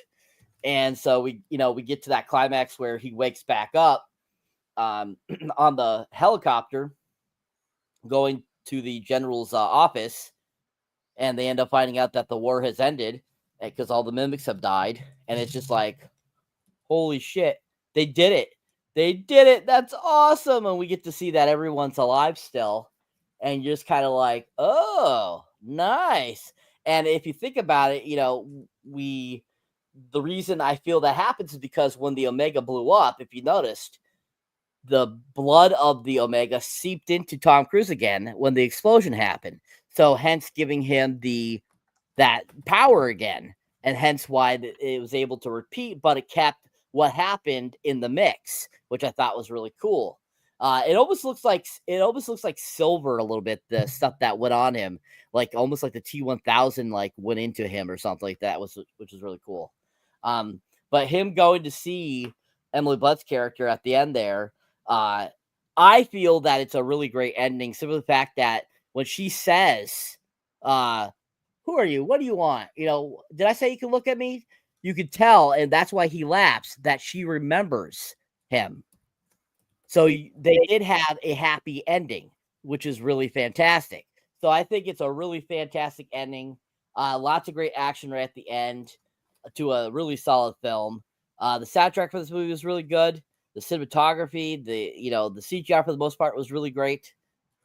And so we get to that climax where he wakes back up on the helicopter going to the general's office, and they end up finding out that the war has ended because all the mimics have died. And it's just like, holy shit, they did it. They did it. That's awesome. And we get to see that everyone's alive still. And you're just kind of like, oh, nice. And if you think about it, you know, the reason I feel that happens is because when the Omega blew up, if you noticed, the blood of the Omega seeped into Tom Cruise again when the explosion happened. So hence giving him that power again. And hence why it was able to repeat, but it kept what happened in the mix, which I thought was really cool. It almost looks like silver a little bit, the stuff that went on him, like almost like the T-1000 like went into him or something like that, which was really cool. But him going to see Emily Blunt's character at the end there, I feel that it's a really great ending. Simply the fact that when she says, "Who are you? What do you want?" You know, did I say you can look at me? You could tell, and that's why he laughs, that she remembers him. So they did have a happy ending, which is really fantastic. So I think it's a really fantastic ending. Lots of great action right at the end to a really solid film. The soundtrack for this movie was really good. The cinematography, the CGI for the most part was really great.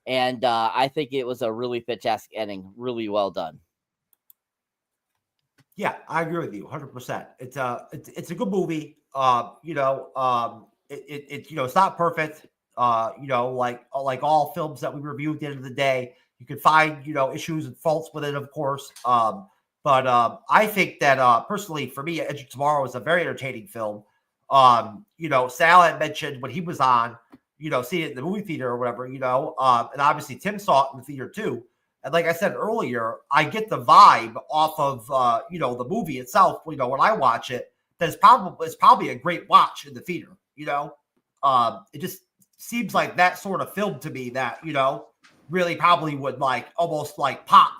And I think it was a really fantastic ending. Really well done. Yeah, I agree with you 100%. It's a good movie. It's not perfect. Like all films that we review at the end of the day, you can find, issues and faults with it, of course. But I think that personally, for me, Edge of Tomorrow is a very entertaining film. Sal had mentioned when he was on, seeing it in the movie theater or whatever, and obviously Tim saw it in the theater too. And like I said earlier, I get the vibe off of, the movie itself, when I watch it, that it's probably a great watch in the theater, It just seems like that sort of film to me that, really probably would almost pop,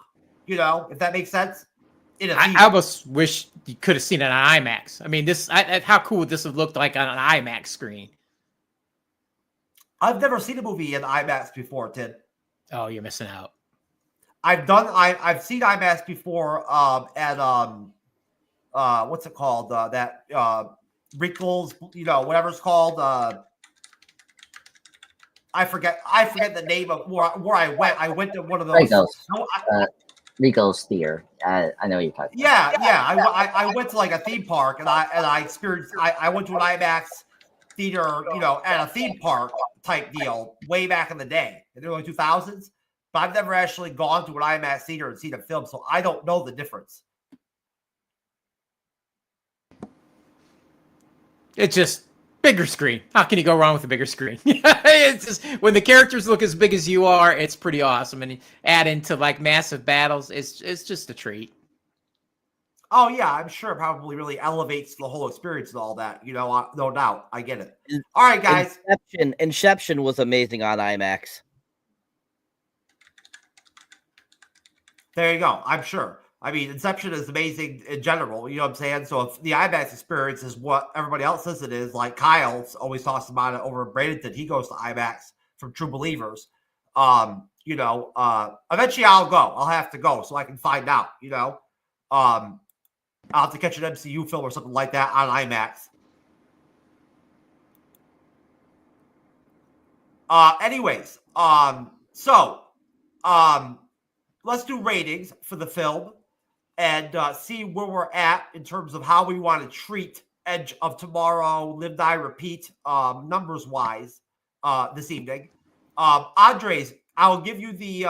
if that makes sense. I almost wish you could have seen it on IMAX. I mean, how cool would this have looked like on an IMAX screen? I've never seen a movie in IMAX before, Tim. Oh, you're missing out. I've seen IMAX before at what's it called? That Wrinkles, whatever it's called. I forget the name of where I went. I went to one of those. Rico's theater. I know what you're talking Yeah. I went to like a theme park and I experienced. I went to an IMAX theater, at a theme park type deal way back in the day in the early 2000s. But I've never actually gone to an IMAX theater and seen a film, so I don't know the difference. It's just bigger screen. How can you go wrong with a bigger screen? It's just when the characters look as big as you are, it's pretty awesome. And you add into like massive battles, it's just a treat. Oh yeah, I'm sure it probably really elevates the whole experience and all that. No doubt. I get it. All right, guys. Inception was amazing on IMAX. There you go. I'm sure. I mean, Inception is amazing in general. You know what I'm saying? So if the IMAX experience is what everybody else says it is, like Kyle always talks about it over at Bradenton, he goes to IMAX from True Believers. Eventually I'll go. I'll have to go so I can find out. I'll have to catch an MCU film or something like that on IMAX. Let's do ratings for the film and see where we're at in terms of how we want to treat Edge of Tomorrow, Live, Die, Repeat, numbers-wise, this evening. Andres, I'll give you the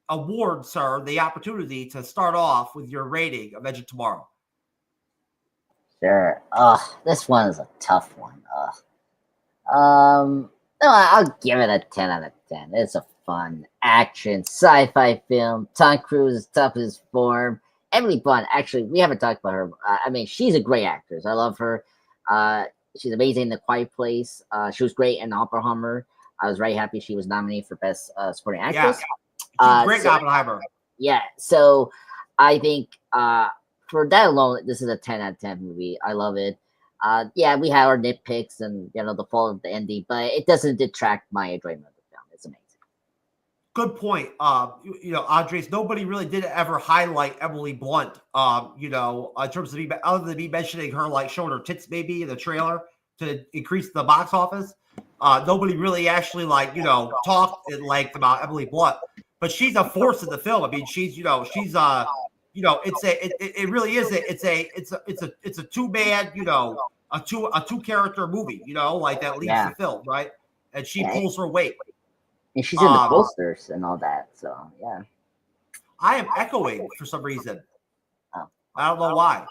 award, sir, the opportunity to start off with your rating of Edge of Tomorrow. Sure. This one is a tough one. No, I'll give it a 10 out of 10. It's a fun action sci-fi film. Tom Cruise is tough as form. Emily Blunt, actually, we haven't talked about her. She's a great actress. I love her. She's amazing in The Quiet Place. She was great in Oppenheimer. I was very happy she was nominated for Best Supporting Actress. Yeah. Great Oppenheimer. Yeah, so I think for that alone, this is a 10 out of 10 movie. I love it. We have our nitpicks and the fault of the ending, but it doesn't detract my enjoyment of the film. It's amazing. Good point. Andres, nobody really did ever highlight Emily Blunt. In terms of other than me mentioning her, like showing her tits maybe in the trailer to increase the box office. Nobody really actually talked at length about Emily Blunt, but she's a force in the film. I mean, she's it really is it's a two-man, a two character movie, that leads the film, right? And she pulls her weight. And she's in the posters and all that, so yeah. I am echoing for some reason. I don't know why.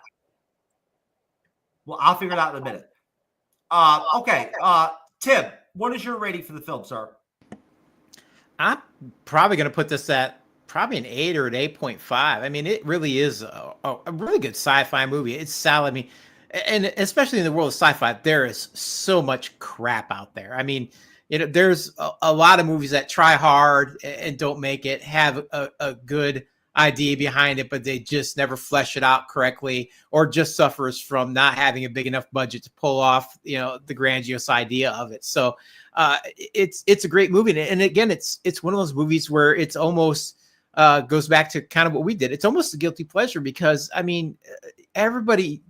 Well, I'll figure it out in a minute. Okay, Tim, what is your rating for the film, sir? I'm probably going to put this at probably an 8 or an 8.5. I mean, it really is a really good sci-fi movie. It's solid. I mean, and especially in the world of sci-fi, there is so much crap out there. I mean, there's a lot of movies that try hard and don't make it, have a good idea behind it, but they just never flesh it out correctly, or just suffers from not having a big enough budget to pull off, the grandiose idea of it. So it's a great movie. And again, it's one of those movies where it's almost goes back to kind of what we did. It's almost a guilty pleasure because, I mean, everybody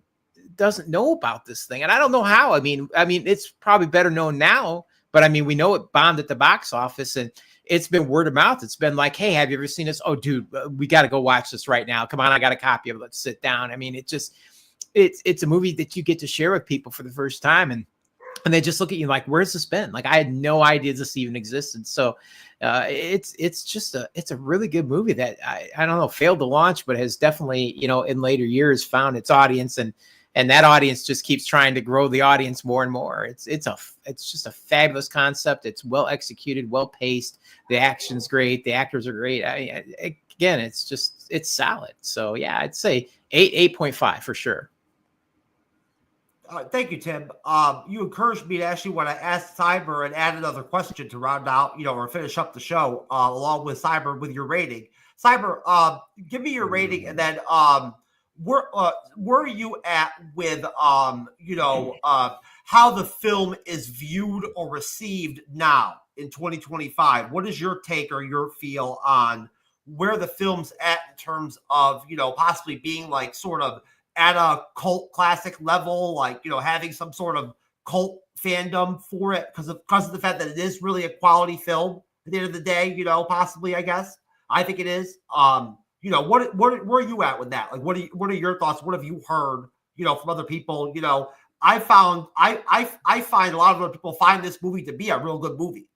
doesn't know about this thing. And I don't know how. I mean, it's probably better known now, but I mean, we know it bombed at the box office and it's been word of mouth. It's been like, hey, have you ever seen this? Oh, dude, we got to go watch this right now. Come on, I got a copy of it. Let's sit down. I mean, it's a movie that you get to share with people for the first time. And they just look at you like, where's this been? Like, I had no idea this even existed. So it's a really good movie that I don't know, failed to launch, but has definitely, in later years found its audience, and that audience just keeps trying to grow the audience more and more. It's just a fabulous concept. It's well executed, well paced. The action's great. The actors are great. Again, it's solid. So yeah, I'd say 8.5 for sure. Thank you, Tim. You encouraged me to actually want to ask Cyber and add another question to round out, or finish up the show along with Cyber with your rating. Cyber, give me your rating, and then where are you at with how the film is viewed or received now in 2025? What is your take or your feel on where the film's at in terms of possibly being like sort of at a cult classic level, like having some sort of cult fandom for it because of the fact that it is really a quality film at the end of the day, possibly, I guess. I think it is. Where are you at with that? Like, what are your thoughts? What have you heard, from other people? I find a lot of other people find this movie to be a real good movie.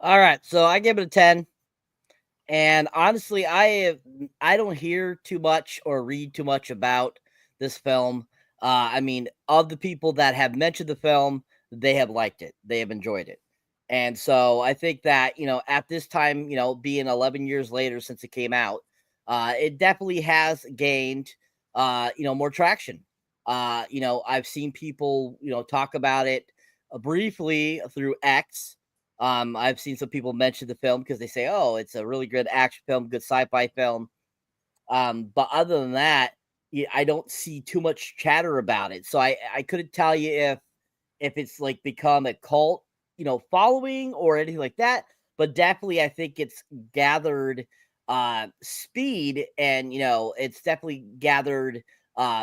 All right, so I give it a 10. And honestly, I don't hear too much or read too much about this film. I mean, of the people that have mentioned the film, they have liked it. They have enjoyed it. And so I think that, at this time, being 11 years later since it came out, it definitely has gained, more traction. I've seen people, talk about it briefly through X. I've seen some people mention the film because they say, oh, it's a really good action film, good sci-fi film. But other than that, I don't see too much chatter about it. So I couldn't tell you if it's like become a cult, following or anything like that. But definitely I think it's gathered speed, and it's definitely gathered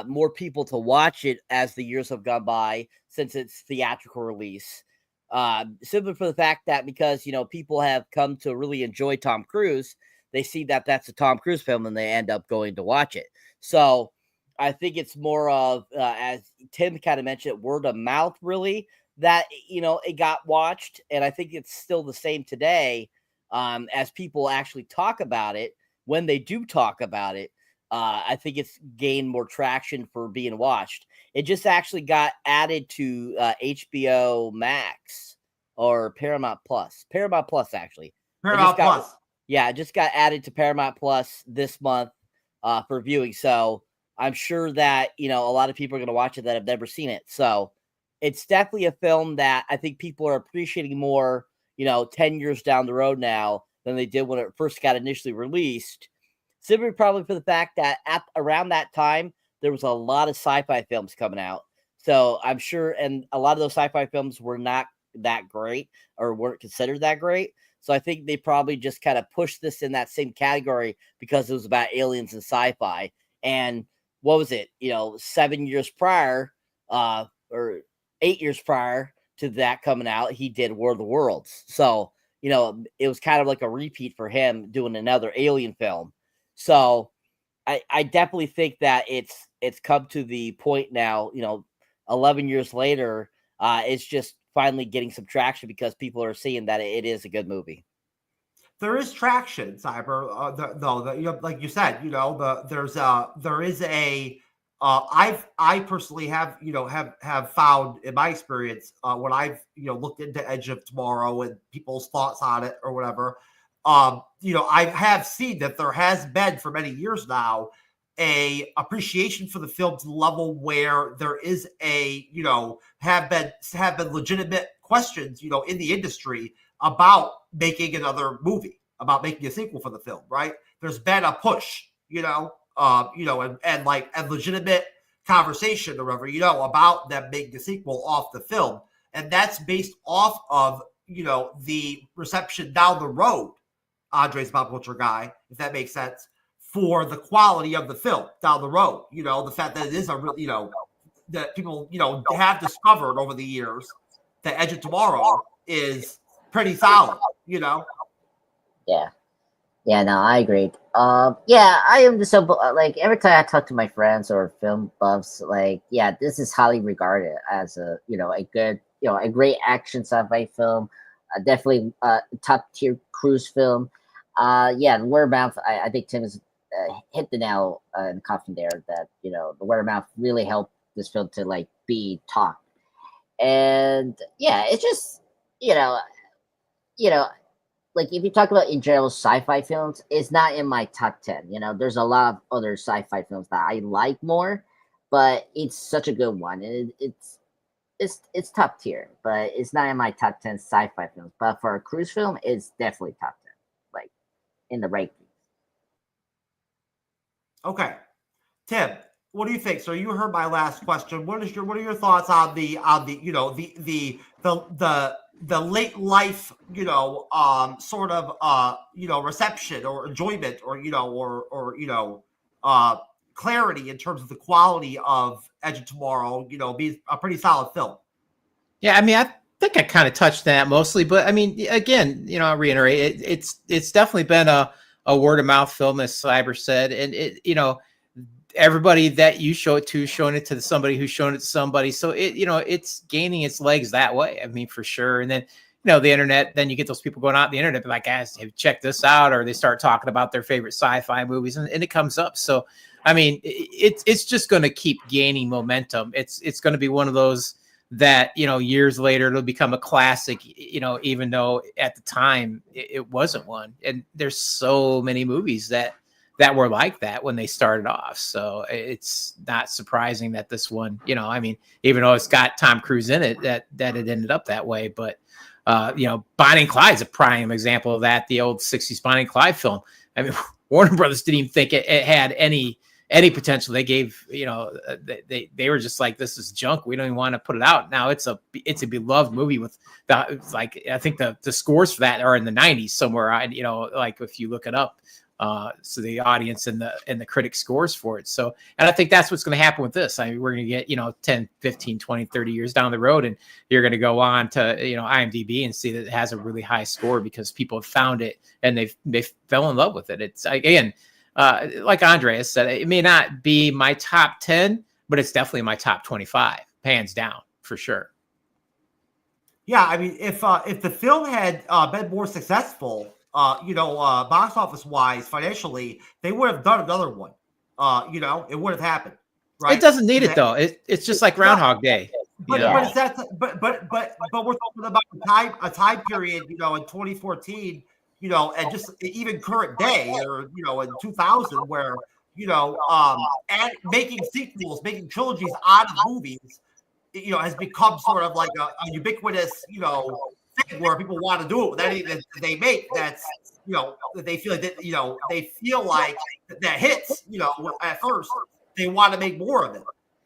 more people to watch it as the years have gone by since its theatrical release. Simply for the fact that because people have come to really enjoy Tom Cruise, they see that that's a Tom Cruise film and they end up going to watch it. So I think it's more of as Tim kind of mentioned, word of mouth, really, that it got watched, and I think it's still the same today. As people actually talk about it, when they do talk about it, I think it's gained more traction for being watched. It just actually got added to HBO Max or Paramount Plus. Paramount Plus, actually. Paramount Plus. Yeah, it just got added to Paramount Plus this month for viewing. So I'm sure that, a lot of people are going to watch it that have never seen it. So it's definitely a film that I think people are appreciating more, 10 years down the road now than they did when it first got initially released. Simply probably for the fact that around that time, there was a lot of sci-fi films coming out. So I'm sure, and a lot of those sci-fi films were not that great or weren't considered that great. So I think they probably just kind of pushed this in that same category because it was about aliens and sci-fi. And what was it? 7 years prior, or 8 years prior to that coming out, he did War of the Worlds. So, it was kind of like a repeat for him doing another alien film. So I definitely think that it's come to the point now, 11 years later, it's just finally getting some traction because people are seeing that it is a good movie. There is traction, Cyber. Though, like you said, there is a. I personally have have found in my experience when I've looked into Edge of Tomorrow and people's thoughts on it or whatever. I have seen that there has been for many years now a appreciation for the film to the level where there is a have been legitimate questions in the industry about making another movie, about making a sequel for the film. Right? There's been a push, and like a legitimate conversation or whatever, about them making a sequel off the film, and that's based off of the reception down the road. Andre's pop culture guy, if that makes sense, for the quality of the film down the road. The fact that it is a real, that people, have discovered over the years that Edge of Tomorrow is pretty solid, Yeah. Yeah, no, I agree. Yeah, I am just so like every time I talk to my friends or film buffs, like, yeah, this is highly regarded as a a good a great action sci-fi film, definitely top tier cruise film. Yeah, the word of mouth. I think Tim has hit the nail in the coffin there. That the word of mouth really helped this film to like be talked, and yeah, it's just like if you talk about in general sci-fi films, it's not in my top 10. There's a lot of other sci-fi films that I like more, but it's such a good one, and it's top tier, but it's not in my top 10 sci-fi films. But for a cruise film, it's definitely top 10, like in the rankings. Okay, Tim, what do you think? So you heard my last question. What are your thoughts on the the late life sort of reception or enjoyment or clarity in terms of the quality of Edge of Tomorrow, being a pretty solid film? Yeah, I mean, think I kind of touched that mostly, but I mean, again, you know, I'll reiterate, it's definitely been a word of mouth film, as Cyber said, and it, you know, everybody that you show it to, showing it to somebody who's shown it to somebody, so it, you know, it's gaining its legs that way. I mean, for sure. And then, you know, the internet, then you get those people going out on the internet, like, guys, hey, check this out, or they start talking about their favorite sci-fi movies, and it comes up. So, I mean, it's just going to keep gaining momentum. It's going to be one of those that, you know, years later it'll become a classic, you know, even though at the time it wasn't one. And there's so many movies that were like that when they started off. So it's not surprising that this one, you know, I mean, even though it's got Tom Cruise in it, that it ended up that way. But you know, Bonnie and Clyde's a prime example of that. The old 60s Bonnie and Clyde film. I mean, Warner Brothers didn't even think it had any potential. They gave, you know, they were just like, this is junk, we don't even want to put it out. Now it's a beloved movie with like, I think the scores for that are in the 90s somewhere. You know, like if you look it up, so the audience and the critic scores for it. So, and I think that's what's going to happen with this. I mean, we're going to get, you know, 10, 15, 20, 30 years down the road, and you're going to go on to, you know, IMDb and see that it has a really high score because people have found it and they fell in love with it. It's, again, like Andreas said, it may not be my top 10, but it's definitely my top 25, hands down, for sure. Yeah, I mean, if the film had been more successful, you know, box office wise, financially, they would have done another one. You know, it would have happened. Right? It doesn't need it though. It's just like Groundhog Day. But it's that. But we're talking about a time period, you know, in 2014. You know, and just even current day, or, you know, in 2000, where, you know, and making sequels, making trilogies out of movies, you know, has become sort of like a ubiquitous, you know, thing where people want to do it with anything that they make. That's, you know, they feel like that, you know, they feel like that hits, you know, at first they want to make more of it.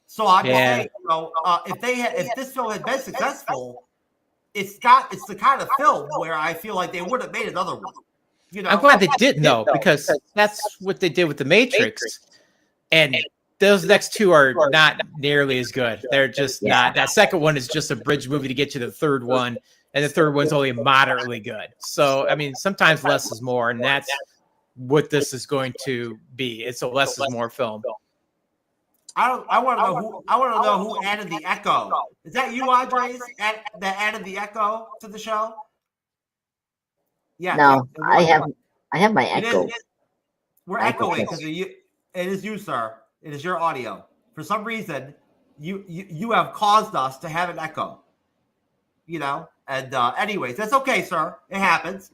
So I'm just saying, you know, if this film had been successful, it's the kind of film where I feel like they would have made another one. You know, I'm glad they didn't though, because that's what they did with the Matrix, and those next two are not nearly as good. They're just not. That second one is just a bridge movie to get you to the third one, and the third one's only moderately good. So I mean, sometimes less is more, and that's what this is going to be. It's a less is more film. I want to know who added the echo. Is that you, Andres, that added the echo to the show? Yeah. No, I have my echo. We're echoing because it is you, sir. It is your audio. For some reason, you have caused us to have an echo. You know, and anyways, that's okay, sir. It happens.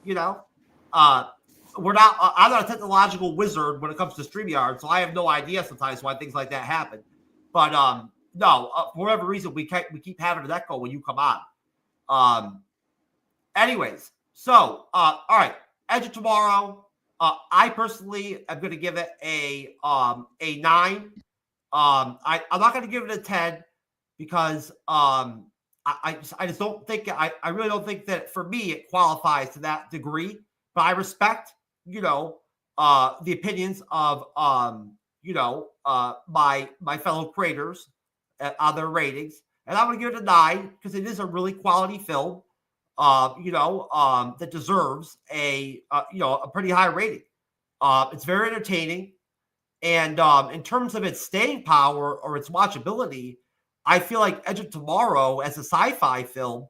You know, I'm not a technological wizard when it comes to StreamYard, so I have no idea sometimes why things like that happen. But no, for whatever reason, we keep having an echo when you come on. Anyways, so all right, Edge of Tomorrow. I personally am going to give it a 9. I'm not going to give it a 10 because I just don't think I really don't think that for me it qualifies to that degree. But I respect, you know, the opinions of you know, my fellow creators on their ratings, and I'm going to give it a 9 because it is a really quality film. You know, that deserves a you know, a pretty high rating. It's very entertaining, and in terms of its staying power or its watchability, I feel like Edge of Tomorrow as a sci-fi film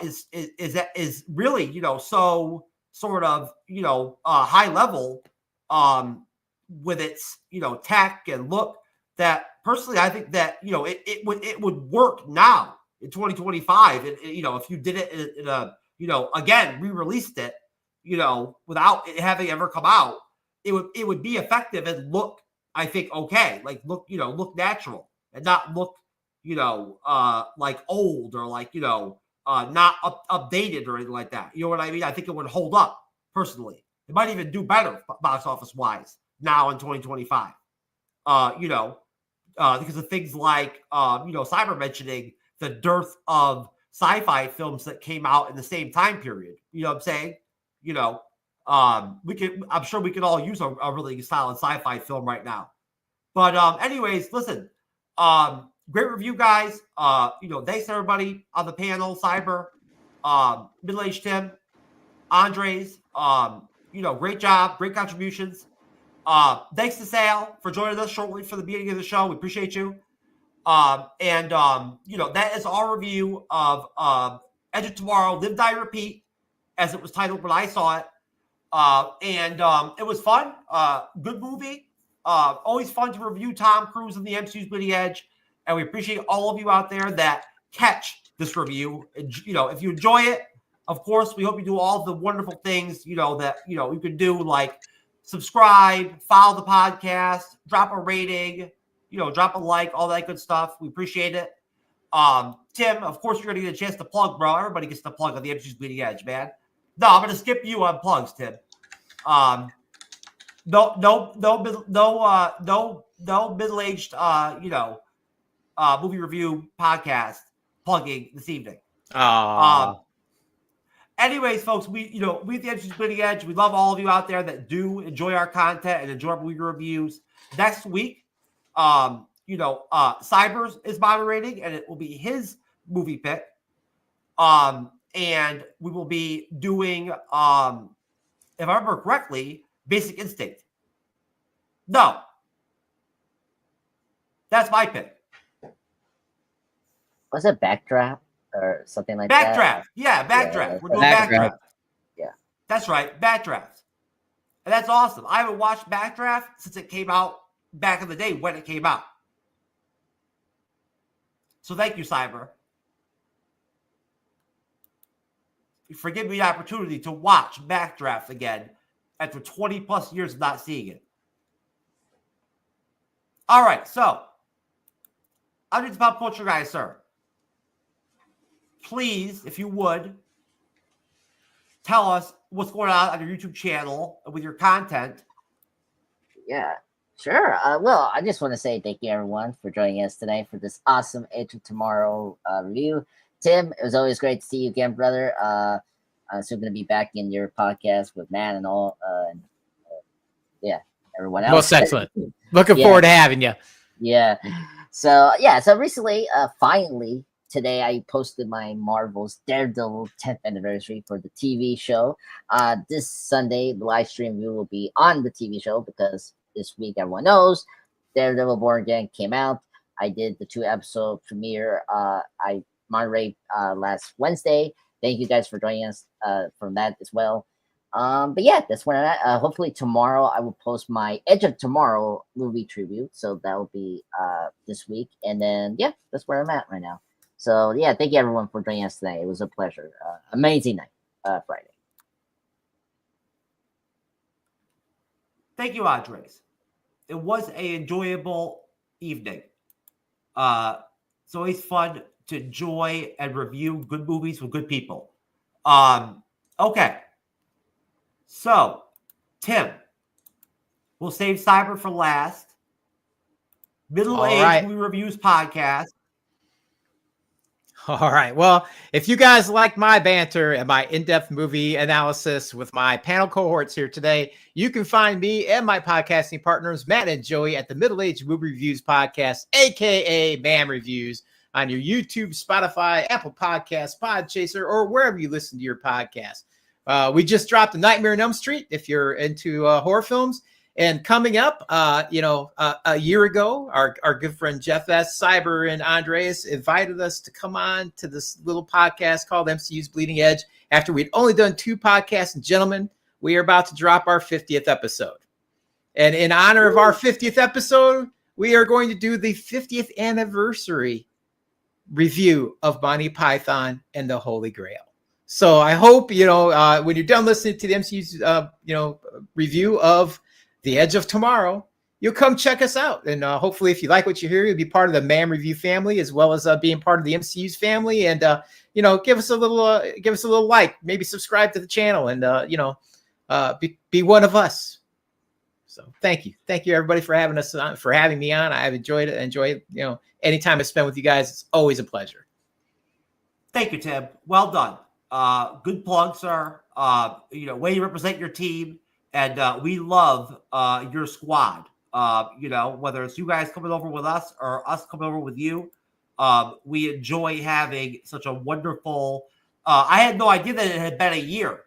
is really, you know, so sort of, you know, high level with its, you know, tech and look, that personally I think that, you know, it would work now in 2025. You know, if you did it in a, you know, again, re-released it, you know, without it having ever come out, it would be effective and look, I think, okay, like look natural and not look, you know, like old or like, you know, not updated or anything like that. You know what I mean? I think it would hold up personally. It might even do better box office wise now in 2025. You know, because of things like, you know, Cyber mentioning the dearth of sci-fi films that came out in the same time period. You know what I'm saying? You know, I'm sure we could all use a really solid sci-fi film right now. But anyways, listen, great review, guys. Thanks to everybody on the panel, Cyber, Middle-Aged Tim, Andres. Great job, great contributions. Thanks to Sal for joining us shortly for the beginning of the show. We appreciate you. That is our review of Edge of Tomorrow, Live, Die, Repeat, as it was titled when I saw it. It was fun. Good movie. Always fun to review Tom Cruise and the MCU's Bleeding Edge. And we appreciate all of you out there that catch this review. If you enjoy it, of course, we hope you do all the wonderful things, that, you can do, like subscribe, follow the podcast, drop a rating, drop a like, all that good stuff. We appreciate it. Tim, of course, you're going to get a chance to plug, bro. Everybody gets to plug on the MCU's Bleeding Edge, man. No, I'm going to skip you on plugs, Tim. No middle-aged, movie review podcast plugging this evening. Anyways, folks, we at the MCU's Bleeding Edge, we love all of you out there that do enjoy our content and enjoy our movie reviews. Next week, Cybers is moderating, and it will be his movie pick. And we will be doing, if I remember correctly, Basic Instinct. No. That's my pick. Was it Backdraft or something like that? Backdraft. Yeah, Backdraft. Yeah, We're doing Backdraft. Backdraft. Yeah. That's right, Backdraft. And that's awesome. I haven't watched Backdraft since it came out back in the day when it came out. So thank you, Cyber. For giving me the opportunity to watch Backdraft again after 20 plus years of not seeing it. All right, so I'm just pop culture guy, sir. Please, if you would, tell us what's going on your YouTube channel with your content. Yeah, sure. Well, I just want to say thank you, everyone, for joining us today for this awesome Edge of Tomorrow review. Tim, it was always great to see you again, brother. I'm still going to be back in your podcast with Matt and all. Everyone else. Most excellent. Looking forward to having you. Yeah. So recently, finally, today I posted my Marvel's Daredevil 10th anniversary for the TV show. This Sunday, the live stream view will be on the TV show because this week, everyone knows, Daredevil Born Again came out. I did the 2-episode premiere. I moderated last Wednesday. Thank you guys for joining us from that as well. But yeah, that's where I'm at. Hopefully tomorrow I will post my Edge of Tomorrow movie tribute. So that will be this week. And then, yeah, that's where I'm at right now. So yeah, thank you everyone for joining us today. It was a pleasure. Amazing night, Friday. Thank you, Andres. It was an enjoyable evening. It's always fun to enjoy and review good movies with good people. Okay. So, Tim, we'll save Cyber for last. Middle-aged Movie Reviews podcast. All right. Well, if you guys like my banter and my in-depth movie analysis with my panel cohorts here today, you can find me and my podcasting partners, Matt and Joey, at the Middle-Aged Movie Reviews podcast, a.k.a. MAM Reviews, on your YouTube, Spotify, Apple Podcasts, Podchaser, or wherever you listen to your podcast. We just dropped A Nightmare on Elm Street, if you're into horror films. And coming up, a year ago, our good friend Jeff S., Cyber, and Andreas invited us to come on to this little podcast called MCU'S Bleeding Edge after we'd only done 2 podcasts. And gentlemen, we are about to drop our 50th episode. And in honor of our 50th episode, we are going to do the 50th anniversary review of Monty Python and the Holy Grail. So I hope, when you're done listening to the MCU's, review of The Edge of Tomorrow, you'll come check us out. And hopefully, if you like what you hear, you'll be part of the MAM Review family, as well as being part of the MCU's family. And, give us a little like, maybe subscribe to the channel and, be one of us. So thank you. Thank you, everybody, for having me on. I've enjoyed it. Any time I spend with you guys, it's always a pleasure. Thank you, Tim. Well done. Good plug, sir. Way you represent your team. And we love your squad. You know, whether it's you guys coming over with us or us coming over with you, we enjoy having such a wonderful. I had no idea that it had been a year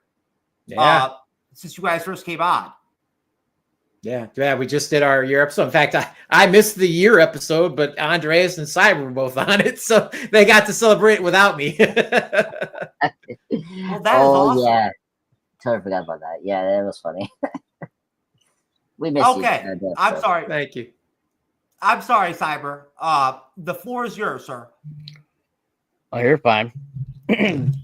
since you guys first came on. Yeah, we just did our year episode. In fact, I missed the year episode, but Andreas and Cyber were both on it, so they got to celebrate it without me. Well, that is awesome. Yeah, totally forgot about that. Yeah, that was funny. We missed you. Okay, I'm sorry. Thank you. I'm sorry, Cyber. The floor is yours, sir. Oh, you're fine.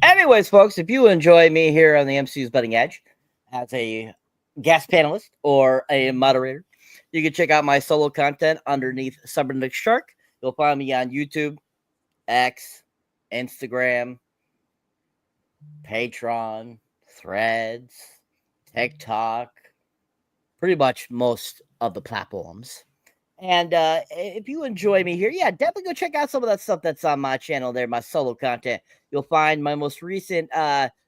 Anyways, folks, if you enjoy me here on the MCU's Budding Edge as a guest panelist or a moderator, you can check out my solo content underneath Cyberneticshark. You'll find me on YouTube, X, Instagram, Patreon, Threads, TikTok, pretty much most of the platforms. And if you enjoy me here, yeah, definitely go check out some of that stuff that's on my channel there, my solo content. You'll find my most recent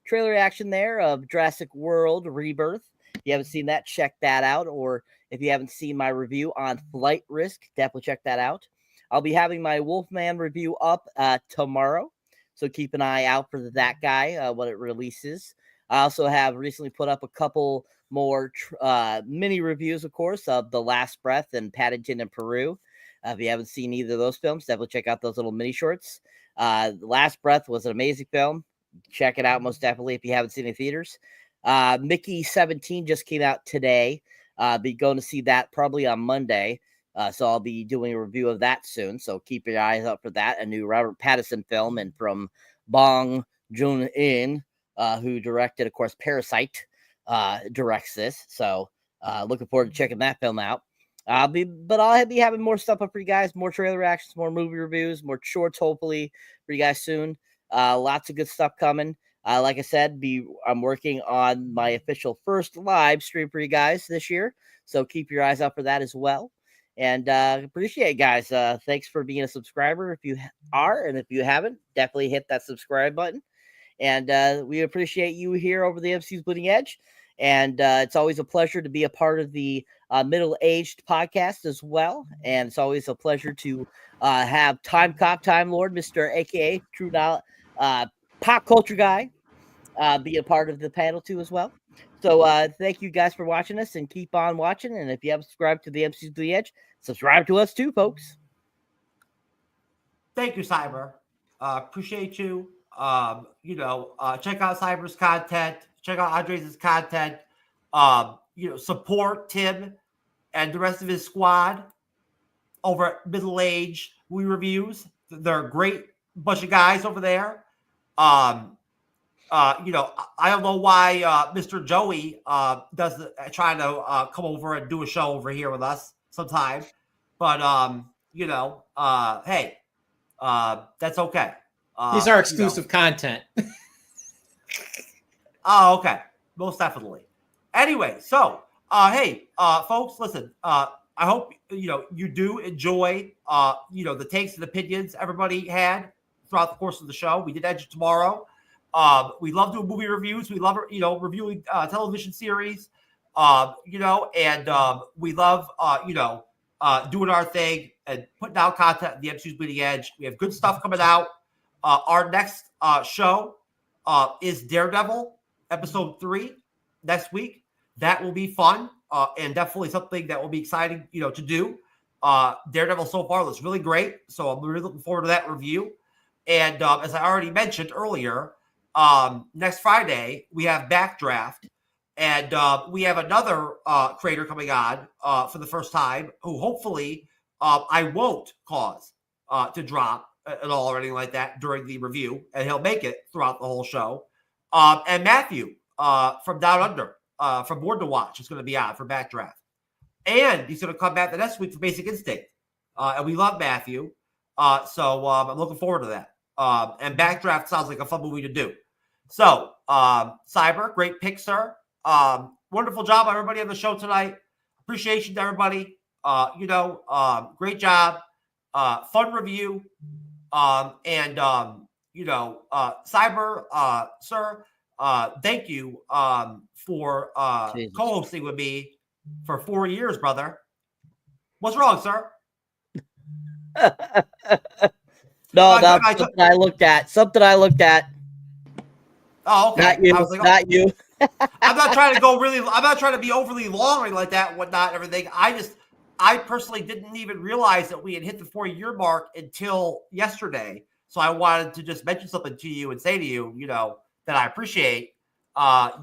trailer reaction there of Jurassic World Rebirth. If you haven't seen that, check that out. Or if you haven't seen my review on Flight Risk, definitely check that out. I'll be having my Wolfman review up tomorrow, so keep an eye out for that guy when it releases. I also have recently put up a couple more mini reviews, of course, of The Last Breath and Paddington in Peru. If you haven't seen either of those films, definitely check out those little mini shorts. The Last Breath was an amazing film. Check it out most definitely if you haven't seen it in theaters. Mickey 17 just came out today. Be going to see that probably on Monday. So I'll be doing a review of that soon. So keep your eyes out for that. A new Robert Pattinson film, and from Bong Joon-in, who directed, of course, Parasite, directs this. So looking forward to checking that film out. I'll be having more stuff up for you guys, more trailer reactions, more movie reviews, more shorts, hopefully, for you guys soon. Lots of good stuff coming. Like I said, I'm working on my official first live stream for you guys this year. So keep your eyes out for that as well. And appreciate it, guys. Thanks for being a subscriber. If you are, and if you haven't, definitely hit that subscribe button. And we appreciate you here over the MCU's Bleeding Edge. And it's always a pleasure to be a part of the middle-aged podcast as well. And it's always a pleasure to have Time Cop, Time Lord, Mr. AKA True Knowledge, Pop Culture Guy, be a part of the panel too as well. So thank you guys for watching us, and keep on watching. And if you haven't subscribed to the MCU's Bleeding Edge, subscribe to us too, folks. Thank you, Cyber. Appreciate you. Check out Cyber's content. Check out Andres' content. Support Tim and the rest of his squad over at Middle Age Movie Reviews. They're a great bunch of guys over there. I don't know why Mr. Joey doesn't trying to come over and do a show over here with us sometime, but hey, that's okay. He's our exclusive content. Oh, okay. Most definitely. Anyway, so, hey, folks, listen, I hope, you do enjoy, the takes and opinions everybody had throughout the course of the show. We did Edge tomorrow. We love doing movie reviews. We love, reviewing television series, and we love, doing our thing and putting out content at the MCU's Bleeding Edge. We have good stuff coming out. Our next show is Daredevil episode 3 next week. That will be fun and definitely something that will be exciting, to do. Daredevil so far looks really great, so I'm really looking forward to that review. And as I already mentioned earlier, next Friday we have Backdraft, and we have another creator coming on for the first time, who hopefully I won't cause to drop at all or anything like that during the review, and he'll make it throughout the whole show. And Matthew from Down Under, from Board to Watch, is going to be on for Backdraft. And he's going to come back the next week for Basic Instinct. And we love Matthew. So I'm looking forward to that. And Backdraft sounds like a fun movie to do. So, Cyber, great pick, sir. Wonderful job, everybody on the show tonight. Appreciation to everybody. Great job. Fun review. Cyber, sir, thank you for co-hosting with me for 4 years, brother. What's wrong, sir? No, that's something I looked at. Something I looked at. Oh, okay. Not you. I was like, Not you. I'm not trying to go really. I'm not trying to be overly long or like that, and whatnot, and everything. I personally didn't even realize that we had hit the 4-year mark until yesterday. So I wanted to just mention something to you and say to you, that I appreciate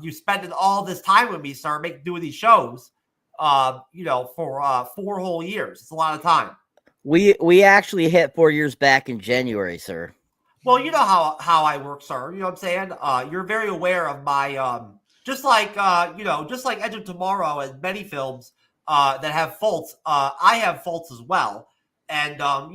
you spending all this time with me, sir, doing these shows, for 4 whole years. It's a lot of time. We actually hit 4 years back in January, sir. Well, you know how I work, sir. You know what I'm saying? You're very aware of my just like Edge of Tomorrow and many films that have faults. I have faults as well, and I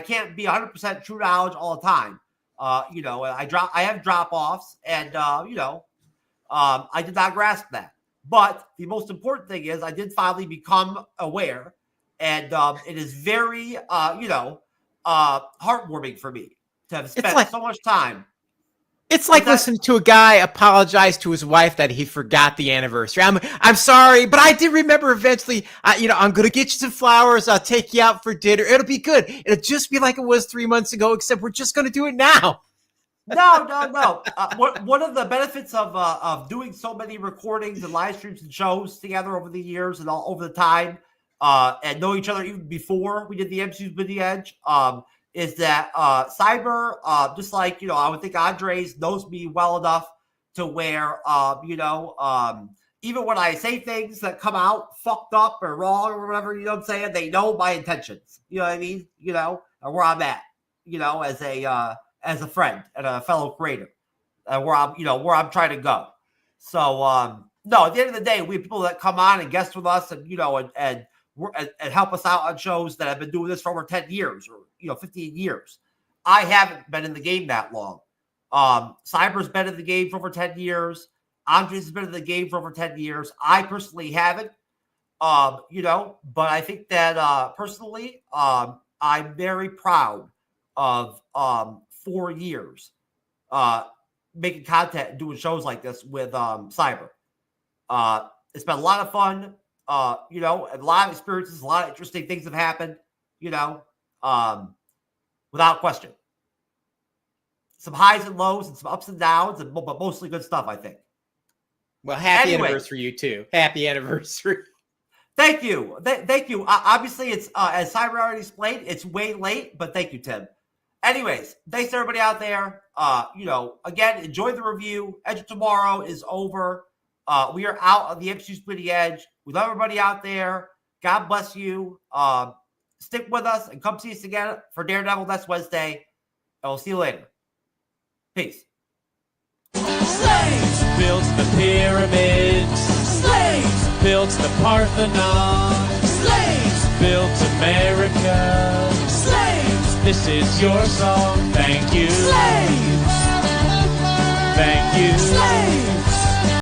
can't be 100% true knowledge all the time. I have drop offs, and I did not grasp that. But the most important thing is I did finally become aware, and it is very heartwarming for me to have spent so much time. It's like listening to a guy apologize to his wife that he forgot the anniversary. I'm sorry, but I did remember eventually. I'm gonna get you some flowers. I'll take you out for dinner. It'll be good. It'll just be like it was 3 months ago, except we're just gonna do it now. No. One of the benefits of doing so many recordings and live streams and shows together over the years and all over the time, and know each other even before we did the MCU'S Bleeding Edge, is that Cyber, just like, I would think Andres knows me well enough to where, even when I say things that come out fucked up or wrong or whatever, you know what I'm saying? They know my intentions. You know what I mean? And where I'm at, as a friend and a fellow creator, and where I'm trying to go. So, no, at the end of the day, we have people that come on and guest with us and help us out on shows that have been doing this for over 10 years or 15 years. I haven't been in the game that long. Cyber's been in the game for over 10 years. Andres has been in the game for over 10 years. I personally haven't, but I think that personally, I'm very proud of 4 years making content and doing shows like this with Cyber. It's been a lot of fun. A lot of experiences, a lot of interesting things have happened, without question. Some highs and lows and some ups and downs, but mostly good stuff, I think. Well, happy anniversary, you too. Happy anniversary. Thank you. Thank you. Obviously, it's, as Cyber already explained, it's way late, but thank you, Tim. Anyways, thanks to everybody out there. Again, enjoy the review. Edge of Tomorrow is over. We are out of the MCU'S Bleeding Edge. We love everybody out there. God bless you. Stick with us and come see us again for Daredevil next Wednesday. And we'll see you later. Peace. Slaves built the pyramids. Slaves built the Parthenon. Slaves built America. Slaves, this is your song. Thank you. Slaves. Thank you. Slaves.